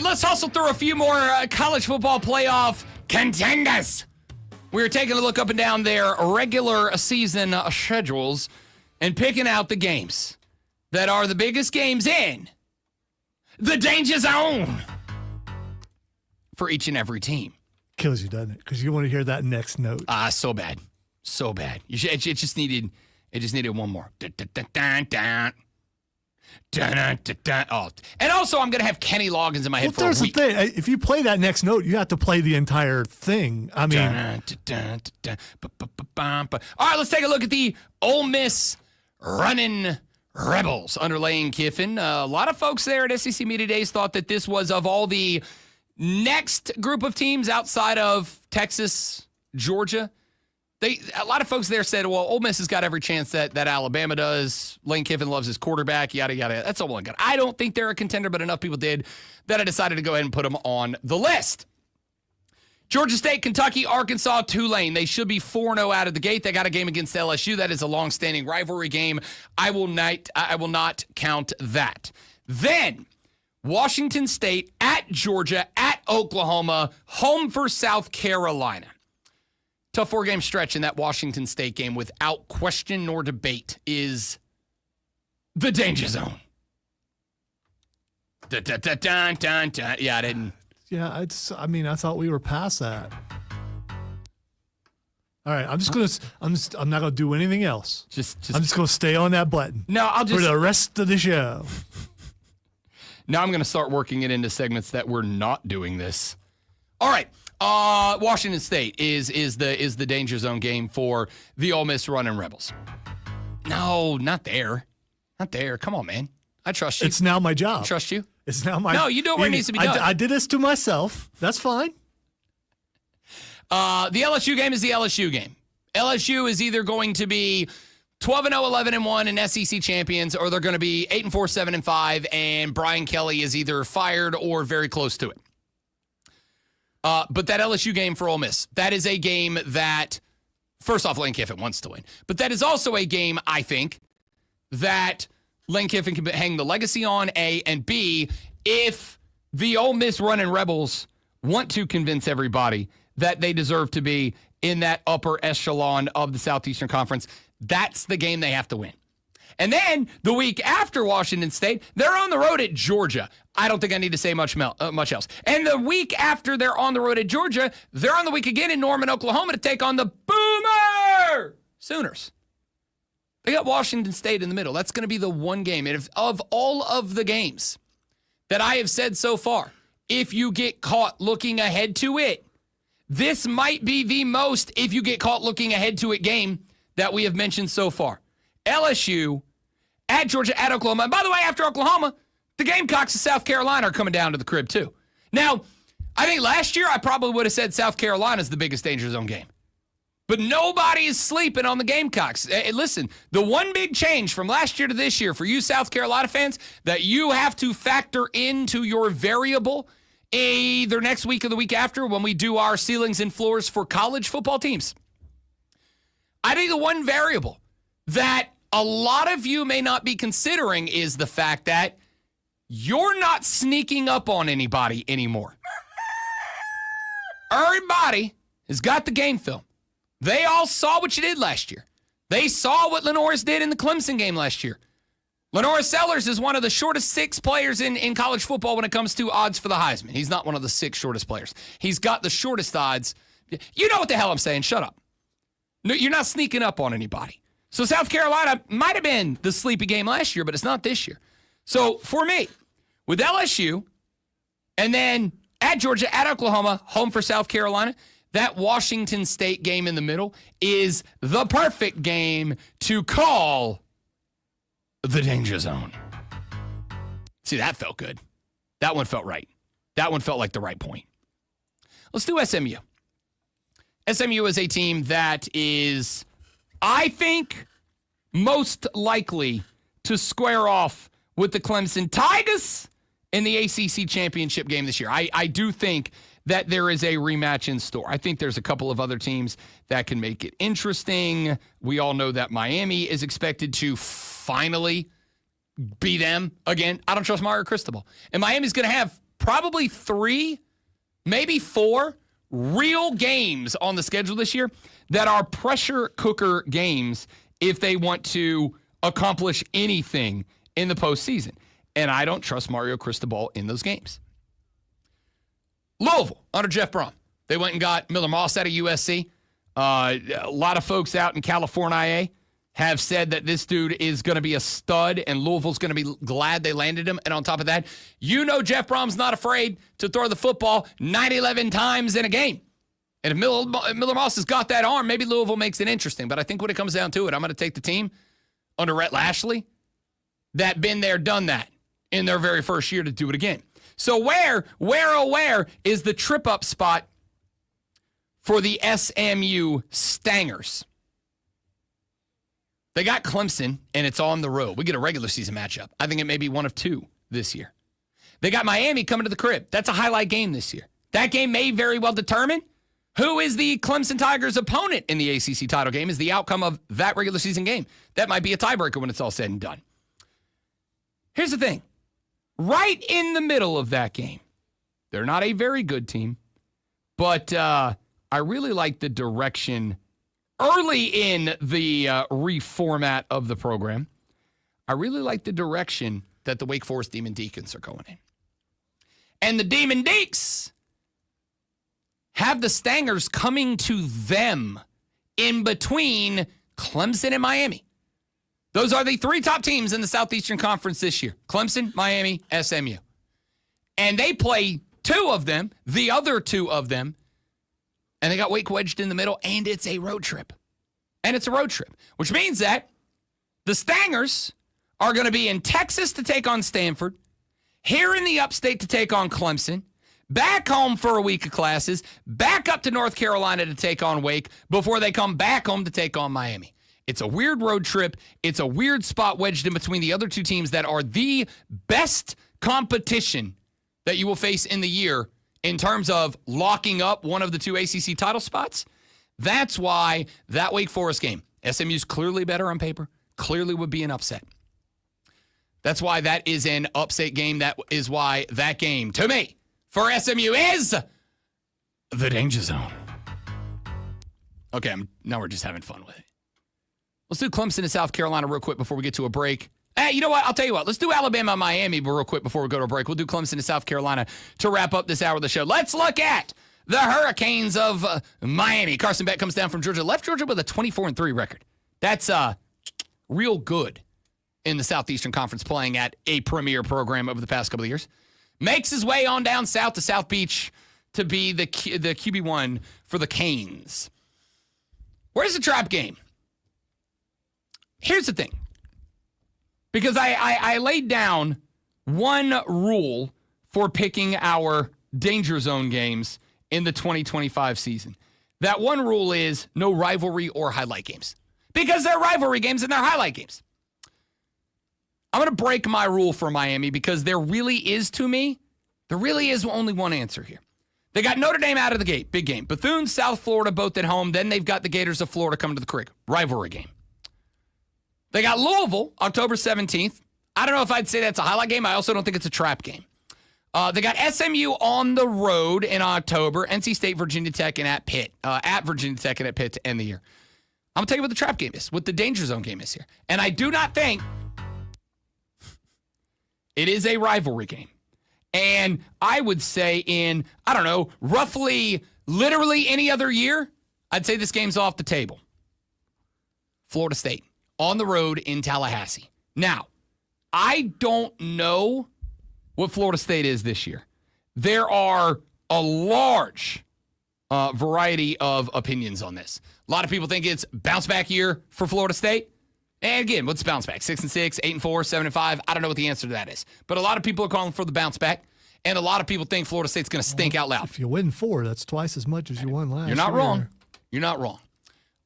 right, let's hustle through a few more college football playoff contenders. We're taking a look up and down their regular season schedules and picking out the games that are the biggest games in the danger zone for each and every team. Kills you, doesn't it? Because you want to hear that next note. So bad. So bad. It just needed one more. Dun, dun, dun, dun, dun. Dun, dun, dun, dun. Oh. And also, I'm going to have Kenny Loggins in my head for a week. There's the thing. If you play that next note, you have to play the entire thing. I mean. Dun, dun, dun, dun, dun. All right, let's take a look at the Ole Miss running Rebels under Lane Kiffin. A lot of folks there at SEC Media Days thought that this was, of all the next group of teams outside of Texas, Georgia, a lot of folks there said, well, Ole Miss has got every chance that Alabama does. Lane Kiffin loves his quarterback, yada, yada. That's all well and good. I don't think they're a contender, but enough people did that I decided to go ahead and put them on the list. Georgia State, Kentucky, Arkansas, Tulane. They should be 4-0 out of the gate. They got a game against LSU. That is a long-standing rivalry game. I will not count that. Then, Washington State, at Georgia, at Oklahoma, home for South Carolina. Tough four-game stretch in that Washington State game without question nor debate is the danger zone. Dun, dun, dun, dun, dun, dun. Yeah, I didn't. Yeah, I thought we were past that. All right, I'm not gonna do anything else. I'm just gonna stay on that button. No, for the rest of the show. Now I'm gonna start working it into segments that we're not doing this. All right. Washington State is the danger zone game for the Ole Miss Running Rebels. No, not there. Not there. Come on, man. I trust you. It's now my job. I trust you. It's now my. No, you do it where it needs to be done. I did this to myself. That's fine. The LSU game is the LSU game. LSU is either going to be 12-0, 11-1 and SEC champions, or they're going to be 8-4, 7-5, and Brian Kelly is either fired or very close to it. But that LSU game for Ole Miss, that is a game that, first off, Lane Kiffin wants to win. But that is also a game, I think, that Lane Kiffin can hang the legacy on, A, and B, if the Ole Miss running Rebels want to convince everybody that they deserve to be in that upper echelon of the Southeastern Conference, that's the game they have to win. And then the week after Washington State, they're on the road at Georgia. I don't think I need to say much else. And the week after they're on the road at Georgia, they're on the week again in Norman, Oklahoma to take on the Boomer Sooners. They got Washington State in the middle. That's going to be the one game. And of all of the games that I have said so far, if you get caught looking ahead to it, this might be the most if you get caught looking ahead to it game that we have mentioned so far. LSU, at Georgia, at Oklahoma. And by the way, after Oklahoma, the Gamecocks of South Carolina are coming down to the crib too. Now, I think last year I probably would have said South Carolina is the biggest danger zone game. But nobody is sleeping on the Gamecocks. Listen, the one big change from last year to this year for you South Carolina fans that you have to factor into your variable either next week or the week after when we do our ceilings and floors for college football teams. I think the one variable that a lot of you may not be considering is the fact that you're not sneaking up on anybody anymore. Everybody has got the game film. They all saw what you did last year. They saw what Lenoris did in the Clemson game last year. Lenoris Sellers is one of the shortest 6 players in college football when it comes to odds for the Heisman. He's not one of the 6 shortest players. He's got the shortest odds. You know what the hell I'm saying. Shut up. No, you're not sneaking up on anybody. So South Carolina might have been the sleepy game last year, but it's not this year. So for me, with LSU, and then at Georgia, at Oklahoma, home for South Carolina, that Washington State game in the middle is the perfect game to call the danger zone. See, that felt good. That one felt right. That one felt like the right point. Let's do SMU. SMU is a team that is, I think, most likely to square off with the Clemson Tigers in the ACC championship game this year. I do think that there is a rematch in store. I think there's a couple of other teams that can make it interesting. We all know that Miami is expected to finally be them again. I don't trust Mario Cristobal. And Miami's going to have probably 3, maybe 4 real games on the schedule this year that are pressure cooker games if they want to accomplish anything in the postseason. And I don't trust Mario Cristobal in those games. Louisville, under Jeff Brom. They went and got Miller Moss out of USC. A lot of folks out in California have said that this dude is going to be a stud, and Louisville's going to be glad they landed him. And on top of that, Jeff Brom's not afraid to throw the football 11 times in a game. And if Miller Moss has got that arm, maybe Louisville makes it interesting. But I think when it comes down to it, I'm going to take the team under Rhett Lashley that been there, done that in their very first year to do it again. So where is the trip-up spot for the SMU Stangers? They got Clemson, and it's on the road. We get a regular season matchup. I think it may be one of 2 this year. They got Miami coming to the crib. That's a highlight game this year. That game may very well determine who is the Clemson Tigers' opponent in the ACC title game, is the outcome of that regular season game. That might be a tiebreaker when it's all said and done. Here's the thing. Right in the middle of that game, they're not a very good team, but I really like the direction early in the reformat of the program. I really like the direction that the Wake Forest Demon Deacons are going in. And the Demon Deeks have the Stangers coming to them in between Clemson and Miami. Those are the 3 top teams in the Southeastern Conference this year. Clemson, Miami, SMU. And they play 2 of them, the other 2 of them, and they got Wake wedged in the middle, and it's a road trip. Which means that the Stangers are going to be in Texas to take on Stanford, here in the upstate to take on Clemson, back home for a week of classes, back up to North Carolina to take on Wake before they come back home to take on Miami. It's a weird road trip. It's a weird spot wedged in between the other 2 teams that are the best competition that you will face in the year in terms of locking up one of the 2 ACC title spots. That's why that Wake Forest game, SMU's clearly better on paper, clearly would be an upset. That's why that is an upset game. That is why that game, to me, for SMU is the danger zone. Okay, now we're just having fun with it. Let's do Clemson and South Carolina real quick before we get to a break. Hey, you know what? I'll tell you what. Let's do Alabama and Miami real quick before we go to a break. We'll do Clemson and South Carolina to wrap up this hour of the show. Let's look at the Hurricanes of Miami. Carson Beck comes down from Georgia. Left Georgia with a 24-3 record. That's real good in the Southeastern Conference, playing at a premier program over the past couple of years. Makes his way on down south to South Beach to be the QB1 for the Canes. Where's the trap game? Here's the thing. Because I laid down one rule for picking our danger zone games in the 2025 season. That one rule is no rivalry or highlight games. Because they're rivalry games and they're highlight games. I'm going to break my rule for Miami because there really is only one answer here. They got Notre Dame out of the gate, big game. Bethune, South Florida, both at home. Then they've got the Gators of Florida coming to the creek, rivalry game. They got Louisville, October 17th. I don't know if I'd say that's a highlight game. I also don't think it's a trap game. They got SMU on the road in October, NC State, Virginia Tech, and at Pitt. At Virginia Tech and at Pitt to end the year. I'm going to tell you what the trap game is, what the danger zone game is here. And I do not think it is a rivalry game. And I would say in, I don't know, roughly, literally any other year, I'd say this game's off the table. Florida State on the road in Tallahassee. Now, I don't know what Florida State is this year. There are a large variety of opinions on this. A lot of people think it's bounce back year for Florida State. And again, what's bounce back? 6-6, 8-4, 7-5. I don't know what the answer to that is. But a lot of people are calling for the bounce back. And a lot of people think Florida State's going to stink out loud. If you win 4, that's twice as much as you won last year. You're not wrong. You're not wrong.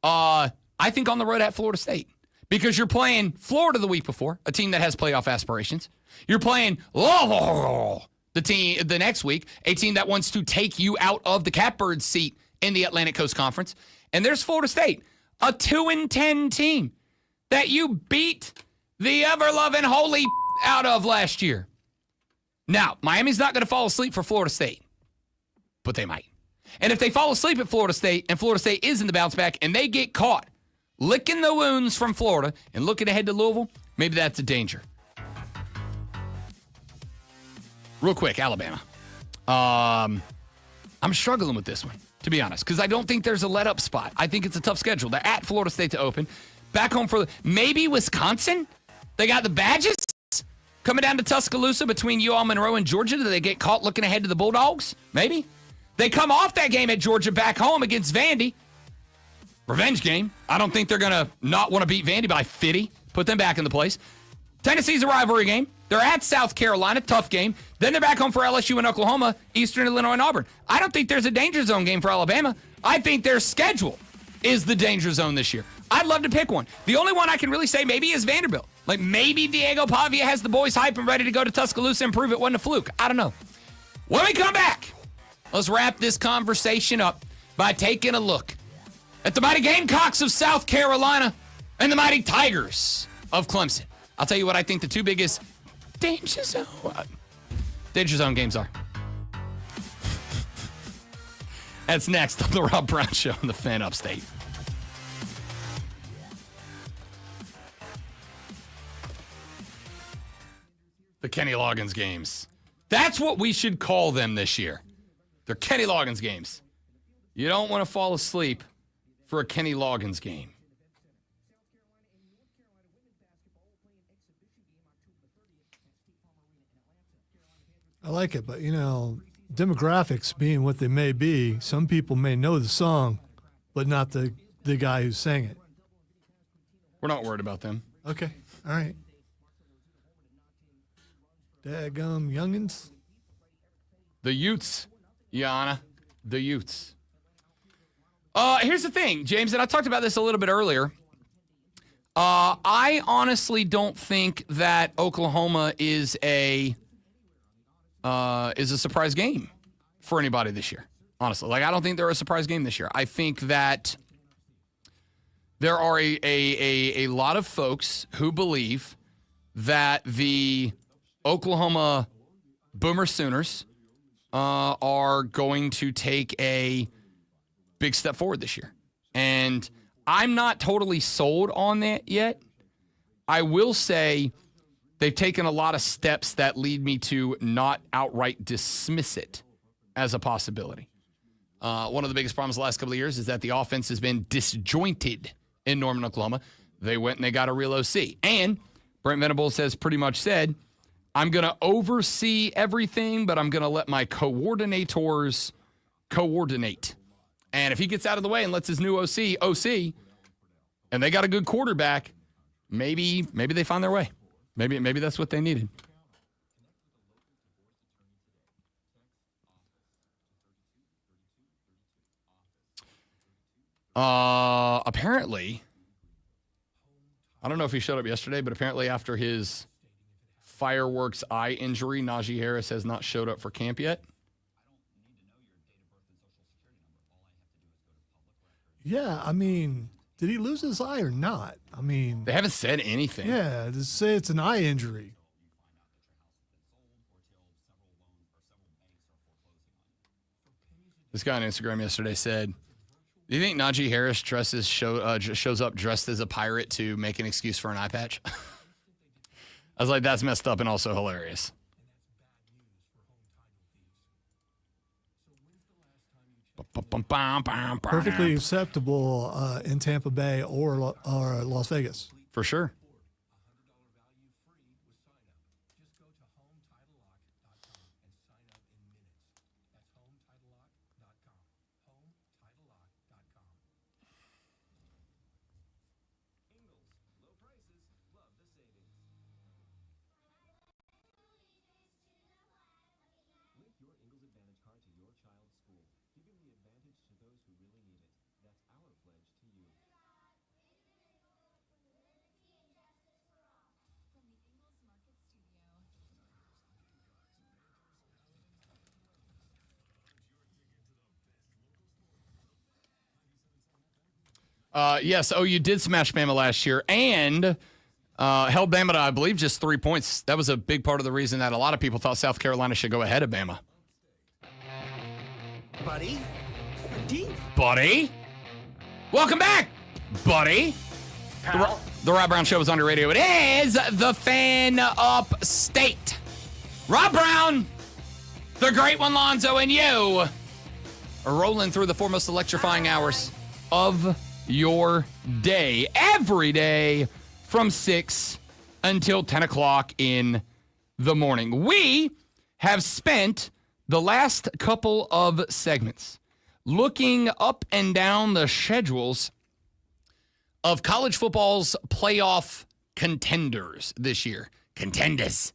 I think on the road at Florida State. Because you're playing Florida the week before, a team that has playoff aspirations. You're playing Louisville the next week, a team that wants to take you out of the Catbird seat in the Atlantic Coast Conference. And there's Florida State, a 2-10 team that you beat the ever-loving holy out of last year. Now, Miami's not going to fall asleep for Florida State, but they might. And if they fall asleep at Florida State and Florida State is in the bounce back and they get caught licking the wounds from Florida and looking ahead to Louisville, maybe that's a danger. Real quick, Alabama. I'm struggling with this one, to be honest, because I don't think there's a let-up spot. I think it's a tough schedule. They're at Florida State to open. Back home for maybe Wisconsin. They got the Badgers coming down to Tuscaloosa between UL Monroe and Georgia. Do they get caught looking ahead to the Bulldogs? Maybe. They come off that game at Georgia back home against Vandy. Revenge game. I don't think they're going to not want to beat Vandy by 50. Put them back in the place. Tennessee's a rivalry game. They're at South Carolina. Tough game. Then they're back home for LSU and Oklahoma, Eastern Illinois and Auburn. I don't think there's a danger zone game for Alabama. I think their schedule is the danger zone this year. I'd love to pick one. The only one I can really say maybe is Vanderbilt. Like maybe Diego Pavia has the boys hype and ready to go to Tuscaloosa and prove it wasn't a fluke. I don't know. When we come back, let's wrap this conversation up by taking a look at the mighty Gamecocks of South Carolina and the mighty Tigers of Clemson. I'll tell you what I think the two biggest danger zone games are. That's next on the Rob Brown Show on the Fan Upstate. The Kenny Loggins games. That's what we should call them this year. They're Kenny Loggins games. You don't want to fall asleep for a Kenny Loggins game. I like it, but, demographics being what they may be, some people may know the song, but not the guy who sang it. We're not worried about them. Okay, all right. Daggum youngins. The Utes, Yana. The Utes. Here's the thing, James, and I talked about this a little bit earlier. I honestly don't think that Oklahoma is a surprise game for anybody this year. Honestly, I don't think they're a surprise game this year. I think that there are a lot of folks who believe that the Oklahoma Boomer Sooners are going to take a big step forward this year. And I'm not totally sold on that yet. I will say they've taken a lot of steps that lead me to not outright dismiss it as a possibility. One of the biggest problems the last couple of years is that the offense has been disjointed in Norman, Oklahoma. They went and they got a real OC. And Brent Venables has pretty much said, I'm going to oversee everything, but I'm going to let my coordinators coordinate. And if he gets out of the way and lets his new OC, and they got a good quarterback, maybe they find their way. Maybe that's what they needed. Apparently, I don't know if he showed up yesterday, but apparently after his fireworks eye injury, Najee Harris has not showed up for camp yet. Yeah, did he lose his eye or not? They haven't said anything. Yeah, to say it's an eye injury. This guy on Instagram yesterday said, do you think Najee Harris shows up dressed as a pirate to make an excuse for an eye patch? I was like, that's messed up and also hilarious. Perfectly acceptable in Tampa Bay or Las Vegas. For sure. Yes, OU did smash Bama last year, and Held Bama to, I believe, just 3 points. That was a big part of the reason that a lot of people thought South Carolina should go ahead of Bama. Buddy? Welcome back, buddy. The Rob Brown Show is on your radio. It is the Fan Up State. Rob Brown, the great one, Lonzo, and you are rolling through the four most electrifying hours of your day. Every day from 6 until 10 o'clock in the morning. We have spent the last couple of segments looking up and down the schedules of college football's playoff contenders this year. Contenders.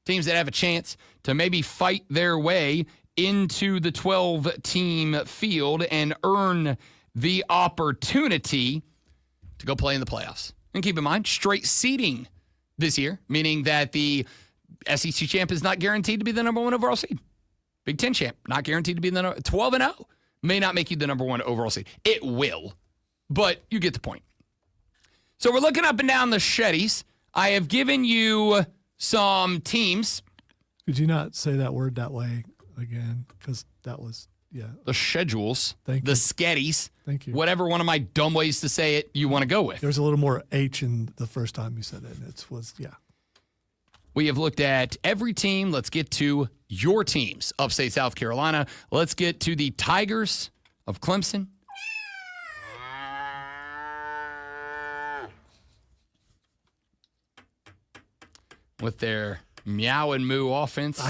Teams that have a chance to maybe fight their way into the 12-team field and earn the opportunity to go play in the playoffs. And keep in mind, straight seeding this year, meaning that the SEC champ is not guaranteed to be the number one overall seed. Big Ten champ, not guaranteed to be the 12-0. May not make you the number one overall seed. It will, but you get the point. So we're looking up and down the sheddies. I have given you some teams. Could you not say that word that way again? Because that was, yeah. The schedules. Thank the you. sketties. Thank you. Whatever one of my dumb ways to say it you want to go with. There's a little more H in the first time you said it. Yeah. We have looked at every team. Let's get to your teams. Upstate South Carolina. Let's get to the Tigers of Clemson. With their meow and moo offense.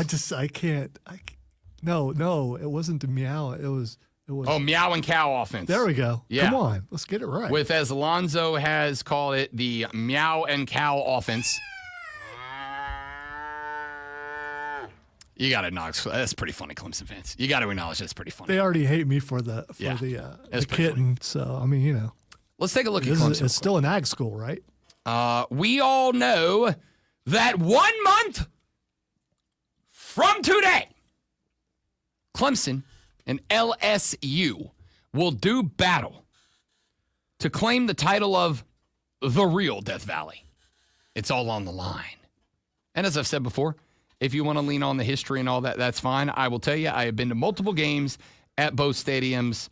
No, it wasn't the meow. It was. Oh, meow and cow offense. There we go. Yeah. Come on. Let's get it right. With, as Alonzo has called it, the meow and cow offense. You got to acknowledge that's pretty funny, Clemson fans. You got to acknowledge that's pretty funny. They already hate me for the kitten. So I mean, Let's take a look at Clemson. It's still an ag school, right? We all know that 1 month from today, Clemson and LSU will do battle to claim the title of the real Death Valley. It's all on the line. And as I've said before, if you want to lean on the history and all that, that's fine. I will tell you, I have been to multiple games at both stadiums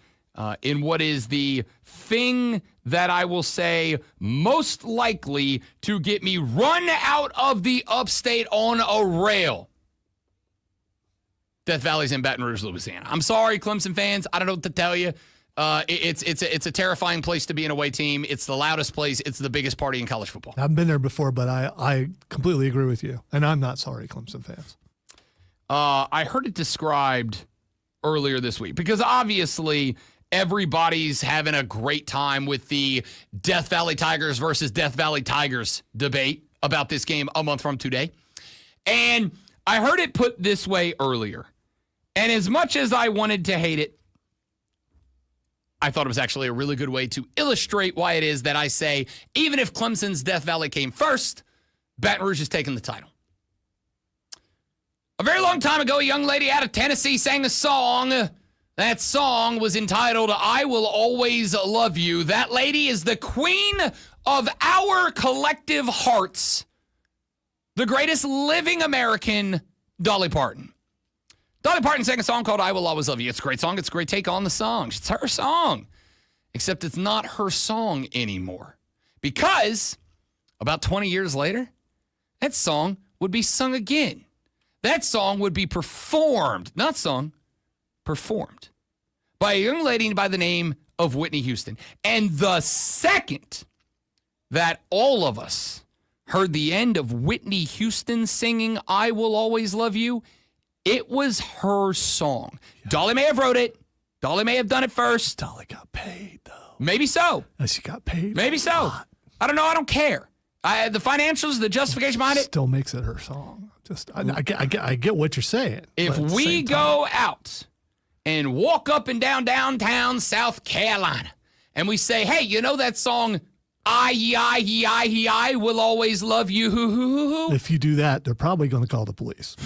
in what is the thing that I will say most likely to get me run out of the upstate on a rail. Death Valley's in Baton Rouge, Louisiana. I'm sorry, Clemson fans. I don't know what to tell you. It's a terrifying place to be an away team. It's the loudest place. It's the biggest party in college football. I haven't been there before, but I completely agree with you. And I'm not sorry, Clemson fans. I heard it described earlier this week because obviously everybody's having a great time with the Death Valley Tigers versus Death Valley Tigers debate about this game a month from today. And I heard it put this way earlier. And as much as I wanted to hate it, I thought it was actually a really good way to illustrate why it is that I say, even if Clemson's Death Valley came first, Baton Rouge is taking the title. A very long time ago, a young lady out of Tennessee sang a song. That song was entitled, I Will Always Love You. That lady is the queen of our collective hearts. The greatest living American, Dolly Parton. Dolly Parton sang a song called I Will Always Love You. It's a great song. It's a great take on the song. It's her song. Except it's not her song anymore. Because about 20 years later, that song would be sung again. That song would be performed, not sung, performed by a young lady by the name of Whitney Houston. And the second that all of us heard the end of Whitney Houston singing I Will Always Love You, it was her song. Yeah. Dolly may have wrote it. Dolly may have done it first. Dolly got paid, though. Maybe so. She got paid. Maybe so. Lot. I don't know. I don't care. The financials, the justification behind it. Still makes it her song. I get what you're saying. If we go out and walk up and down downtown South Carolina and we say, hey, you know that song, I will always love you. If you do that, they're probably going to call the police.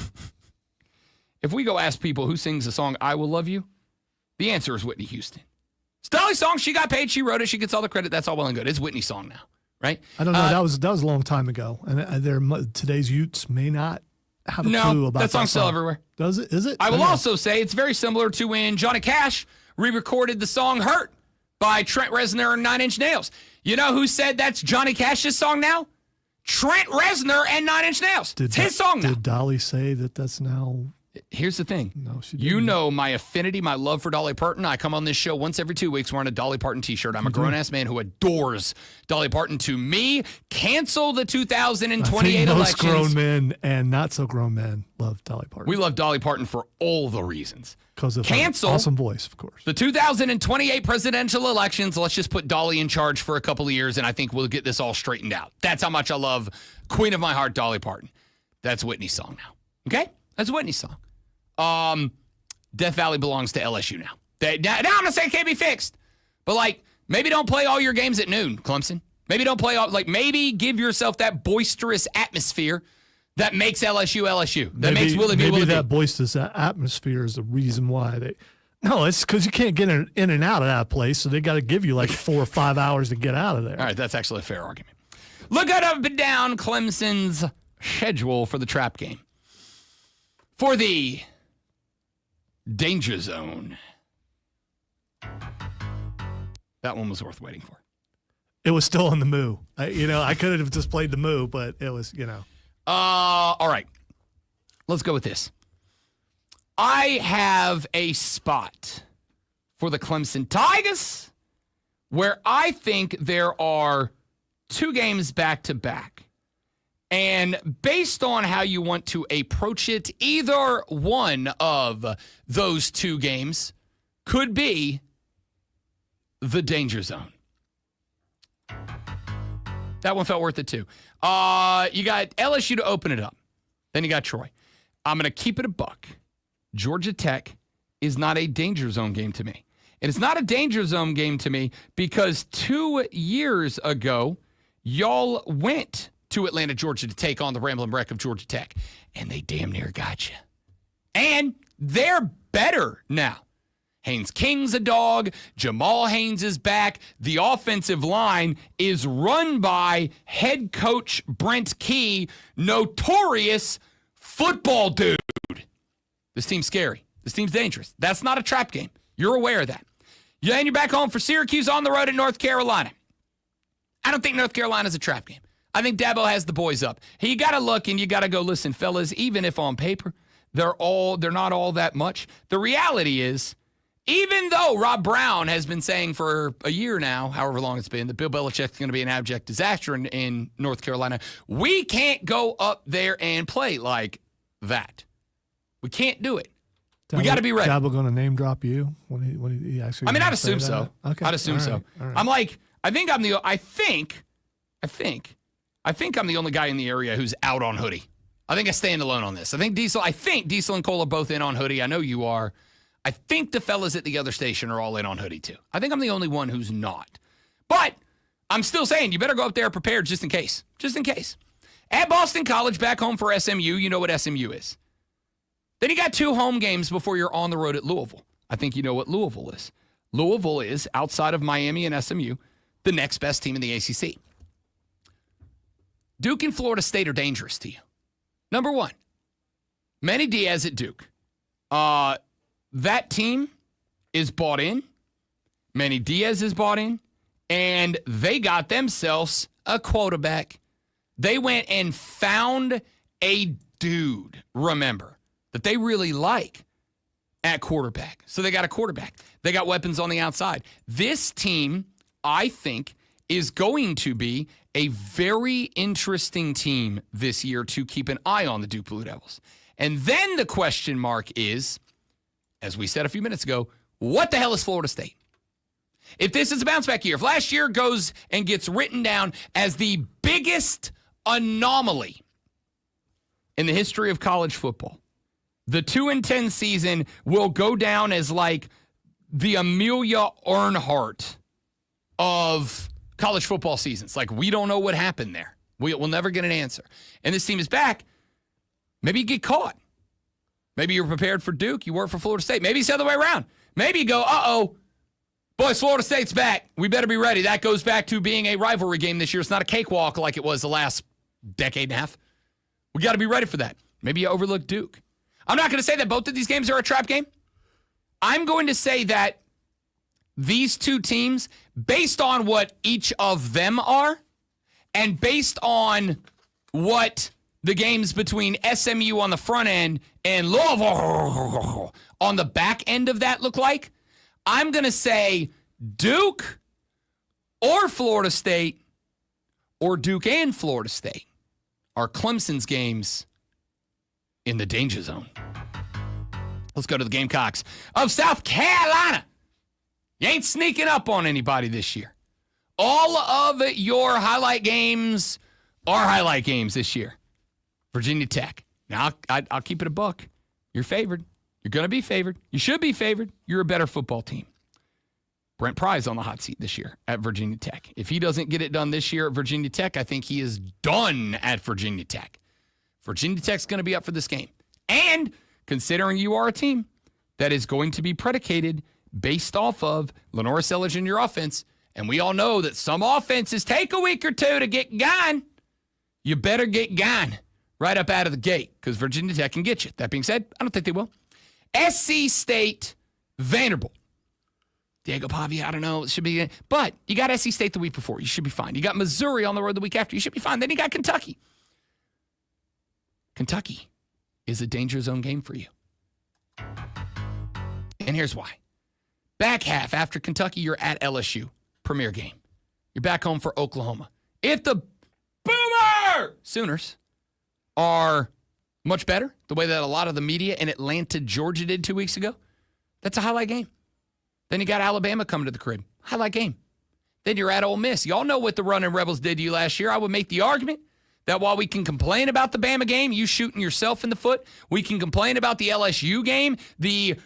If we go ask people who sings the song I Will Love You, the answer is Whitney Houston. It's Dolly's song. She got paid. She wrote it. She gets all the credit. That's all well and good. It's Whitney's song now. right? I don't know. That was a long time ago, and today's youths may not have a clue about that song's still everywhere. Does it? Is it? I will also say it's very similar to when Johnny Cash re-recorded the song "Hurt" by Trent Reznor and Nine Inch Nails. You know who said that's Johnny Cash's song now? Trent Reznor and Nine Inch Nails. It's his song now. Did Dolly say that's now? Here's the thing. No, she didn't. You know my affinity, my love for Dolly Parton. I come on this show once every 2 weeks wearing a Dolly Parton t-shirt. I'm a grown-ass man who adores Dolly Parton. To me, cancel the 2028 elections. Most grown men and not so grown men love Dolly Parton. We love Dolly Parton for all the reasons. Because of her awesome voice, of course. The 2028 presidential elections, let's just put Dolly in charge for a couple of years, and I think we'll get this all straightened out. That's how much I love Queen of My Heart, Dolly Parton. That's Whitney's song now. Okay? That's Whitney's song. Death Valley belongs to LSU now. Now I'm going to say it can't be fixed. But, maybe don't play all your games at noon, Clemson. Maybe don't play all, maybe give yourself that boisterous atmosphere that makes LSU LSU. That makes Willie B. Maybe that boisterous atmosphere is the reason why they. No, it's because you can't get in and out of that place, so they got to give you 4 or 5 hours to get out of there. All right, that's actually a fair argument. Look at up and down Clemson's schedule for the trap game. For the Danger Zone. That one was worth waiting for. It was still on the moo. I could have just played the moo, but it was, All right. Let's go with this. I have a spot for the Clemson Tigers where I think there are 2 games back-to-back. And based on how you want to approach it, either one of those 2 games could be the Danger Zone. That one felt worth it, too. You got LSU to open it up. Then you got Troy. I'm going to keep it a buck. Georgia Tech is not a Danger Zone game to me. And it's not a Danger Zone game to me because 2 years ago, y'all went to Atlanta, Georgia to take on the Ramblin' Wreck of Georgia Tech. And they damn near got you. And they're better now. Haynes King's a dog. Jamal Haynes is back. The offensive line is run by head coach Brent Key, notorious football dude. This team's scary. This team's dangerous. That's not a trap game. You're aware of that. And you're back home for Syracuse on the road at North Carolina. I don't think North Carolina's a trap game. I think Dabo has the boys up. You got to look and you got to go, listen, fellas, even if on paper they're not all that much, the reality is, even though Rob Brown has been saying for a year now, however long it's been, that Bill Belichick's going to be an abject disaster in North Carolina, we can't go up there and play like that. We can't do it. We got to be ready. Dabo going to name drop you when he actually? I mean, I'd assume so. Okay. I'd assume so. All right. I'm I think I'm the only guy in the area who's out on Hoodie. I think I stand alone on this. I think Diesel and Cole are both in on Hoodie. I know you are. I think the fellas at the other station are all in on Hoodie too. I think I'm the only one who's not. But I'm still saying you better go up there prepared just in case. Just in case. At Boston College, back home for SMU, you know what SMU is. Then you got 2 home games before you're on the road at Louisville. I think you know what Louisville is. Louisville is, outside of Miami and SMU, the next best team in the ACC. Duke and Florida State are dangerous to you. Number 1, Manny Diaz at Duke. That team is bought in. Manny Diaz is bought in. And they got themselves a quarterback. They went and found a dude, remember, that they really like at quarterback. So they got a quarterback. They got weapons on the outside. This team, I think, is going to be a very interesting team this year to keep an eye on, the Duke Blue Devils. And then the question mark is, as we said a few minutes ago, what the hell is Florida State? If this is a bounce back year, if last year goes and gets written down as the biggest anomaly in the history of college football, the 2-10 season will go down as like the Amelia Earnhardt of college football seasons. Like, we don't know what happened there. We'll never get an answer. And this team is back. Maybe you get caught. Maybe you're prepared for Duke. You work for Florida State. Maybe it's the other way around. Maybe you go, Boys, Florida State's back. We better be ready. That goes back to being a rivalry game this year. It's not a cakewalk like it was the last decade and a half. We got to be ready for that. Maybe you overlook Duke. I'm not going to say that both of these games are a trap game. I'm going to say that these two teams, based on what each of them are, and based on what the games between SMU on the front end and Louisville on the back end of that look like, I'm going to say Duke or Florida State or Duke and Florida State are Clemson's games in the danger zone. Let's go to the Gamecocks of South Carolina. You ain't sneaking up on anybody this year. All of your highlight games are highlight games this year. Virginia Tech. Now, I'll keep it a buck. You're favored. You're going to be favored. You should be favored. You're a better football team. Brent Pry's on the hot seat this year at Virginia Tech. If he doesn't get it done this year at Virginia Tech, I think he is done at Virginia Tech. Virginia Tech's going to be up for this game. And considering you are a team that is going to be predicated based off of Lenora Sellers in your offense, and we all know that some offenses take a week or two to get going, you better get going right up out of the gate because Virginia Tech can get you. That being said, I don't think they will. SC State, Vanderbilt. Diego Pavia, I don't know. It should be, but you got SC State the week before. You should be fine. You got Missouri on the road the week after. You should be fine. Then you got Kentucky. Kentucky is a danger zone game for you. And here's why. Back half after Kentucky, you're at LSU. Premier game. You're back home for Oklahoma. If the Boomer Sooners are much better, the way that a lot of the media in Atlanta, Georgia did 2 weeks ago, that's a highlight game. Then you got Alabama coming to the crib. Highlight game. Then you're at Ole Miss. Y'all know what the Running Rebels did to you last year. I would make the argument that while we can complain about the Bama game, you shooting yourself in the foot, we can complain about the LSU game, the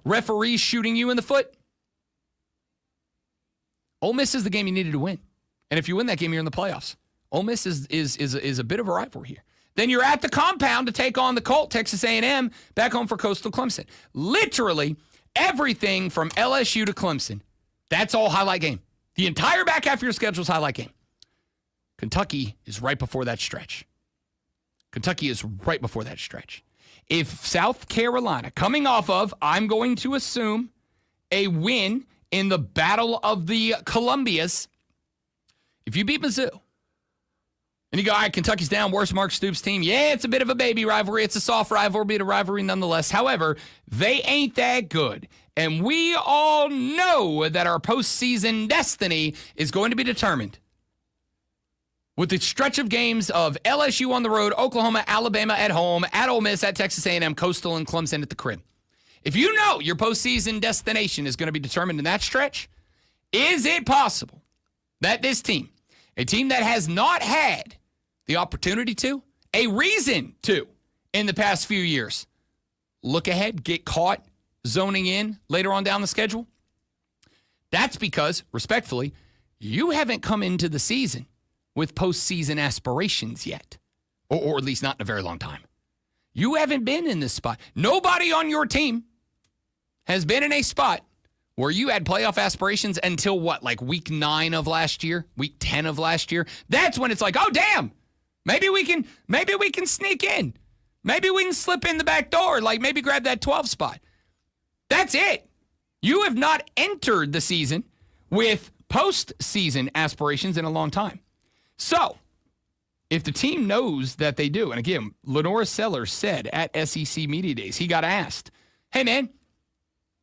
referees shooting you in the foot. Ole Miss is the game you needed to win. And if you win that game, you're in the playoffs. Ole Miss is a bit of a rivalry here. Then you're at the compound to take on the Colt, Texas A&M, back home for Coastal Clemson. Literally everything from LSU to Clemson, that's all highlight game. The entire back half of your schedule is highlight game. Kentucky is right before that stretch. If South Carolina, coming off of, I'm going to assume, a win in the Battle of the Columbias, if you beat Mizzou, and you go, all right, Kentucky's down, worst Mark Stoops team. Yeah, it's a bit of a baby rivalry. It's a soft rivalry, but a rivalry nonetheless. However, they ain't that good. And we all know that our postseason destiny is going to be determined with the stretch of games of LSU on the road, Oklahoma, Alabama at home, at Ole Miss, at Texas A&M, Coastal, and Clemson at the crib. If you know your postseason destination is going to be determined in that stretch, is it possible that this team, a team that has not had the opportunity to, a reason to, in the past few years, look ahead, get caught zoning in later on down the schedule? That's because, respectfully, you haven't come into the season with postseason aspirations yet, or at least not in a very long time. You haven't been in this spot. Nobody on your team has been in a spot where you had playoff aspirations until what, like week 9 of last year, week 10 of last year? That's when it's like, oh, damn, maybe we can sneak in. Maybe we can slip in the back door, like maybe grab that 12 spot. That's it. You have not entered the season with postseason aspirations in a long time. So, if the team knows that they do, and again, Lenora Sellers said at SEC Media Days, he got asked, hey, man,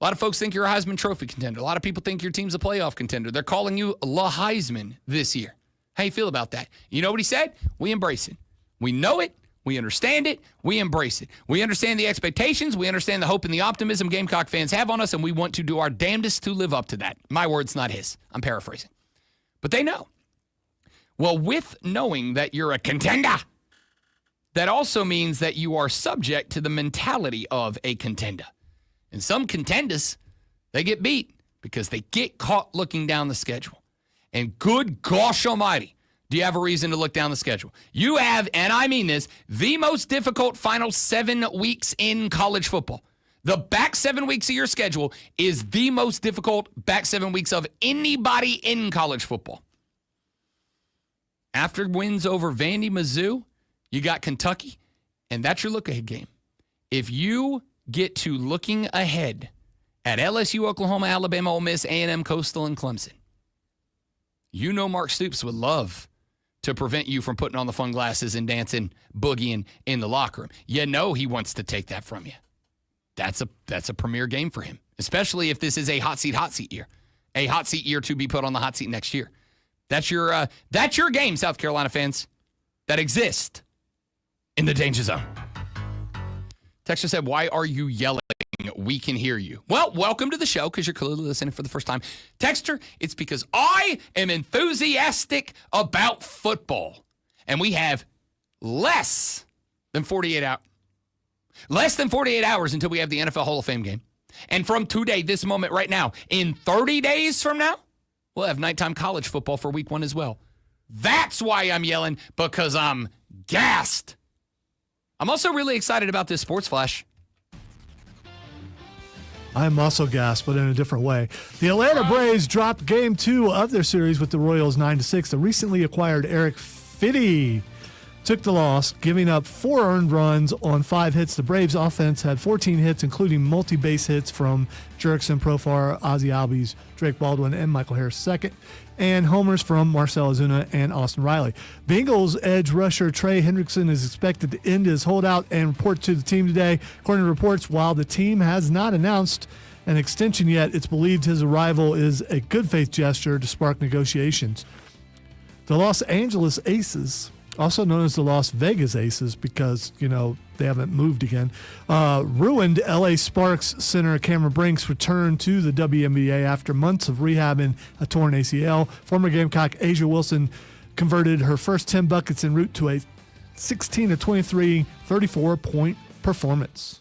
a lot of folks think you're a Heisman Trophy contender. A lot of people think your team's a playoff contender. They're calling you La Heisman this year. How you feel about that? You know what he said? We embrace it. We know it. We understand it. We embrace it. We understand the expectations. We understand the hope and the optimism Gamecock fans have on us, and we want to do our damnedest to live up to that. My words, not his. I'm paraphrasing. But they know. Well, with knowing that you're a contender, that also means that you are subject to the mentality of a contender. And some contenders, they get beat because they get caught looking down the schedule. And good gosh almighty, do you have a reason to look down the schedule? You have, and I mean this, the most difficult final 7 weeks in college football. The back 7 weeks of your schedule is the most difficult back 7 weeks of anybody in college football. After wins over Vandy, Mizzou, you got Kentucky, and that's your look-ahead game. If you get to looking ahead at LSU, Oklahoma, Alabama, Ole Miss, A&M, Coastal, and Clemson, you know Mark Stoops would love to prevent you from putting on the fun glasses and dancing, boogieing in the locker room. You know he wants to take that from you. That's a premier game for him, especially if this is a hot seat year. A hot seat year to be put on the hot seat next year. That's your game, South Carolina fans, that exist in the danger zone. Texter said, why are you yelling? We can hear you. Well, welcome to the show because you're clearly listening for the first time. Texter, it's because I am enthusiastic about football. And we have less than 48 hours until we have the NFL Hall of Fame game. And from today, this moment right now, in 30 days from now, we'll have nighttime college football for week 1 as well. That's why I'm yelling, because I'm gassed. I'm also really excited about this sports flash. I'm also gassed, but in a different way. The Atlanta Braves dropped Game 2 of their series with the Royals 9-6. The recently acquired Eric Fitty took the loss, giving up 4 earned runs on 5 hits. The Braves offense had 14 hits, including multi-base hits from Jurickson, Profar, Ozzie Albies, Drake Baldwin, and Michael Harris II, and homers from Marcell Ozuna and Austin Riley. Bengals edge rusher Trey Hendrickson is expected to end his holdout and report to the team today. According to reports, while the team has not announced an extension yet, it's believed his arrival is a good faith gesture to spark negotiations. The Los Angeles Aces, also known as the Las Vegas Aces because, they haven't moved again, ruined L.A. Sparks center Cameron Brink's return to the WNBA after months of rehabbing a torn ACL. Former Gamecock Asia Wilson converted her first 10 buckets en route to a 16-23, 34-point performance.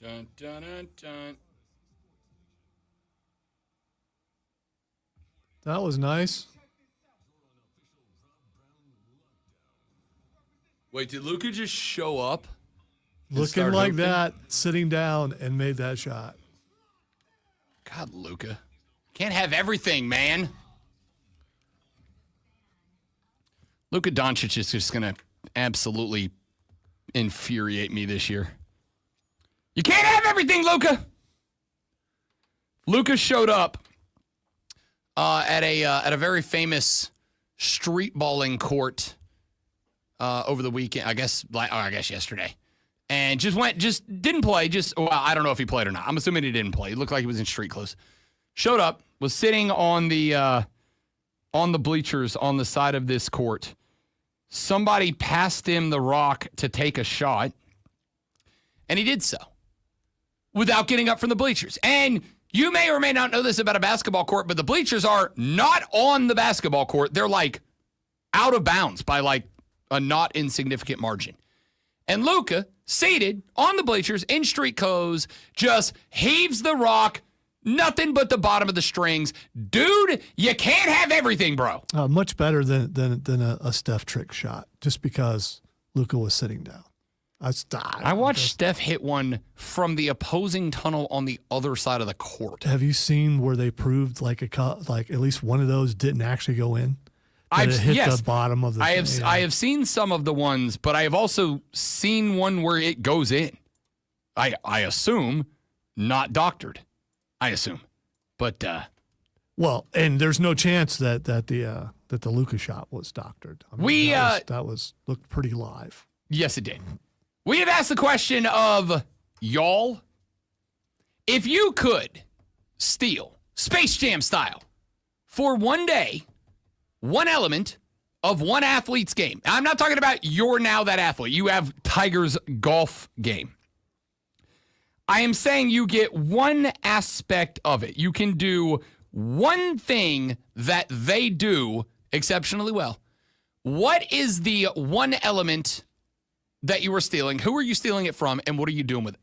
Dun, dun, dun, dun. That was nice. Wait, did Luka just show up? and Looking start like hooping? that, sitting down, and made that shot. God, Luka. Can't have everything, man. Luka Doncic is just going to absolutely infuriate me this year. You can't have everything, Luka. Luka showed up at a very famous street balling court over the weekend. I guess yesterday, and just didn't play. I don't know if he played or not. I'm assuming he didn't play. He looked like he was in street clothes. Showed up, was sitting on the bleachers on the side of this court. Somebody passed him the rock to take a shot, and he did so without getting up from the bleachers. And you may or may not know this about a basketball court, but the bleachers are not on the basketball court. They're like out of bounds by like a not insignificant margin. And Luka, seated on the bleachers in street clothes, just heaves the rock, nothing but the bottom of the strings. Dude, you can't have everything, bro. Much better than a Steph trick shot, just because Luka was sitting down. I watched Steph hit one from the opposing tunnel on the other side of the court. Have you seen where they proved like at least one of those didn't actually go in? It hit the bottom of the. I have seen some of the ones, but I have also seen one where it goes in. I assume not doctored. I assume, but well, and there's no chance that the Luka shot was doctored. I mean, that looked pretty live. Yes, it did. We have asked the question of y'all, if you could steal Space Jam style for one day, one element of one athlete's game. I'm not talking about you're now that athlete. You have Tiger's golf game. I am saying you get one aspect of it. You can do one thing that they do exceptionally well. What is the one element that you were stealing? Who are you stealing it from, and what are you doing with it?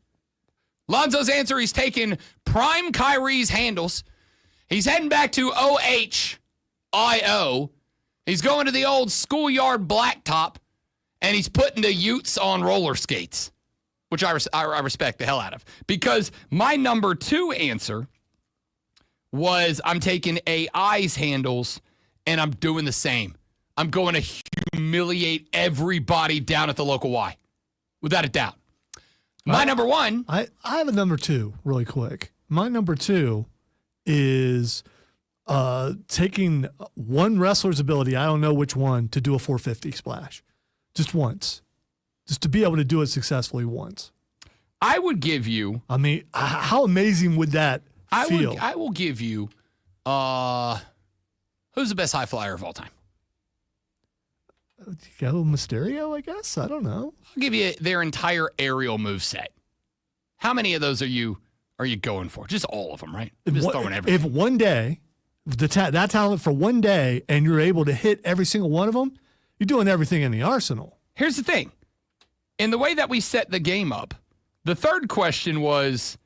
Lonzo's answer, he's taking prime Kyrie's handles. He's heading back to OHIO. He's going to the old schoolyard blacktop, and he's putting the Utes on roller skates, which I respect the hell out of. Because my number 2 answer was I'm taking AI's handles, and I'm doing the same. I'm going to humiliate everybody down at the local Y, without a doubt. My number 1. I have a number 2 really quick. My number 2 is taking one wrestler's ability, I don't know which one, to do a 450 splash. Just once. Just to be able to do it successfully once. I would give you... I mean, how amazing would that feel? I will give you... who's the best high flyer of all time? Go Mysterio, I guess. I don't know. I'll give you their entire aerial move set. How many of those are you going for? Just all of them, right? Just throwing everything. If one day, that talent for one day, and you're able to hit every single one of them, you're doing everything in the arsenal. Here's the thing. In the way that we set the game up, the third question was,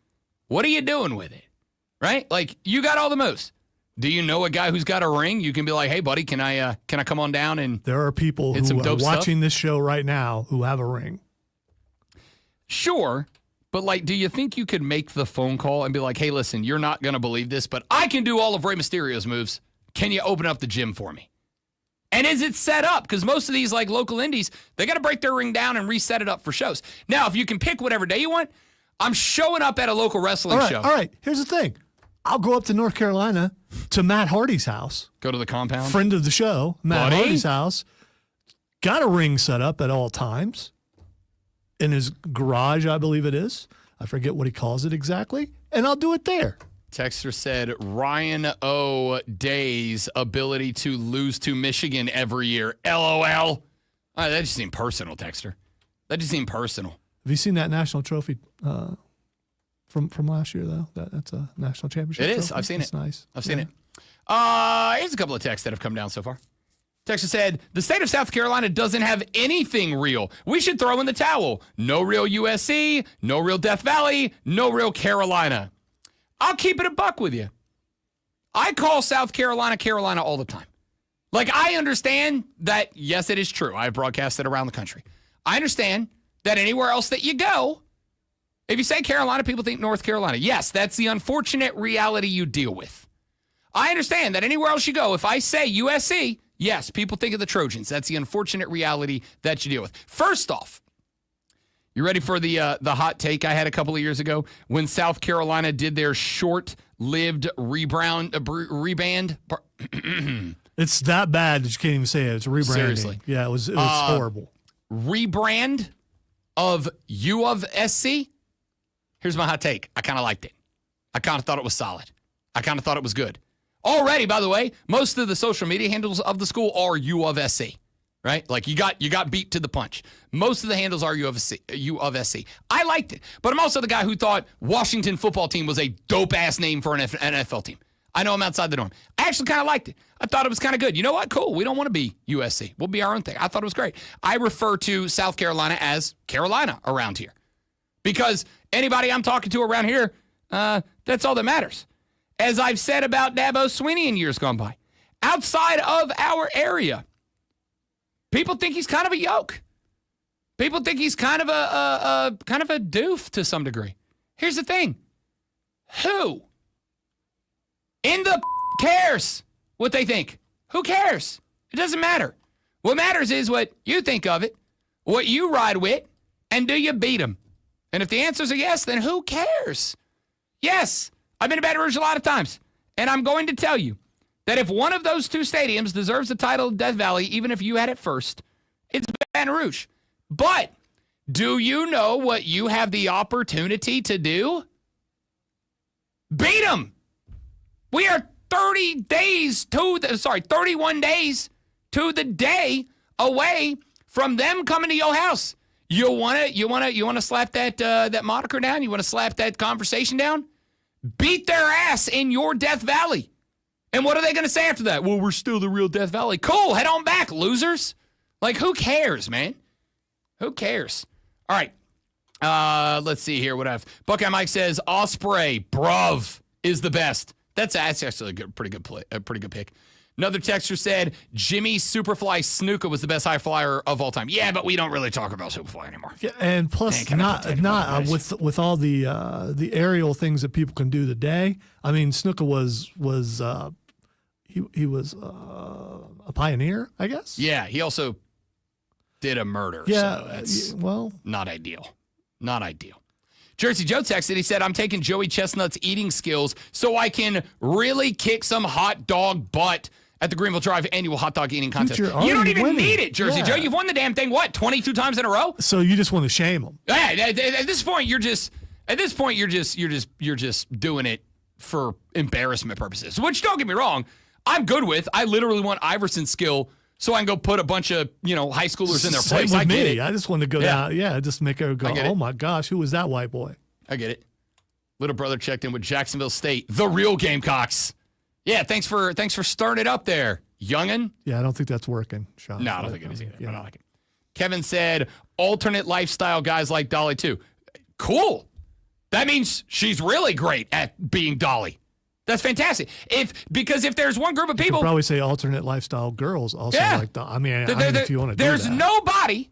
what are you doing with it? Right? Like, you got all the moves. Do you know a guy who's got a ring? You can be like, hey, buddy, can I come on down and there are people who are watching this show right now who have a ring. Sure, but like, do you think you could make the phone call and be like, hey, listen, you're not going to believe this, but I can do all of Rey Mysterio's moves. Can you open up the gym for me? And is it set up? Because most of these like local indies, they got to break their ring down and reset it up for shows. Now, if you can pick whatever day you want, I'm showing up at a local wrestling show. All right, here's the thing. I'll go up to North Carolina to Matt Hardy's house. Go to the compound. Friend of the show, Matt Hardy's house. Got a ring set up at all times. In his garage, I believe it is. I forget what he calls it exactly. And I'll do it there. Texter said Ryan O'Day's ability to lose to Michigan every year. LOL. All right, that just seemed personal, Texter. That just seemed personal. Have you seen that national trophy from last year, though? That's a national championship It is. trophy. I've seen it's it. Nice. I've seen it. Here's a couple of texts that have come down so far. Texas said, the state of South Carolina doesn't have anything real. We should throw in the towel. No real USC, no real Death Valley, no real Carolina. I'll keep it a buck with you. I call South Carolina, Carolina all the time. Like, I understand that, yes, it is true. I've broadcasted around the country. I understand that anywhere else that you go, if you say Carolina, people think North Carolina. Yes, that's the unfortunate reality you deal with. I understand that anywhere else you go, if I say USC, yes, people think of the Trojans. That's the unfortunate reality that you deal with. First off, you ready for the hot take I had a couple of years ago when South Carolina did their short-lived reband? It's that bad that you can't even say it. It's rebranding. Seriously. Yeah, it was horrible. Rebrand of U of SC? Here's my hot take. I kind of liked it. I kind of thought it was solid. I kind of thought it was good. Already, by the way, most of the social media handles of the school are U of SC, right? Like you got beat to the punch. Most of the handles are U of SC. I liked it, but I'm also the guy who thought Washington football team was a dope-ass name for an NFL team. I know I'm outside the norm. I actually kind of liked it. I thought it was kind of good. You know what? Cool. We don't want to be USC. We'll be our own thing. I thought it was great. I refer to South Carolina as Carolina around here because anybody I'm talking to around here, that's all that matters. As I've said about Dabo Swinney in years gone by, outside of our area, people think he's kind of a yoke. People think he's kind of a doof to some degree. Here's the thing. Who in the cares what they think? Who cares? It doesn't matter. What matters is what you think of it, what you ride with, and do you beat them? And if the answers are yes, then who cares? Yes, I've been to Baton Rouge a lot of times, and I'm going to tell you that if one of those two stadiums deserves the title of Death Valley, even if you had it first, it's Baton Rouge. But do you know what you have the opportunity to do? Beat them. We are 31 days to the day away from them coming to your house. You want to slap that moniker down? You want to slap that conversation down? Beat their ass in your Death Valley. And what are they going to say after that? Well, we're still the real Death Valley. Cool. Head on back, losers. Like, who cares, man? Who cares? All right. Let's see here. What I've Buckeye Mike says, Osprey, bruv, is the best. That's actually a pretty good pick. Another texter said Jimmy Superfly Snuka was the best high flyer of all time. Yeah, but we don't really talk about Superfly anymore. Yeah, and plus, not with all the aerial things that people can do today. I mean, Snuka was he was a pioneer, I guess. Yeah, he also did a murder. Yeah, so that's well, not ideal. Not ideal. Jersey Joe texted, he said, I'm taking Joey Chestnut's eating skills so I can really kick some hot dog butt at the Greenville Drive annual hot dog eating contest. Dude, you don't even winning. need it, Jersey Joe. You've won the damn thing, 22 times in a row? So you just want to shame them. Yeah, at this point, you're just doing it for embarrassment purposes, which don't get me wrong, I'm good with. I literally want Iverson's skill so I can go put a bunch of, high schoolers in their place. With I get me. it. I just want to go down. Yeah, just make her go, oh my gosh, who was that white boy? I get it. Little brother checked in with Jacksonville State, the real Gamecocks. Yeah, thanks for starting it up there, youngin'. Yeah, I don't think that's working, Sean. No, I don't think it is either. Yeah. I don't like it. Kevin said, alternate lifestyle guys like Dolly too. Cool. That means she's really great at being Dolly. That's fantastic. Because if there's one group of people, you could probably say alternate lifestyle girls also like Dolly. I mean, if you want to do that. There's nobody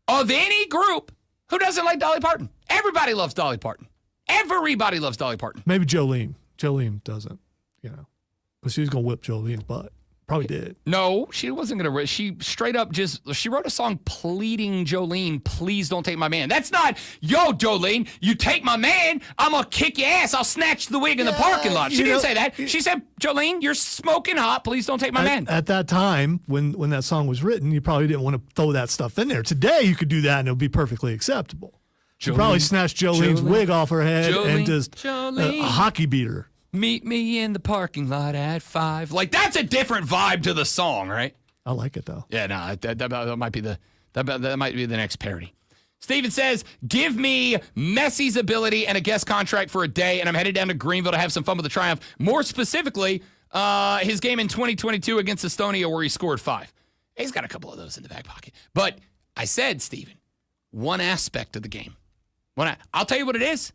of any group who doesn't like Dolly Parton. Everybody loves Dolly Parton. Everybody loves Dolly Parton. Maybe Jolene. Jolene doesn't, because she was going to whip Jolene's butt. Probably did. No, she wasn't going to. She straight up she wrote a song pleading Jolene, please don't take my man. That's not, yo, Jolene, you take my man, I'm going to kick your ass. I'll snatch the wig in the parking lot. She didn't say that. She said, Jolene, you're smoking hot. Please don't take my man. At that time, when that song was written, you probably didn't want to throw that stuff in there. Today, you could do that and it would be perfectly acceptable. You probably snatched Jolene's wig off her head and just a hockey beat her. Meet me in the parking lot at 5. Like, that's a different vibe to the song, right? I like it, though. Yeah, no, that might be the next parody. Steven says, give me Messi's ability and a guest contract for a day, and I'm headed down to Greenville to have some fun with the Triumph. More specifically, his game in 2022 against Estonia where he scored 5. He's got a couple of those in the back pocket. But I said, Steven, one aspect of the game. I'll tell you what it is.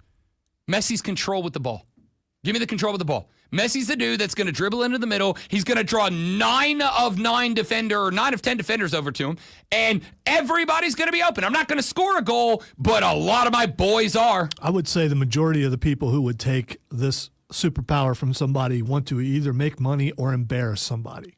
Messi's control with the ball. Give me the control with the ball. Messi's the dude that's going to dribble into the middle. He's going to draw 9 of 10 defenders over to him, and everybody's going to be open. I'm not going to score a goal, but a lot of my boys are. I would say the majority of the people who would take this superpower from somebody want to either make money or embarrass somebody.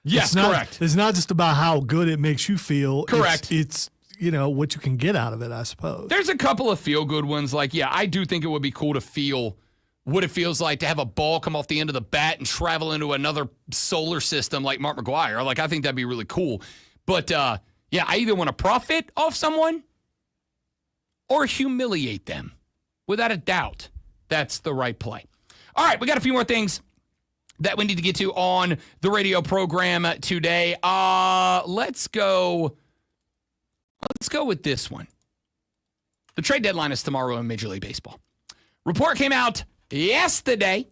Yes, correct. It's not just about how good it makes you feel. Correct. It's what you can get out of it, I suppose. There's a couple of feel-good ones. Like, yeah, I do think it would be cool to feel what it feels like to have a ball come off the end of the bat and travel into another solar system like Mark McGwire. Like, I think that'd be really cool. But, I either want to profit off someone or humiliate them. Without a doubt, that's the right play. All right, we got a few more things that we need to get to on the radio program today. Let's go with this one. The trade deadline is tomorrow in Major League Baseball. Report came out yesterday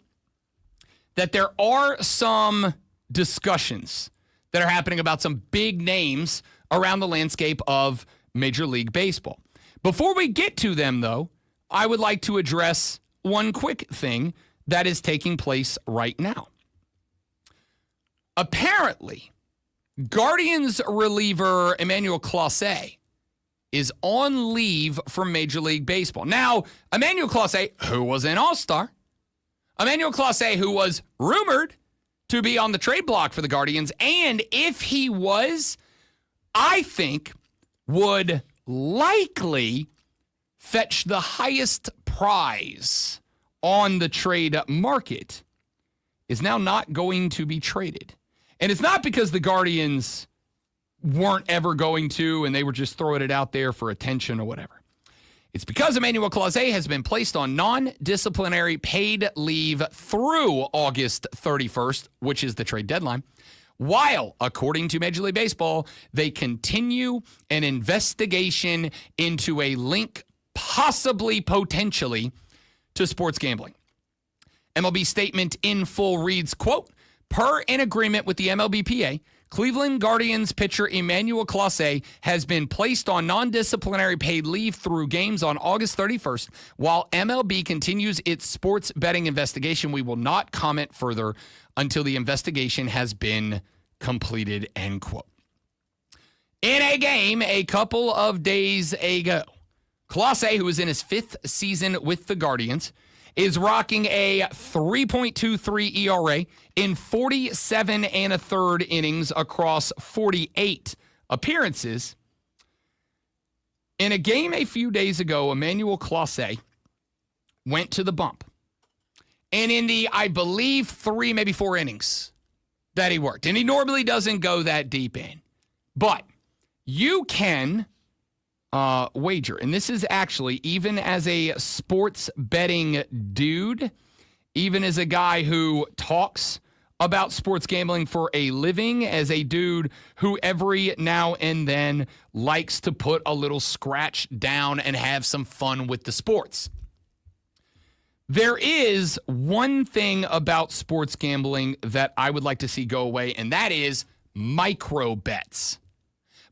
that there are some discussions that are happening about some big names around the landscape of Major League Baseball. Before we get to them, though, I would like to address one quick thing that is taking place right now. Apparently, Guardians reliever Emmanuel Clase is on leave from Major League Baseball. Now, Emmanuel Clase, who was an all-star, Emmanuel Clase, who was rumored to be on the trade block for the Guardians, and if he was, I think would likely fetch the highest prize on the trade market, is now not going to be traded. And it's not because the Guardians weren't ever going to and they were just throwing it out there for attention or whatever. It's because Emmanuel Clase has been placed on non-disciplinary paid leave through August 31st, which is the trade deadline, while, according to Major League Baseball, they continue an investigation into a link, possibly, potentially, to sports gambling. MLB statement in full reads, quote, per an agreement with the MLBPA, Cleveland Guardians pitcher Emmanuel Clase has been placed on non-disciplinary paid leave through games on August 31st. While MLB continues its sports betting investigation, we will not comment further until the investigation has been completed, end quote. In a game a couple of days ago, Clase, who is in his 5th season with the Guardians, is rocking a 3.23 ERA in 47 1/3 innings across 48 appearances. In a game a few days ago, Emmanuel Clase went to the bump. And in the, I believe, 3, maybe 4 innings that he worked, and he normally doesn't go that deep in, but you can wager, and this is actually, even as a sports betting dude, even as a guy who talks about sports gambling for a living, as a dude who every now and then likes to put a little scratch down and have some fun with the sports. There is one thing about sports gambling that I would like to see go away, and that is micro bets.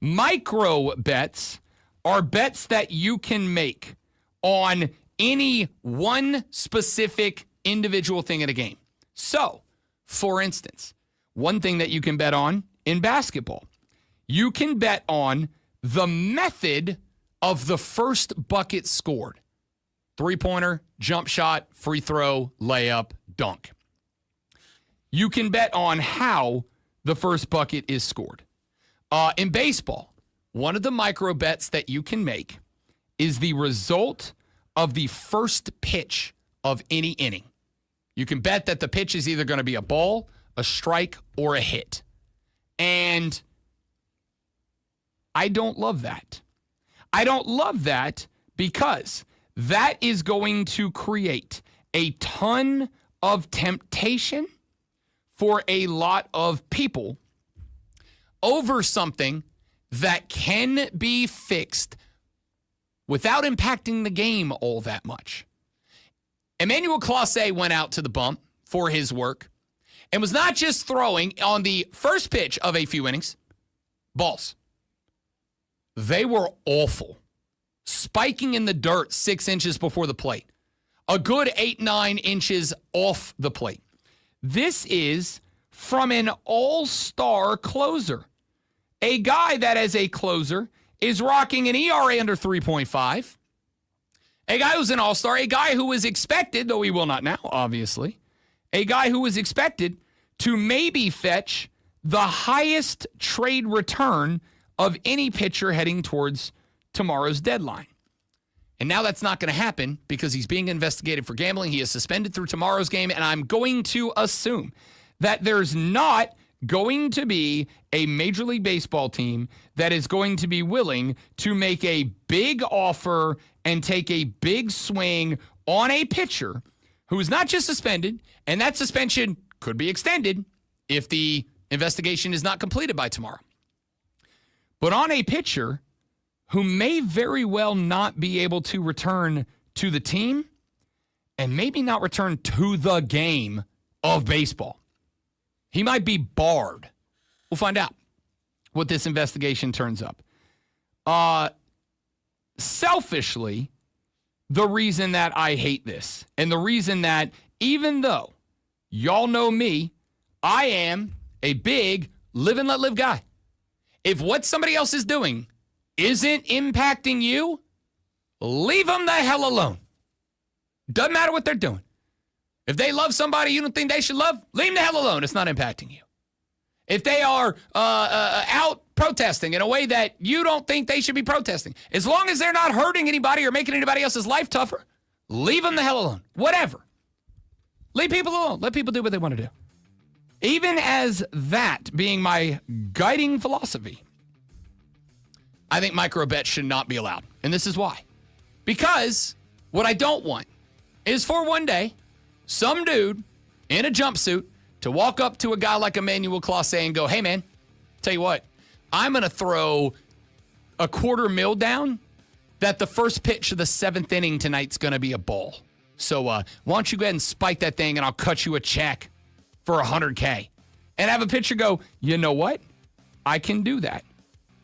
Micro bets are bets that you can make on any one specific individual thing in a game. So, for instance, one thing that you can bet on in basketball, you can bet on the method of the first bucket scored. Three-pointer, jump shot, free throw, layup, dunk. You can bet on how the first bucket is scored. In baseball, one of the micro bets that you can make is the result of the first pitch of any inning. You can bet that the pitch is either going to be a ball, a strike, or a hit. And I don't love that. I don't love that because that is going to create a ton of temptation for a lot of people over something that can be fixed without impacting the game all that much. Emmanuel Clase went out to the bump for his work and was not just throwing on the first pitch of a few innings, balls. They were awful. Spiking in the dirt 6 inches before the plate. A good 8-9 inches off the plate. This is from an all-star closer. A guy that as a closer is rocking an ERA under 3.5. A guy who's an all-star. A guy who was expected, though he will not now, obviously. A guy who was expected to maybe fetch the highest trade return of any pitcher heading towards tomorrow's deadline. And now that's not going to happen because he's being investigated for gambling. He is suspended through tomorrow's game, and I'm going to assume that there's not going to be a Major League Baseball team that is going to be willing to make a big offer and take a big swing on a pitcher who is not just suspended, and that suspension could be extended if the investigation is not completed by tomorrow. But on a pitcher who may very well not be able to return to the team and maybe not return to the game of baseball. He might be barred. We'll find out what this investigation turns up. Selfishly, the reason that I hate this and the reason that even though y'all know me, I am a big live and let live guy. If what somebody else is doing isn't impacting you, leave them the hell alone. Doesn't matter what they're doing. If they love somebody you don't think they should love, leave them the hell alone. It's not impacting you. If they are out protesting in a way that you don't think they should be protesting, as long as they're not hurting anybody or making anybody else's life tougher, leave them the hell alone. Whatever. Leave people alone. Let people do what they want to do. Even as that being my guiding philosophy, I think micro bets should not be allowed. And this is why. Because what I don't want is for one day, some dude in a jumpsuit to walk up to a guy like Emmanuel Clase and go, hey, man, tell you what, I'm going to throw $250,000 down that the first pitch of the 7th inning tonight's going to be a ball. So why don't you go ahead and spike that thing and I'll cut you a check for $100K. And have a pitcher go, you know what? I can do that.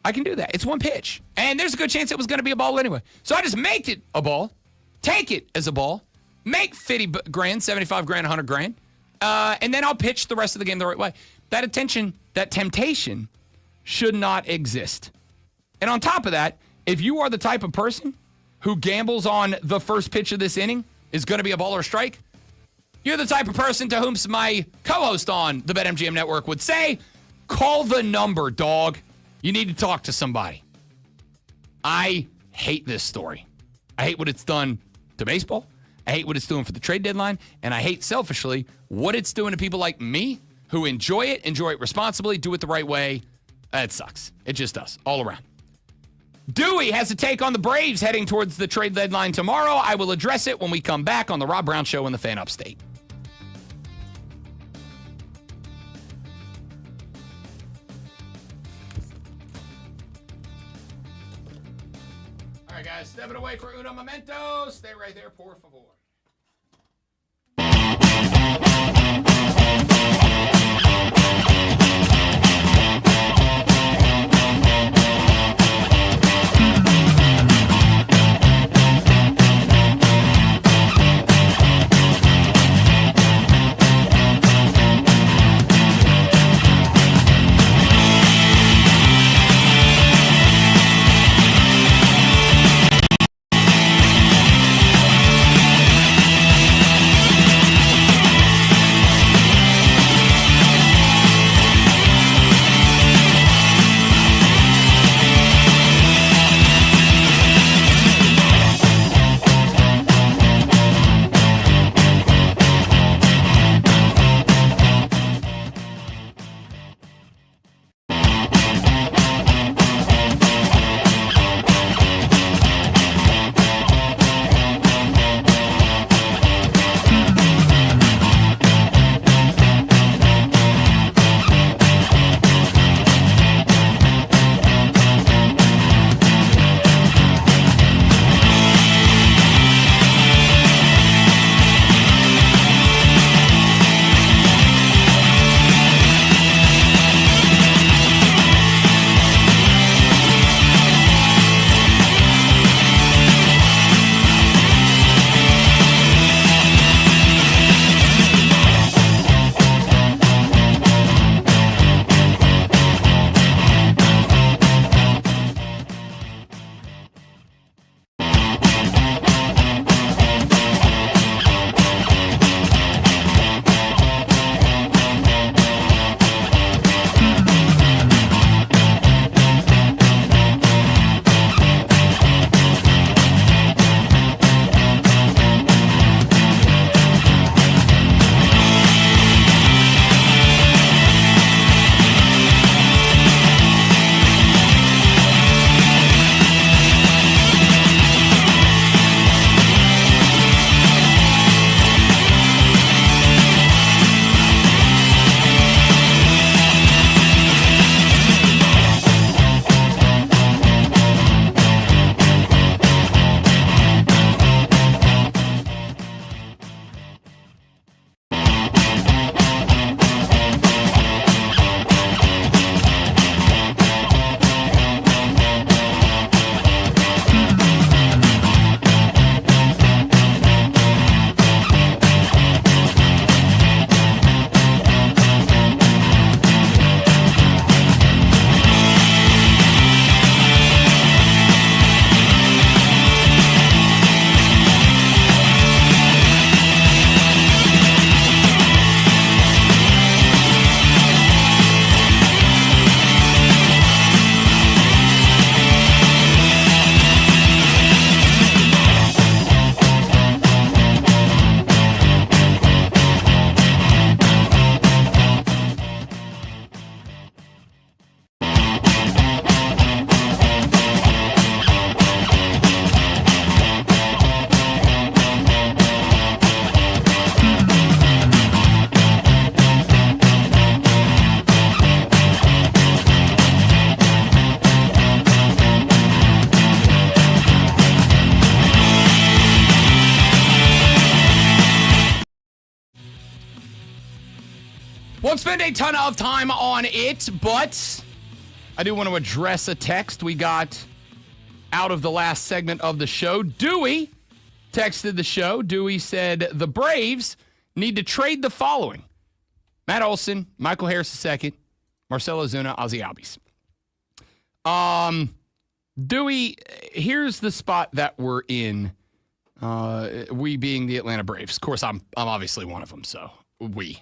I can do that. It's one pitch. And there's a good chance it was going to be a ball anyway. So I just make it a ball, take it as a ball, make 50 grand, 75 grand, 100 grand, and then I'll pitch the rest of the game the right way. That temptation should not exist. And on top of that, if you are the type of person who gambles on the first pitch of this inning is going to be a ball or a strike, you're the type of person to whom my co-host on the BetMGM Network would say, call the number, dog. You need to talk to somebody. I hate this story. I hate what it's done to baseball. I hate what it's doing for the trade deadline. And I hate selfishly what it's doing to people like me who enjoy it responsibly, do it the right way. It sucks. It just does. All around. Dewey has a take on the Braves heading towards the trade deadline tomorrow. I will address it when we come back on the Rob Brown Show in the Fan Upstate. All right, guys, step it away for uno momento. Stay right there, por favor. spend a ton of time on it, but I do want to address a text we got out of the last segment of the show. Dewey texted the show. Dewey said the Braves need to trade the following: Matt Olson, Michael Harris II, Marcell Ozuna, Ozzie Albies. Dewey, here's the spot that we're in. We being the Atlanta Braves. Of course, I'm obviously one of them, so we.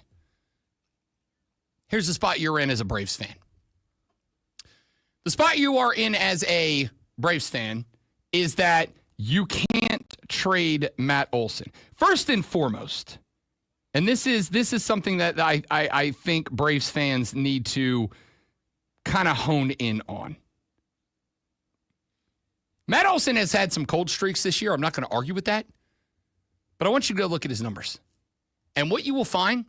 Here's the spot you're in as a Braves fan. The spot you are in as a Braves fan is that you can't trade Matt Olson. First and foremost, and this is something that I think Braves fans need to kind of hone in on. Matt Olson has had some cold streaks this year. I'm not going to argue with that. But I want you to go look at his numbers. And what you will find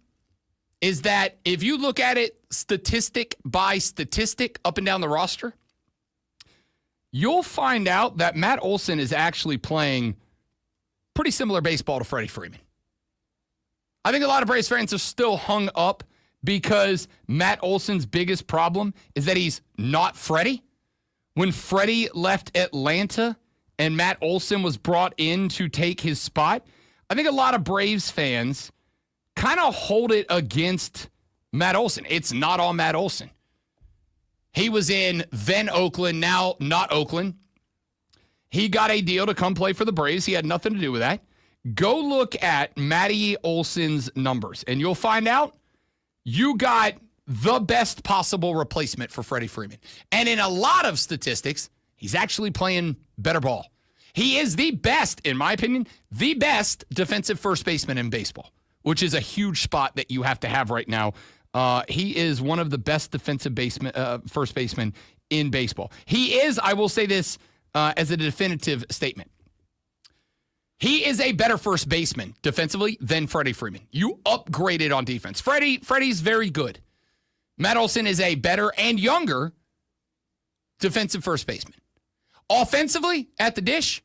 is that if you look at it statistic by statistic up and down the roster, you'll find out that Matt Olson is actually playing pretty similar baseball to Freddie Freeman. I think a lot of Braves fans are still hung up because Matt Olson's biggest problem is that he's not Freddie. When Freddie left Atlanta and Matt Olson was brought in to take his spot, I think a lot of Braves fans kind of hold it against Matt Olson. It's not on Matt Olson. He was in then Oakland, now not Oakland. He got a deal to come play for the Braves. He had nothing to do with that. Go look at Matty Olson's numbers, and you'll find out you got the best possible replacement for Freddie Freeman. And in a lot of statistics, he's actually playing better ball. He is the best, in my opinion, the best defensive first baseman in baseball, which is a huge spot that you have to have right now. He is one of the best defensive first basemen in baseball. He is, I will say this as a definitive statement, he is a better first baseman defensively than Freddie Freeman. You upgraded on defense. Freddie's very good. Matt Olson is a better and younger defensive first baseman. Offensively, at the dish,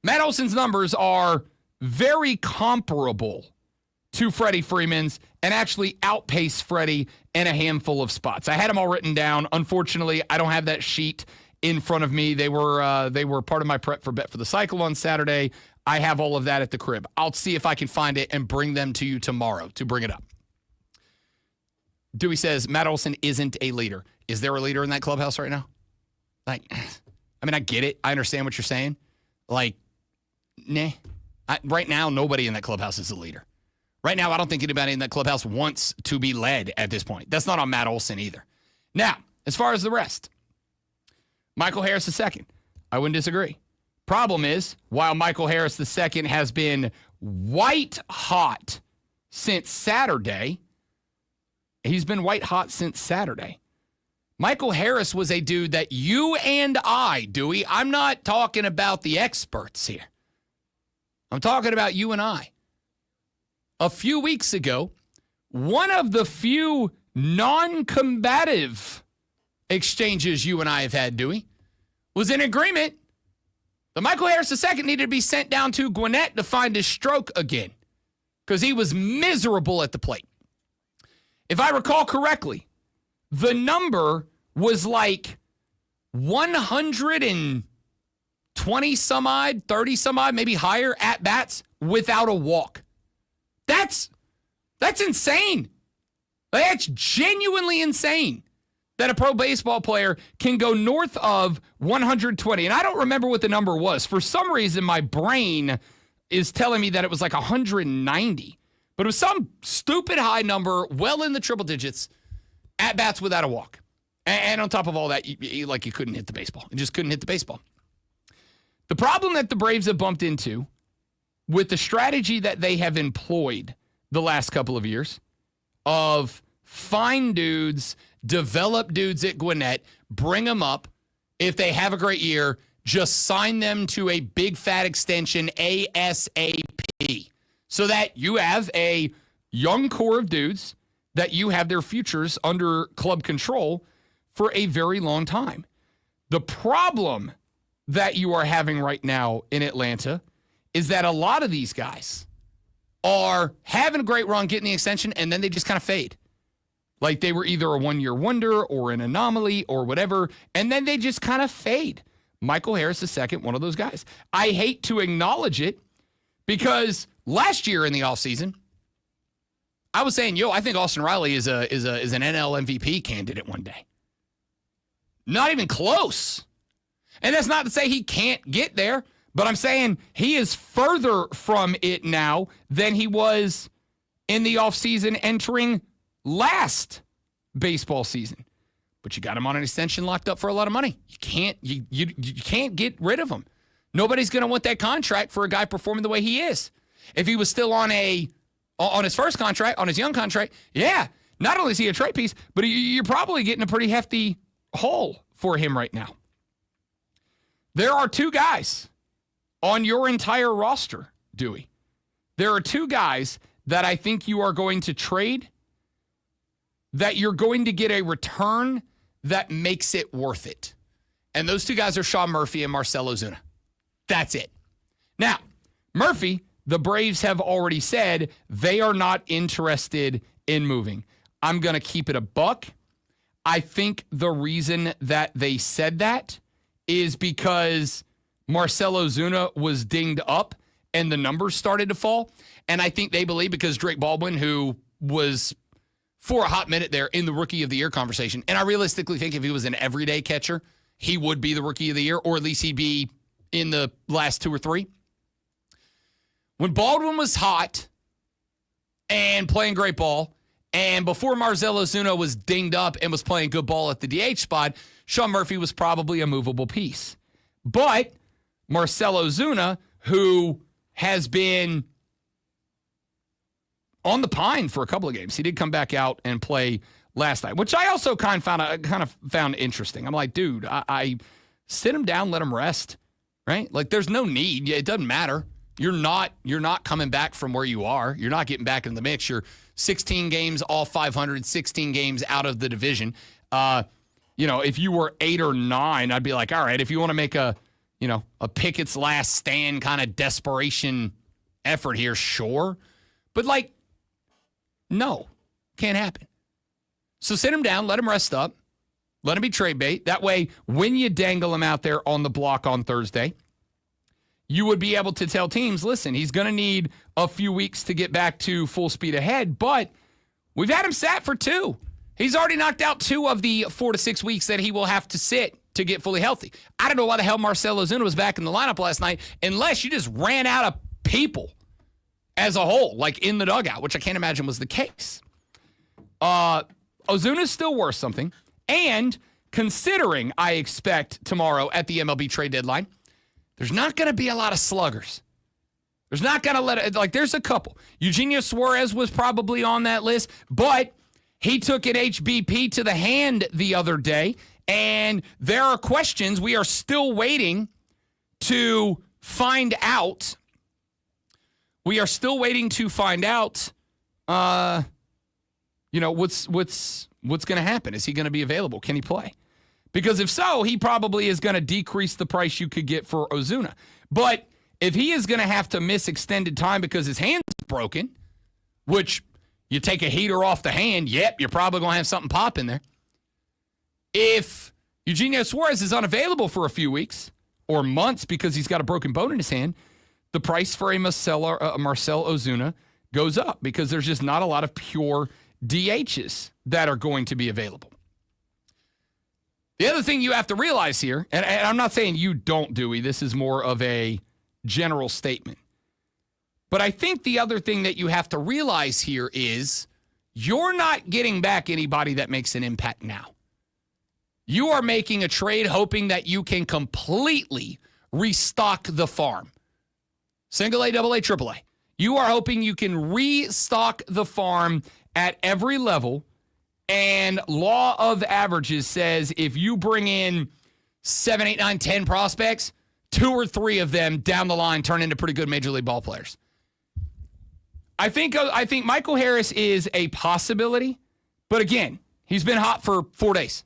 Matt Olson's numbers are very comparable to Freddie Freeman's and actually outpace Freddie in a handful of spots. I had them all written down. Unfortunately, I don't have that sheet in front of me. They were part of my prep for Bet for the Cycle on Saturday. I have all of that at the crib. I'll see if I can find it and bring them to you tomorrow to bring it up. Dewey says Matt Olson isn't a leader. Is there a leader in that clubhouse right now? I get it. I understand what you're saying. Nah. Right now, nobody in that clubhouse is a leader. Right now, I don't think anybody in that clubhouse wants to be led at this point. That's not on Matt Olson either. Now, as far as the rest, Michael Harris II, I wouldn't disagree. Problem is, while Michael Harris II has been white hot since Saturday, he's been white hot since Saturday. Michael Harris was a dude that you and I, Dewey, I'm not talking about the experts here. I'm talking about you and I. A few weeks ago, one of the few non-combative exchanges you and I have had, Dewey, was in agreement that Michael Harris II needed to be sent down to Gwinnett to find his stroke again because he was miserable at the plate. If I recall correctly, the number was like 120 some odd, 30 some odd, maybe higher at bats without a walk. That's insane. That's genuinely insane that a pro baseball player can go north of 120. And I don't remember what the number was. For some reason, my brain is telling me that it was like 190. But it was some stupid high number, well in the triple digits, at bats without a walk. And on top of all that, you couldn't hit the baseball. You just couldn't hit the baseball. The problem that the Braves have bumped into with the strategy that they have employed the last couple of years of find dudes, develop dudes at Gwinnett, bring them up. If they have a great year, just sign them to a big fat extension ASAP. So that you have a young core of dudes that you have their futures under club control for a very long time. The problem that you are having right now in Atlanta is that a lot of these guys are having a great run, getting the extension, and then they just kind of fade. Like they were either a one-year wonder or an anomaly or whatever, and then they just kind of fade. Michael Harris II, one of those guys. I hate to acknowledge it because last year in the offseason, I was saying, I think Austin Riley is an NL MVP candidate one day. Not even close. And that's not to say he can't get there, but I'm saying he is further from it now than he was in the offseason entering last baseball season. But you got him on an extension locked up for a lot of money. You can't get rid of him. Nobody's going to want that contract for a guy performing the way he is. If he was still on his first contract, on his young contract, yeah, not only is he a trade piece, but you're probably getting a pretty hefty haul for him right now. There are two guys on your entire roster, Dewey. There are two guys that I think you are going to trade, that you're going to get a return that makes it worth it. And those two guys are Sean Murphy and Marcell Ozuna. That's it. Now, Murphy, the Braves have already said they are not interested in moving. I'm going to keep it a buck. I think the reason that they said that is because Marcell Ozuna was dinged up and the numbers started to fall. And I think they believe because Drake Baldwin, who was for a hot minute there in the Rookie of the Year conversation, and I realistically think if he was an everyday catcher, he would be the Rookie of the Year, or at least he'd be in the last two or three. When Baldwin was hot and playing great ball, and before Marcell Ozuna was dinged up and was playing good ball at the DH spot, Sean Murphy was probably a movable piece. But Marcell Ozuna, who has been on the pine for a couple of games, he did come back out and play last night, which I also kind of found interesting. I'm like, dude, I sit him down, let him rest, right? Like, there's no need. It doesn't matter. You're not coming back from where you are. You're not getting back in the mix. You're 16 games off 500, 16 games out of the division. If you were 8 or 9, I'd be like, all right, if you want to make a Pickett's last stand kind of desperation effort here, sure. But no, can't happen. So sit him down, let him rest up, let him be trade bait. That way, when you dangle him out there on the block on Thursday, you would be able to tell teams, listen, he's going to need a few weeks to get back to full speed ahead, but we've had him sat for 2. He's already knocked out 2 of the 4 to 6 weeks that he will have to sit to get fully healthy. I don't know why the hell Marcell Ozuna was back in the lineup last night unless you just ran out of people as a whole, like in the dugout, which I can't imagine was the case. Ozuna's still worth something, and considering I expect tomorrow at the MLB trade deadline, there's not going to be a lot of sluggers. There's not going to there's a couple. Eugenio Suarez was probably on that list, but he took an HBP to the hand the other day, and there are questions. We are still waiting to find out. What's going to happen. Is he going to be available? Can he play? Because if so, he probably is going to decrease the price you could get for Ozuna. But if he is going to have to miss extended time because his hand's broken, which you take a heater off the hand, you're probably going to have something pop in there. If Eugenio Suarez is unavailable for a few weeks or months because he's got a broken bone in his hand, the price for a Marcell Ozuna goes up because there's just not a lot of pure DHs that are going to be available. The other thing you have to realize here, and I'm not saying you don't, Dewey, this is more of a general statement, but I think the other thing that you have to realize here is you're not getting back anybody that makes an impact now. You are making a trade hoping that you can completely restock the farm. Single A, double A, triple A. You are hoping you can restock the farm at every level. And law of averages says if you bring in 7, 8, 9, 10 prospects, 2 or 3 of them down the line turn into pretty good Major League ball players. I think Michael Harris is a possibility, but again, he's been hot for 4 days.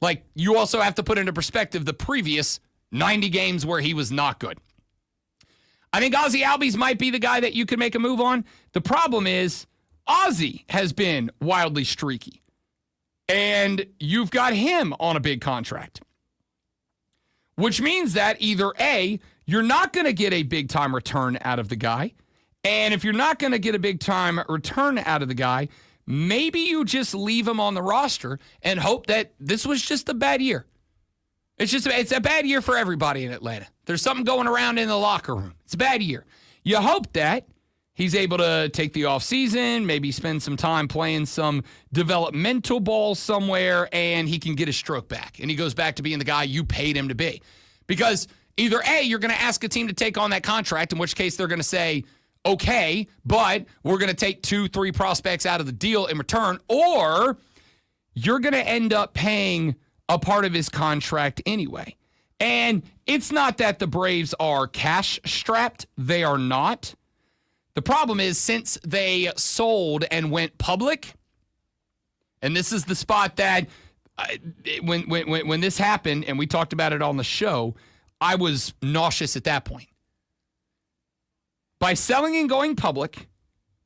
Like, you also have to put into perspective the previous 90 games where he was not good. I think Ozzie Albies might be the guy that you could make a move on. The problem is Ozzie has been wildly streaky. And you've got him on a big contract, which means that either A, you're not going to get a big-time return out of the guy, and if you're not going to get a big-time return out of the guy, maybe you just leave him on the roster and hope that this was just a bad year. It's a bad year for everybody in Atlanta. There's something going around in the locker room. It's a bad year. You hope that he's able to take the offseason, maybe spend some time playing some developmental ball somewhere, and he can get his stroke back. And he goes back to being the guy you paid him to be. Because either A, you're going to ask a team to take on that contract, in which case they're going to say, okay, but we're going to take 2-3 prospects out of the deal in return, or you're going to end up paying a part of his contract anyway. And it's not that the Braves are cash-strapped. They are not. The problem is, since they sold and went public, and this is the spot that when this happened, and we talked about it on the show, I was nauseous at that point. By selling and going public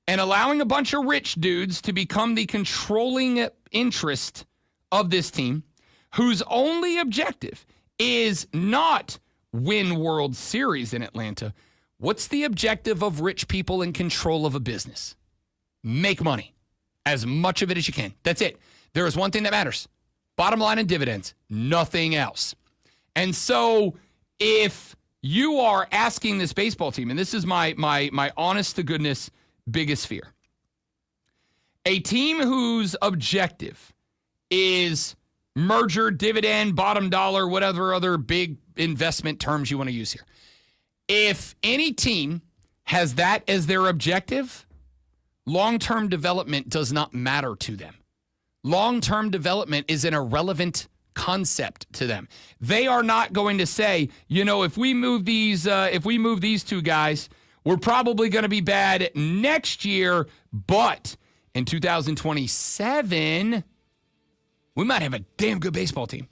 and allowing a bunch of rich dudes to become the controlling interest of this team, whose only objective is not win World Series in Atlanta, what's the objective of rich people in control of a business? Make money. As much of it as you can. That's it. There is one thing that matters. Bottom line and dividends. Nothing else. And so if you are asking this baseball team, and this is my honest to goodness biggest fear, a team whose objective is merger, dividend, bottom dollar, whatever other big investment terms you want to use here. If any team has that as their objective, long-term development does not matter to them. Long-term development is an irrelevant concept to them. They are not going to say, if we move these two guys, we're probably going to be bad next year, but in 2027, we might have a damn good baseball team.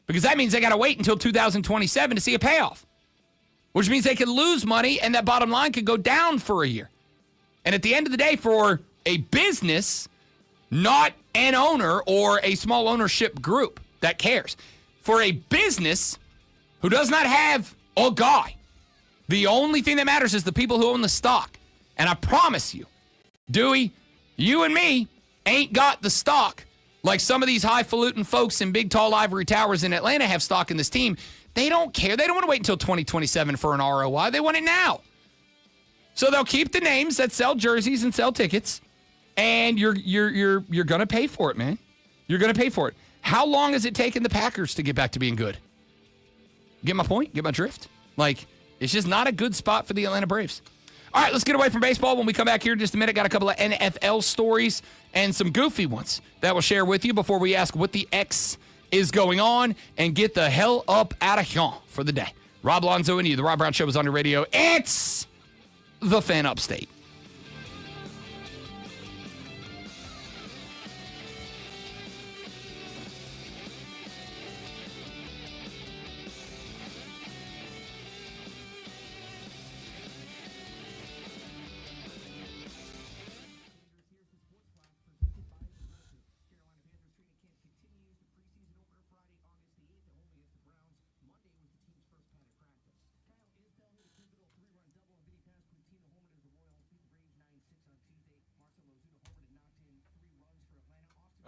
Because that means they got to wait until 2027 to see a payoff. Which means they could lose money and that bottom line could go down for a year. And at the end of the day, for a business, not an owner or a small ownership group that cares, for a business who does not have a guy, the only thing that matters is the people who own the stock. And I promise you, Dewey, you and me ain't got the stock like some of these highfalutin folks in big, tall ivory towers in Atlanta have stock in this team. They don't care. They don't want to wait until 2027 for an ROI. They want it now. So they'll keep the names that sell jerseys and sell tickets, and you're going to pay for it, man. You're going to pay for it. How long has it taken the Packers to get back to being good? Get my point? Get my drift? It's just not a good spot for the Atlanta Braves. All right, let's get away from baseball. When we come back here in just a minute, got a couple of NFL stories and some goofy ones that we'll share with you before we ask what the X is going on and get the hell up out of here for the day. Rob Lonzo and you. The Rob Brown Show is on your radio. It's the Fan Upstate.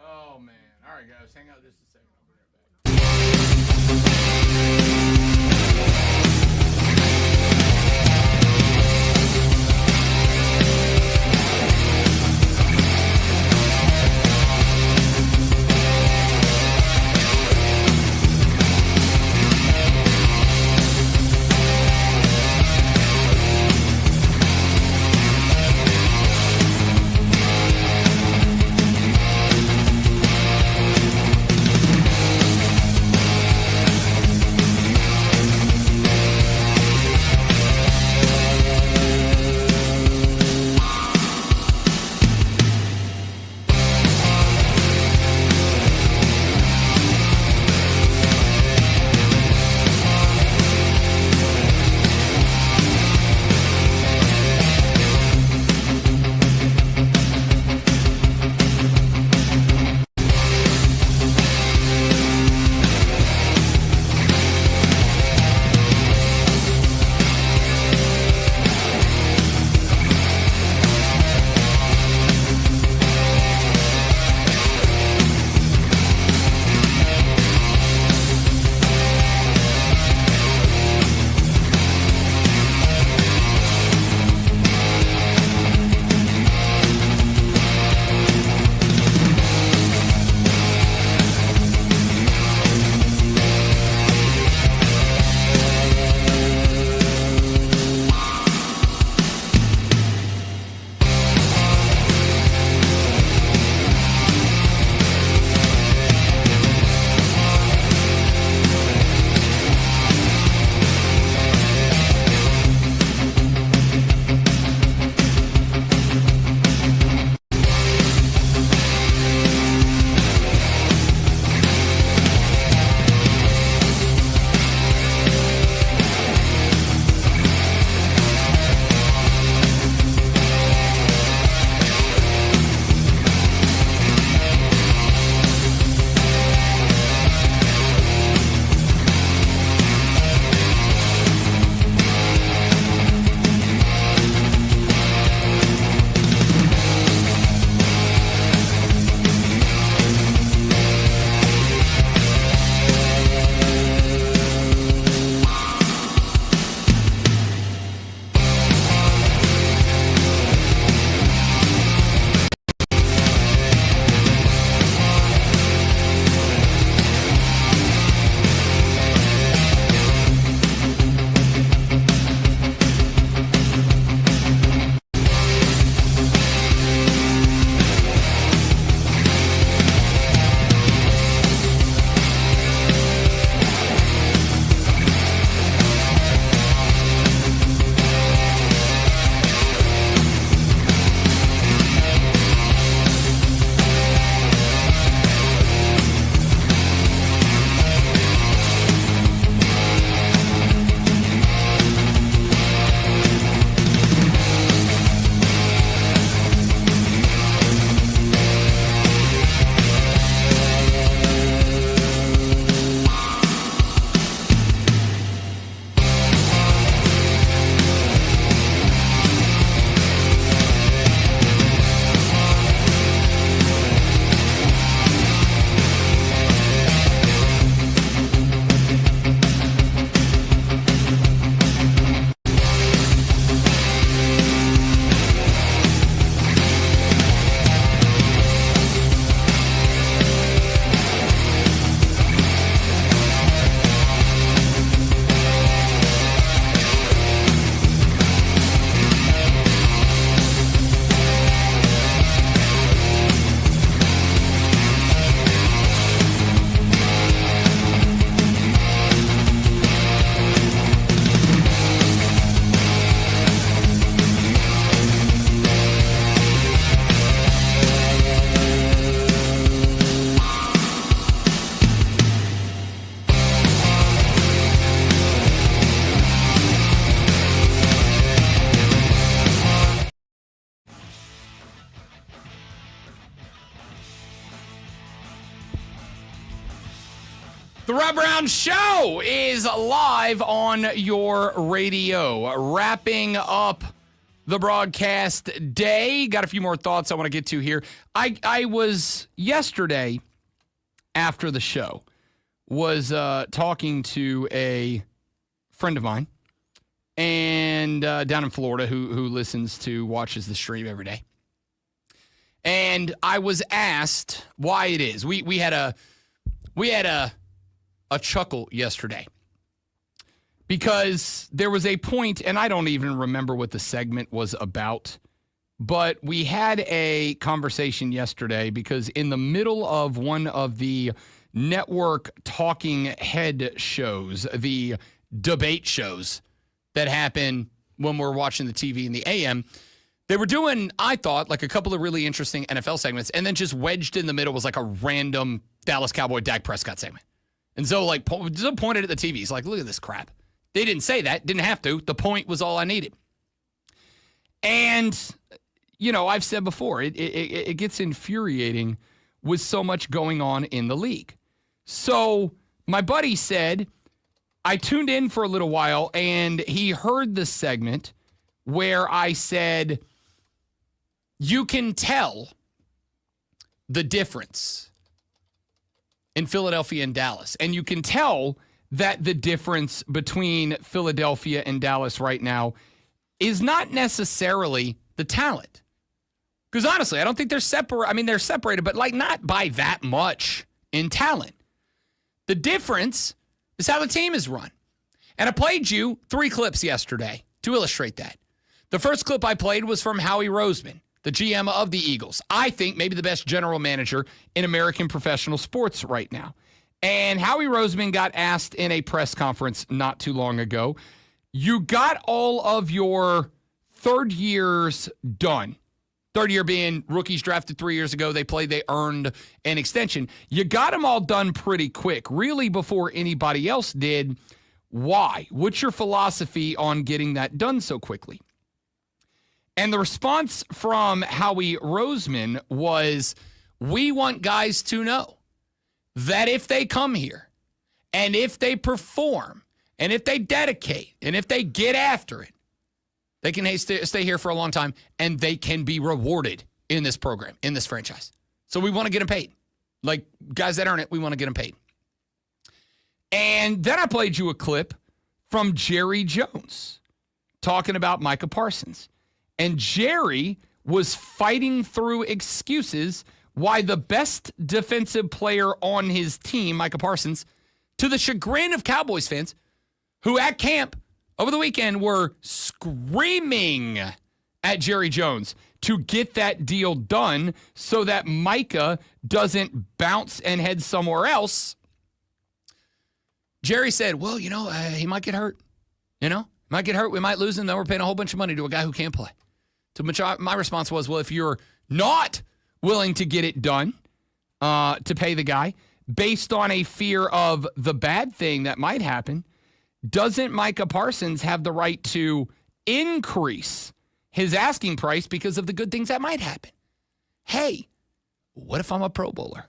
Oh, man. All right, guys. Hang out just a second. I'll be right back. The Rob Brown Show is live on your radio. Wrapping up the broadcast day. Got a few more thoughts I want to get to here. I was yesterday after the show was talking to a friend of mine and down in Florida who watches the stream every day. And I was asked why it is. We had a chuckle yesterday because there was a point, and I don't even remember what the segment was about, but we had a conversation yesterday because in the middle of one of the network talking head shows, the debate shows that happen when we're watching the TV in the AM, they were doing, I thought, like a couple of really interesting NFL segments, and then just wedged in the middle was like a random Dallas Cowboy Dak Prescott segment. And so, like, just pointed at the TV. He's like, look at this crap. They didn't say that. Didn't have to. The point was all I needed. And, you know, I've said before, it gets infuriating with so much going on in the league. So my buddy said, I tuned in for a little while, and he heard the segment where I said, you can tell the difference in Philadelphia and Dallas. And you can tell that the difference between Philadelphia and Dallas right now is not necessarily the talent. Because honestly, I don't think they're separate. I mean, they're separated, but like not by that much in talent. The difference is how the team is run. And I played you 3 clips yesterday to illustrate that. The first clip I played was from Howie Roseman, the GM of the Eagles. I think maybe the best general manager in American professional sports right now. And Howie Roseman got asked in a press conference not too long ago, you got all of your third years done. Third year being rookies drafted 3 years ago. They earned an extension. You got them all done pretty quick, really before anybody else did. Why? What's your philosophy on getting that done so quickly? And the response from Howie Roseman was, we want guys to know that if they come here and if they perform and if they dedicate and if they get after it, they can stay here for a long time and they can be rewarded in this program, in this franchise. So we want to get them paid. Like guys that earn it, we want to get them paid. And then I played you a clip from Jerry Jones talking about Micah Parsons. And Jerry was fighting through excuses why the best defensive player on his team, Micah Parsons, to the chagrin of Cowboys fans, who at camp over the weekend were screaming at Jerry Jones to get that deal done so that Micah doesn't bounce and head somewhere else. Jerry said, well, you know, he might get hurt. You know, might get hurt. We might lose him. Then we're paying a whole bunch of money to a guy who can't play. To which my response was, well, if you're not willing to get it done to pay the guy based on a fear of the bad thing that might happen, doesn't Micah Parsons have the right to increase his asking price because of the good things that might happen? Hey, what if I'm a Pro Bowler?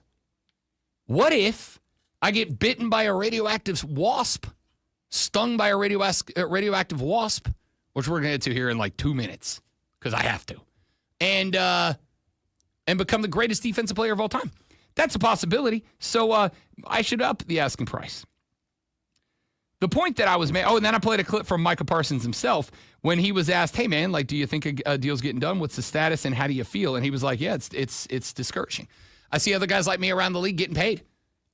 What if I get bitten by a radioactive wasp, stung by a radioactive wasp, which we're going to get to here in like 2 minutes because I have to, and become the greatest defensive player of all time? That's a possibility. So I should up the asking price. The point that I was making, and then I played a clip from Micah Parsons himself when he was asked, hey, man, like, do you think a deal's getting done? What's the status and how do you feel? And he was like, yeah, it's discouraging. I see other guys like me around the league getting paid,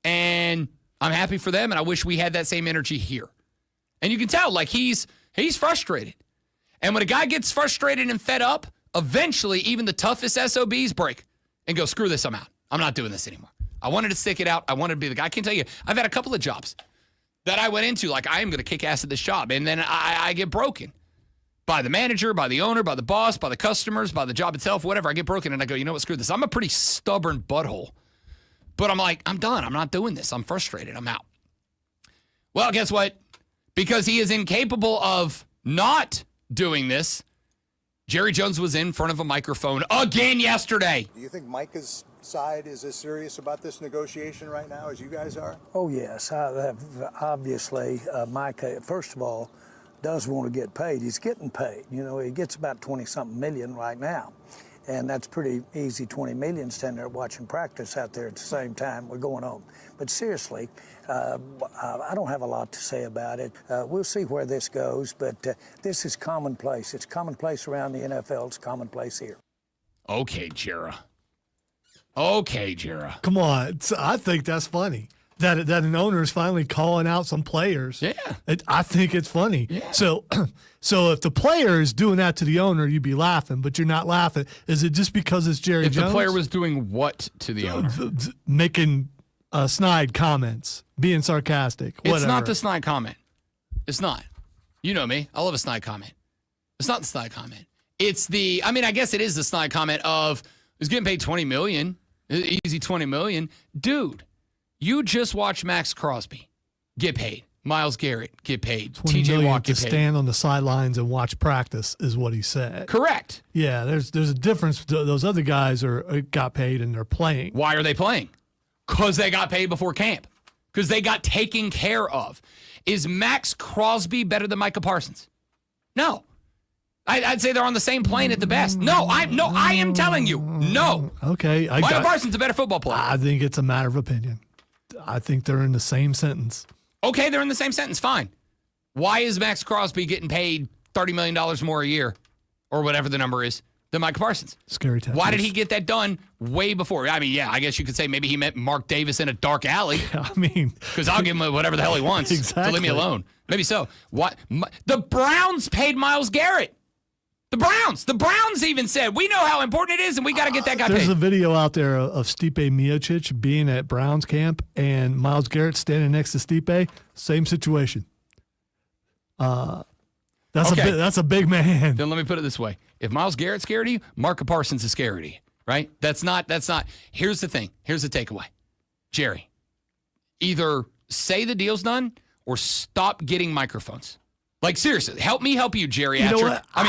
and I'm happy for them, and I wish we had that same energy here. And you can tell, like, he's frustrated. And when a guy gets frustrated and fed up, eventually even the toughest SOBs break and go, screw this, I'm out. I'm not doing this anymore. I wanted to stick it out. I wanted to be the guy. I can tell you, I've had a couple of jobs that I went into, like, I am going to kick ass at this job. And then I get broken by the manager, by the owner, by the boss, by the customers, by the job itself, whatever. I get broken and I go, you know what, screw this. I'm a pretty stubborn butthole. But I'm like, I'm done. I'm not doing this. I'm frustrated. I'm out. Well, guess what? Because he is incapable of not doing this, Jerry Jones was in front of a microphone again yesterday. Do you think Micah's side is as serious about this negotiation right now as you guys are? Oh, yes. Obviously, Mike, first of all, does want to get paid. He's getting paid. You know, he gets about 20-something million right now. And that's pretty easy, 20 million standing there watching practice out there at the same time we're going on. But seriously, I don't have a lot to say about it. We'll see where this goes, but this is commonplace. It's commonplace around the NFL. It's commonplace here. Okay, Jera. Okay, Jera. Come on. I think that's funny. That an owner is finally calling out some players. Yeah. I think it's funny. Yeah. So if the player is doing that to the owner, you'd be laughing, but you're not laughing. Is it just because it's Jerry Jones? If the player was doing what to the owner? Making snide comments, being sarcastic, whatever. It's not the snide comment. It's not. You know me. I love a snide comment. It's not the snide comment. It's the, I guess it is the snide comment of, he's getting paid $20 million, easy $20 million. Dude, you just watched Max Crosby get paid. Myles Garrett get paid. TJ Watt get to paid. stand on the sidelines and watch practice is what he said. Correct. Yeah, there's a difference. Those other guys got paid and they're playing. Why are they playing? Because they got paid before camp. Because they got taken care of. Is Max Crosby better than Micah Parsons? No. I'd say they're on the same plane at the best. No, I am telling you, no. Okay. Micah Parsons a better football player. I think it's a matter of opinion. I think they're in the same sentence. Okay, they're in the same sentence. Fine. Why is Max Crosby getting paid $30 million more a year, or whatever the number is, than Micah Parsons? Scary tattoos. Why did he get that done way before? I guess you could say maybe he met Mark Davis in a dark alley. Because I'll give him whatever the hell he wants. Exactly. To leave me alone. Maybe so. What? The Browns paid Myles Garrett. The Browns even said, we know how important it is, and we got to get that guy paid. There's a video out there of Stipe Miocic being at Browns camp and Myles Garrett standing next to Stipe. Same situation. That's a big man. Then let me put it this way. If Myles Garrett's scared of you, Micah Parsons is scared of you, right? That's not. Here's the thing. Here's the takeaway. Jerry, either say the deal's done or stop getting microphones. Like, seriously, help me help you, Jerry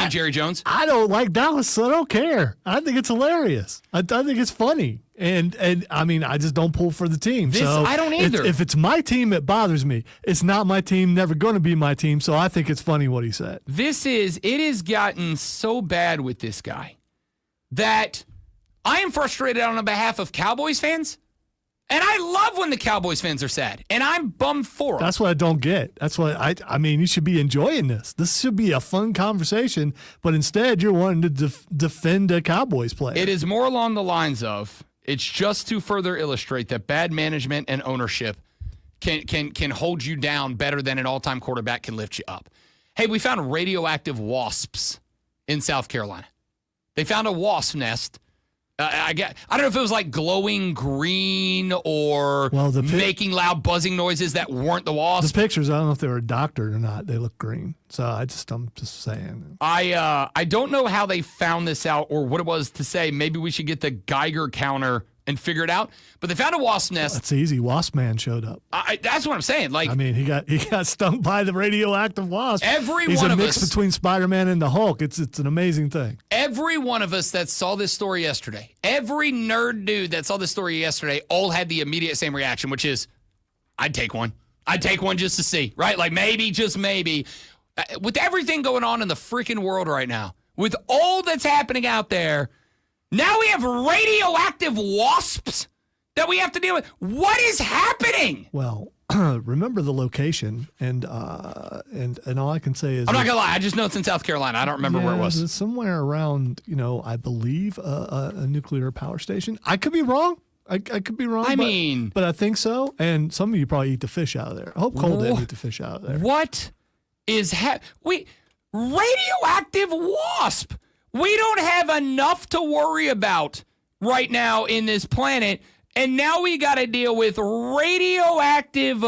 Jerry Jones. I don't like Dallas, so I don't care. I think it's hilarious. I think it's funny. And I just don't pull for the team. I don't either. If it's my team, it bothers me. It's not my team, never going to be my team, so I think it's funny what he said. It has gotten so bad with this guy that I am frustrated on behalf of Cowboys fans. And I love when the Cowboys fans are sad, and I'm bummed for them. That's what I don't get. That's what you should be enjoying this. This should be a fun conversation, but instead you're wanting to defend a Cowboys player. It is more along the lines of, it's just to further illustrate that bad management and ownership can hold you down better than an all-time quarterback can lift you up. Hey, we found radioactive wasps in South Carolina. They found a wasp nest. I don't know if it was like glowing green or making loud buzzing noises that weren't the wasp. The pictures, I don't know if they were doctored or not. They look green. So I'm just saying. I don't know how they found this out or what it was to say. Maybe we should get the Geiger counter and figure it out. But they found a wasp nest. That's easy. Wasp Man showed up. That's what I'm saying. Like, he got stung by the radioactive wasp. He's a mix between Spider-Man and the Hulk. It's an amazing thing. Every one of us that saw this story yesterday, every nerd dude that saw this story yesterday, all had the immediate same reaction, which is, I'd take one. I'd take one just to see, right? Like maybe, just maybe. With everything going on in the freaking world right now, with all that's happening out there, now we have radioactive wasps that we have to deal with. What is happening? Well, remember the location, and all I can say is I'm not gonna lie. I just know it's in South Carolina. I don't remember where it was. It's somewhere around, I believe a nuclear power station. I could be wrong. I could be wrong. But I think so. And some of you probably eat the fish out of there. I hope Cole didn't eat the fish out of there. What is radioactive wasp? We don't have enough to worry about right now in this planet, and now we got to deal with radioactive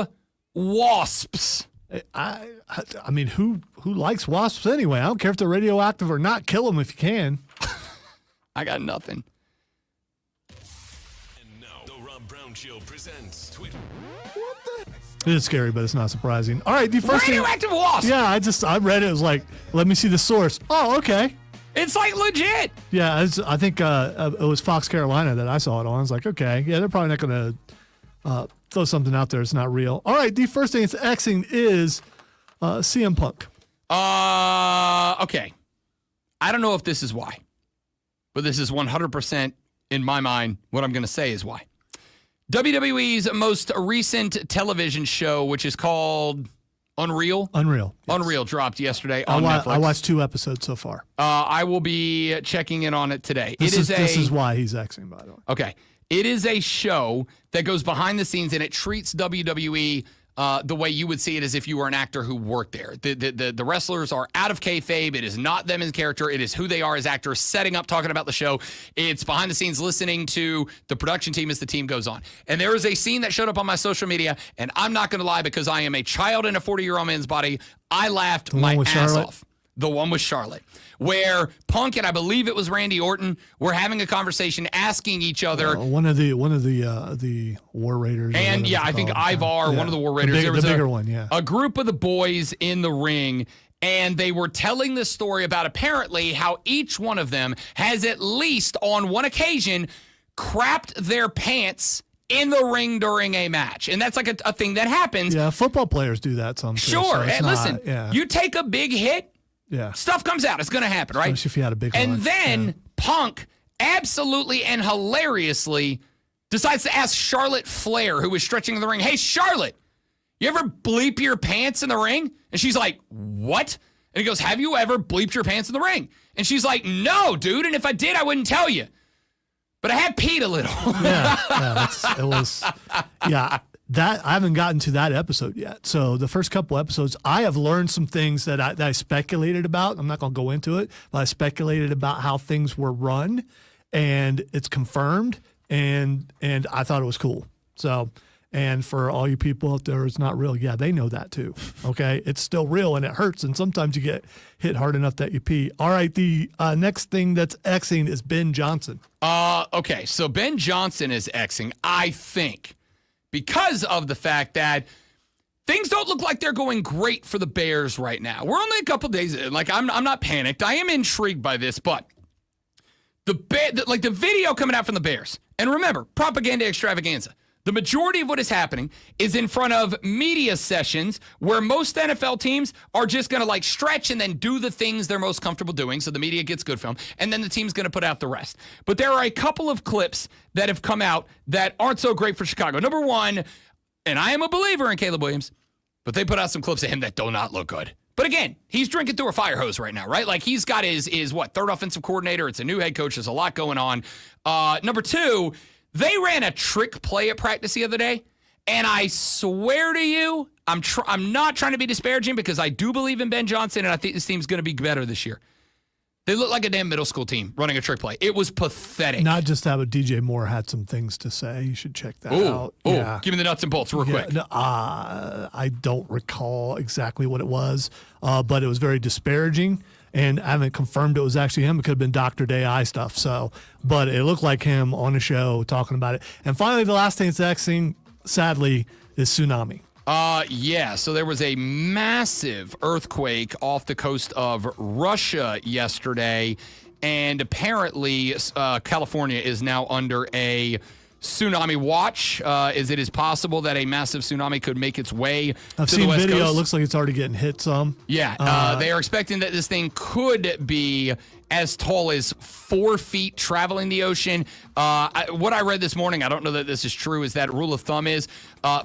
wasps. Who likes wasps anyway? I don't care if they're radioactive or not. Kill them if you can. I got nothing. And now, the Rob Brown Show presents Twitter. It is scary, but it's not surprising. All right, the first radioactive wasp. Yeah, I read it. It was like, let me see the source. Oh, okay. It's like legit. Yeah, I think it was Fox Carolina that I saw it on. I was like, okay, yeah, they're probably not going to throw something out there that's not real. All right, the first thing it's Xing is CM Punk. Okay. I don't know if this is why, but this is 100% in my mind. What I'm going to say is why. WWE's most recent television show, which is called Unreal. Yes. Unreal dropped yesterday on Netflix. I watched 2 episodes so far. I will be checking in on it today. This is why he's Xing, by the way. Okay. It is a show that goes behind the scenes, and it treats WWE the way you would see it as if you were an actor who worked there. The wrestlers are out of kayfabe. It is not them as character. It is who they are as actors, setting up, talking about the show. It's behind the scenes, listening to the production team as the team goes on. And there is a scene that showed up on my social media, and I'm not going to lie because I am a child in a 40-year-old man's body. I laughed my ass off. The one with Charlotte, where Punk and I believe it was Randy Orton were having a conversation, asking each other. One of the War Raiders, and I think Ivar, one of the War Raiders. There was the bigger one, yeah. A group of the boys in the ring, and they were telling this story about apparently how each one of them has at least on one occasion crapped their pants in the ring during a match. And that's like a thing that happens. Yeah, football players do that sometimes. Sure. And listen, you take a big hit. Yeah. Stuff comes out. It's going to happen, right? Especially if you had a big And one. then Punk absolutely and hilariously decides to ask Charlotte Flair, who was stretching in the ring, hey, Charlotte, you ever bleep your pants in the ring? And she's like, what? And he goes, have you ever bleeped your pants in the ring? And she's like, no, dude. And if I did, I wouldn't tell you. But I had peed a little. That I haven't gotten to that episode yet. So the first couple episodes, I have learned some things that I speculated about. I'm not going to go into it, but I speculated about how things were run, and it's confirmed, and I thought it was cool. So, and for all you people out there, it's not real. Yeah, they know that too. Okay, it's still real, and it hurts, and sometimes you get hit hard enough that you pee. All right, the next thing that's Xing is Ben Johnson. Okay, so Ben Johnson is Xing, I think, because of the fact that things don't look like they're going great for the Bears right now. We're only a couple days in. Like, I'm not panicked. I am intrigued by this, but the video coming out from the Bears, and remember, propaganda extravaganza. The majority of what is happening is in front of media sessions where most NFL teams are just going to like stretch and then do the things they're most comfortable doing. So the media gets good film, and then the team's going to put out the rest. But there are a couple of clips that have come out that aren't so great for Chicago. Number one, and I am a believer in Caleb Williams, but they put out some clips of him that do not look good. But again, he's drinking through a fire hose right now, right? Like he's got his third offensive coordinator. It's a new head coach. There's a lot going on. Number two, they ran a trick play at practice the other day, and I swear to you, I'm not trying to be disparaging because I do believe in Ben Johnson, and I think this team's going to be better this year. They look like a damn middle school team running a trick play. It was pathetic. Not just that, but DJ Moore had some things to say. You should check that out. Yeah. Give me the nuts and bolts real quick. No, I don't recall exactly what it was, but it was very disparaging. And I haven't confirmed it was actually him. It could have been Dr. Day stuff. So, but it looked like him on the show talking about it. And finally, the last thing that's Xing, sadly, is tsunami. So there was a massive earthquake off the coast of Russia yesterday, and apparently California is now under a tsunami watch. It is possible that a massive tsunami could make its way to the West Coast. I've seen video. It looks like it's already getting hit some. Yeah, they are expecting that this thing could be as tall as 4 feet traveling the ocean. What I read this morning, I don't know that this is true, is that rule of thumb is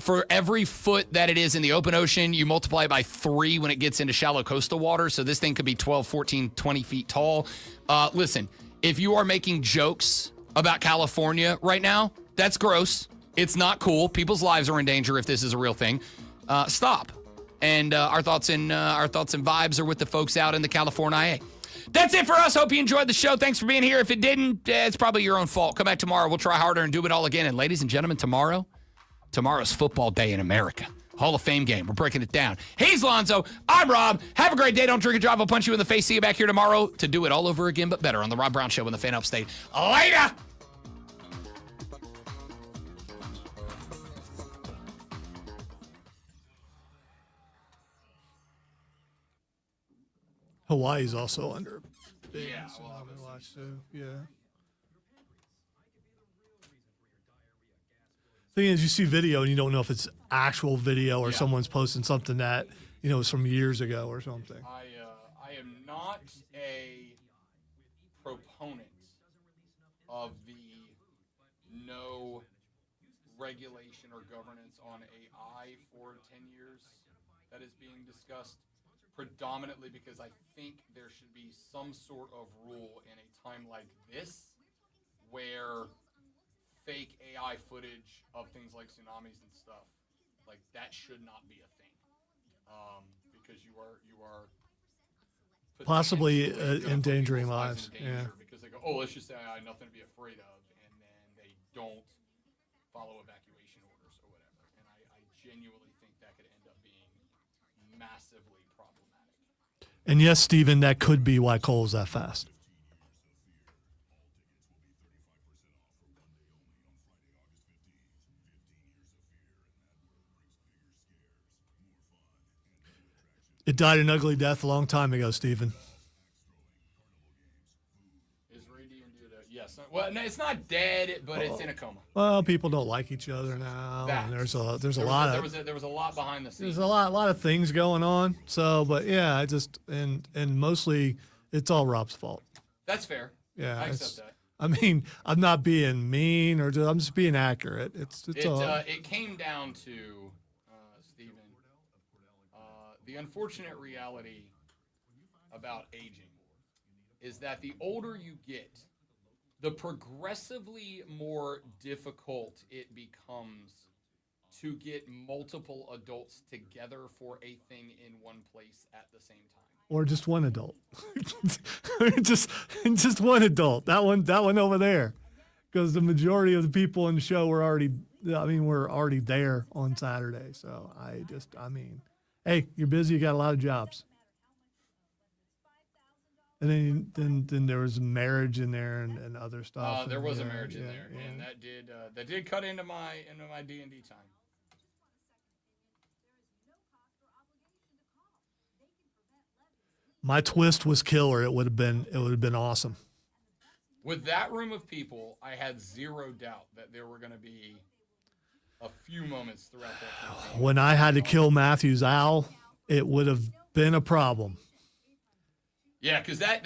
for every foot that it is in the open ocean, you multiply by 3 when it gets into shallow coastal water. So this thing could be 12, 14, 20 feet tall. Listen, if you are making jokes about California right now, that's gross. It's not cool. People's lives are in danger if this is a real thing. Stop. And our thoughts and vibes are with the folks out in the California. That's it for us. Hope you enjoyed the show. Thanks for being here. If it didn't, it's probably your own fault. Come back tomorrow. We'll try harder and do it all again. And ladies and gentlemen, tomorrow's football day in America. Hall of Fame game. We're breaking it down. He's Lonzo. I'm Rob. Have a great day. Don't drink and drive. I'll punch you in the face. See you back here tomorrow to do it all over again, but better on the Rob Brown Show in the Fan Upstate. Later. Hawaii's also under. Yeah, so well, I'm gonna watch too. Yeah. Thing is, you see video and you don't know if it's actual video or Yeah. someone's posting something that is from years ago or something. I am not a proponent of the no regulation or governance on AI for 10 years that is being discussed, predominantly because I think there should be some sort of rule in a time like this where fake AI footage of things like tsunamis and stuff, like that should not be a thing, because you are Possibly potentially gonna put endangering people's lives. in danger because they go, oh, let's just say I have nothing to be afraid of, and then they don't follow evacuation orders or whatever. And I genuinely think that could end up being massively problematic. And yes, Steven, that could be why Cole's that fast. It died an ugly death a long time ago, Steven. Is Radiant due to yes? Well, no, it's not dead, but it's in a coma. Well, people don't like each other now, and there's a lot behind the scenes. There's a lot of things going on. So, but yeah, I just and mostly it's all Rob's fault. That's fair. Yeah, I accept that. I mean, I'm not being mean I'm just being accurate. It came down to Stephen. The unfortunate reality about aging is that the older you get, the progressively more difficult it becomes to get multiple adults together for a thing in one place at the same time. Or just one adult. just one adult. That one over there. Because the majority of the people in the show were already there on Saturday. So hey, you're busy, you got a lot of jobs. And then there was marriage in there and other stuff. There was a marriage in there, and that did cut into my D&D time. My twist was killer. It would have been awesome. With that room of people, I had zero doubt that there were going to be a few moments throughout that campaign. When I had to kill Matthew's owl, it would have been a problem. Yeah, because that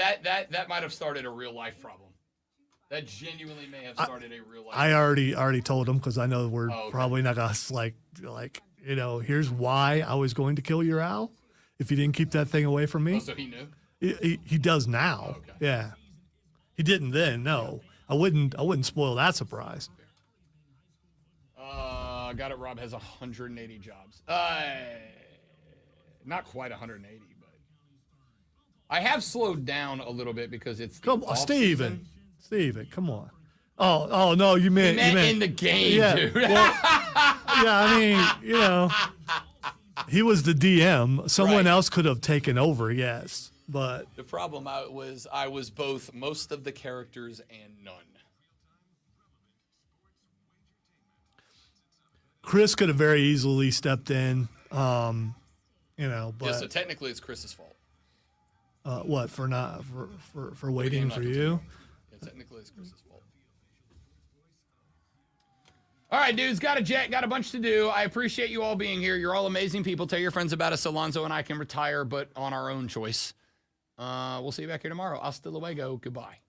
might have started a real life problem. That genuinely may have started a real life. I already told him because I know we're okay. probably not gonna here's why I was going to kill your owl if you didn't keep that thing away from me. Oh, so he knew. He does now. Okay. Yeah, he didn't then. No, I wouldn't spoil that surprise. Got it. Rob has 180 jobs. Not quite 180, but I have slowed down a little bit because it's Steven, come on. Oh no, you meant in the game, yeah, dude. Well, yeah, I mean, he was the DM. Someone else could have taken over, yes, but the problem I was both most of the characters and none. Chris could have very easily stepped in, but Yeah, so technically it's Chris's fault. what for waiting for you? Yeah, technically it's Chris's fault. All right, dudes, got a jet, got a bunch to do. I appreciate you all being here. You're all amazing people. Tell your friends about us. Alonzo and I can retire, but on our own choice. We'll see you back here tomorrow. Hasta luego. Goodbye.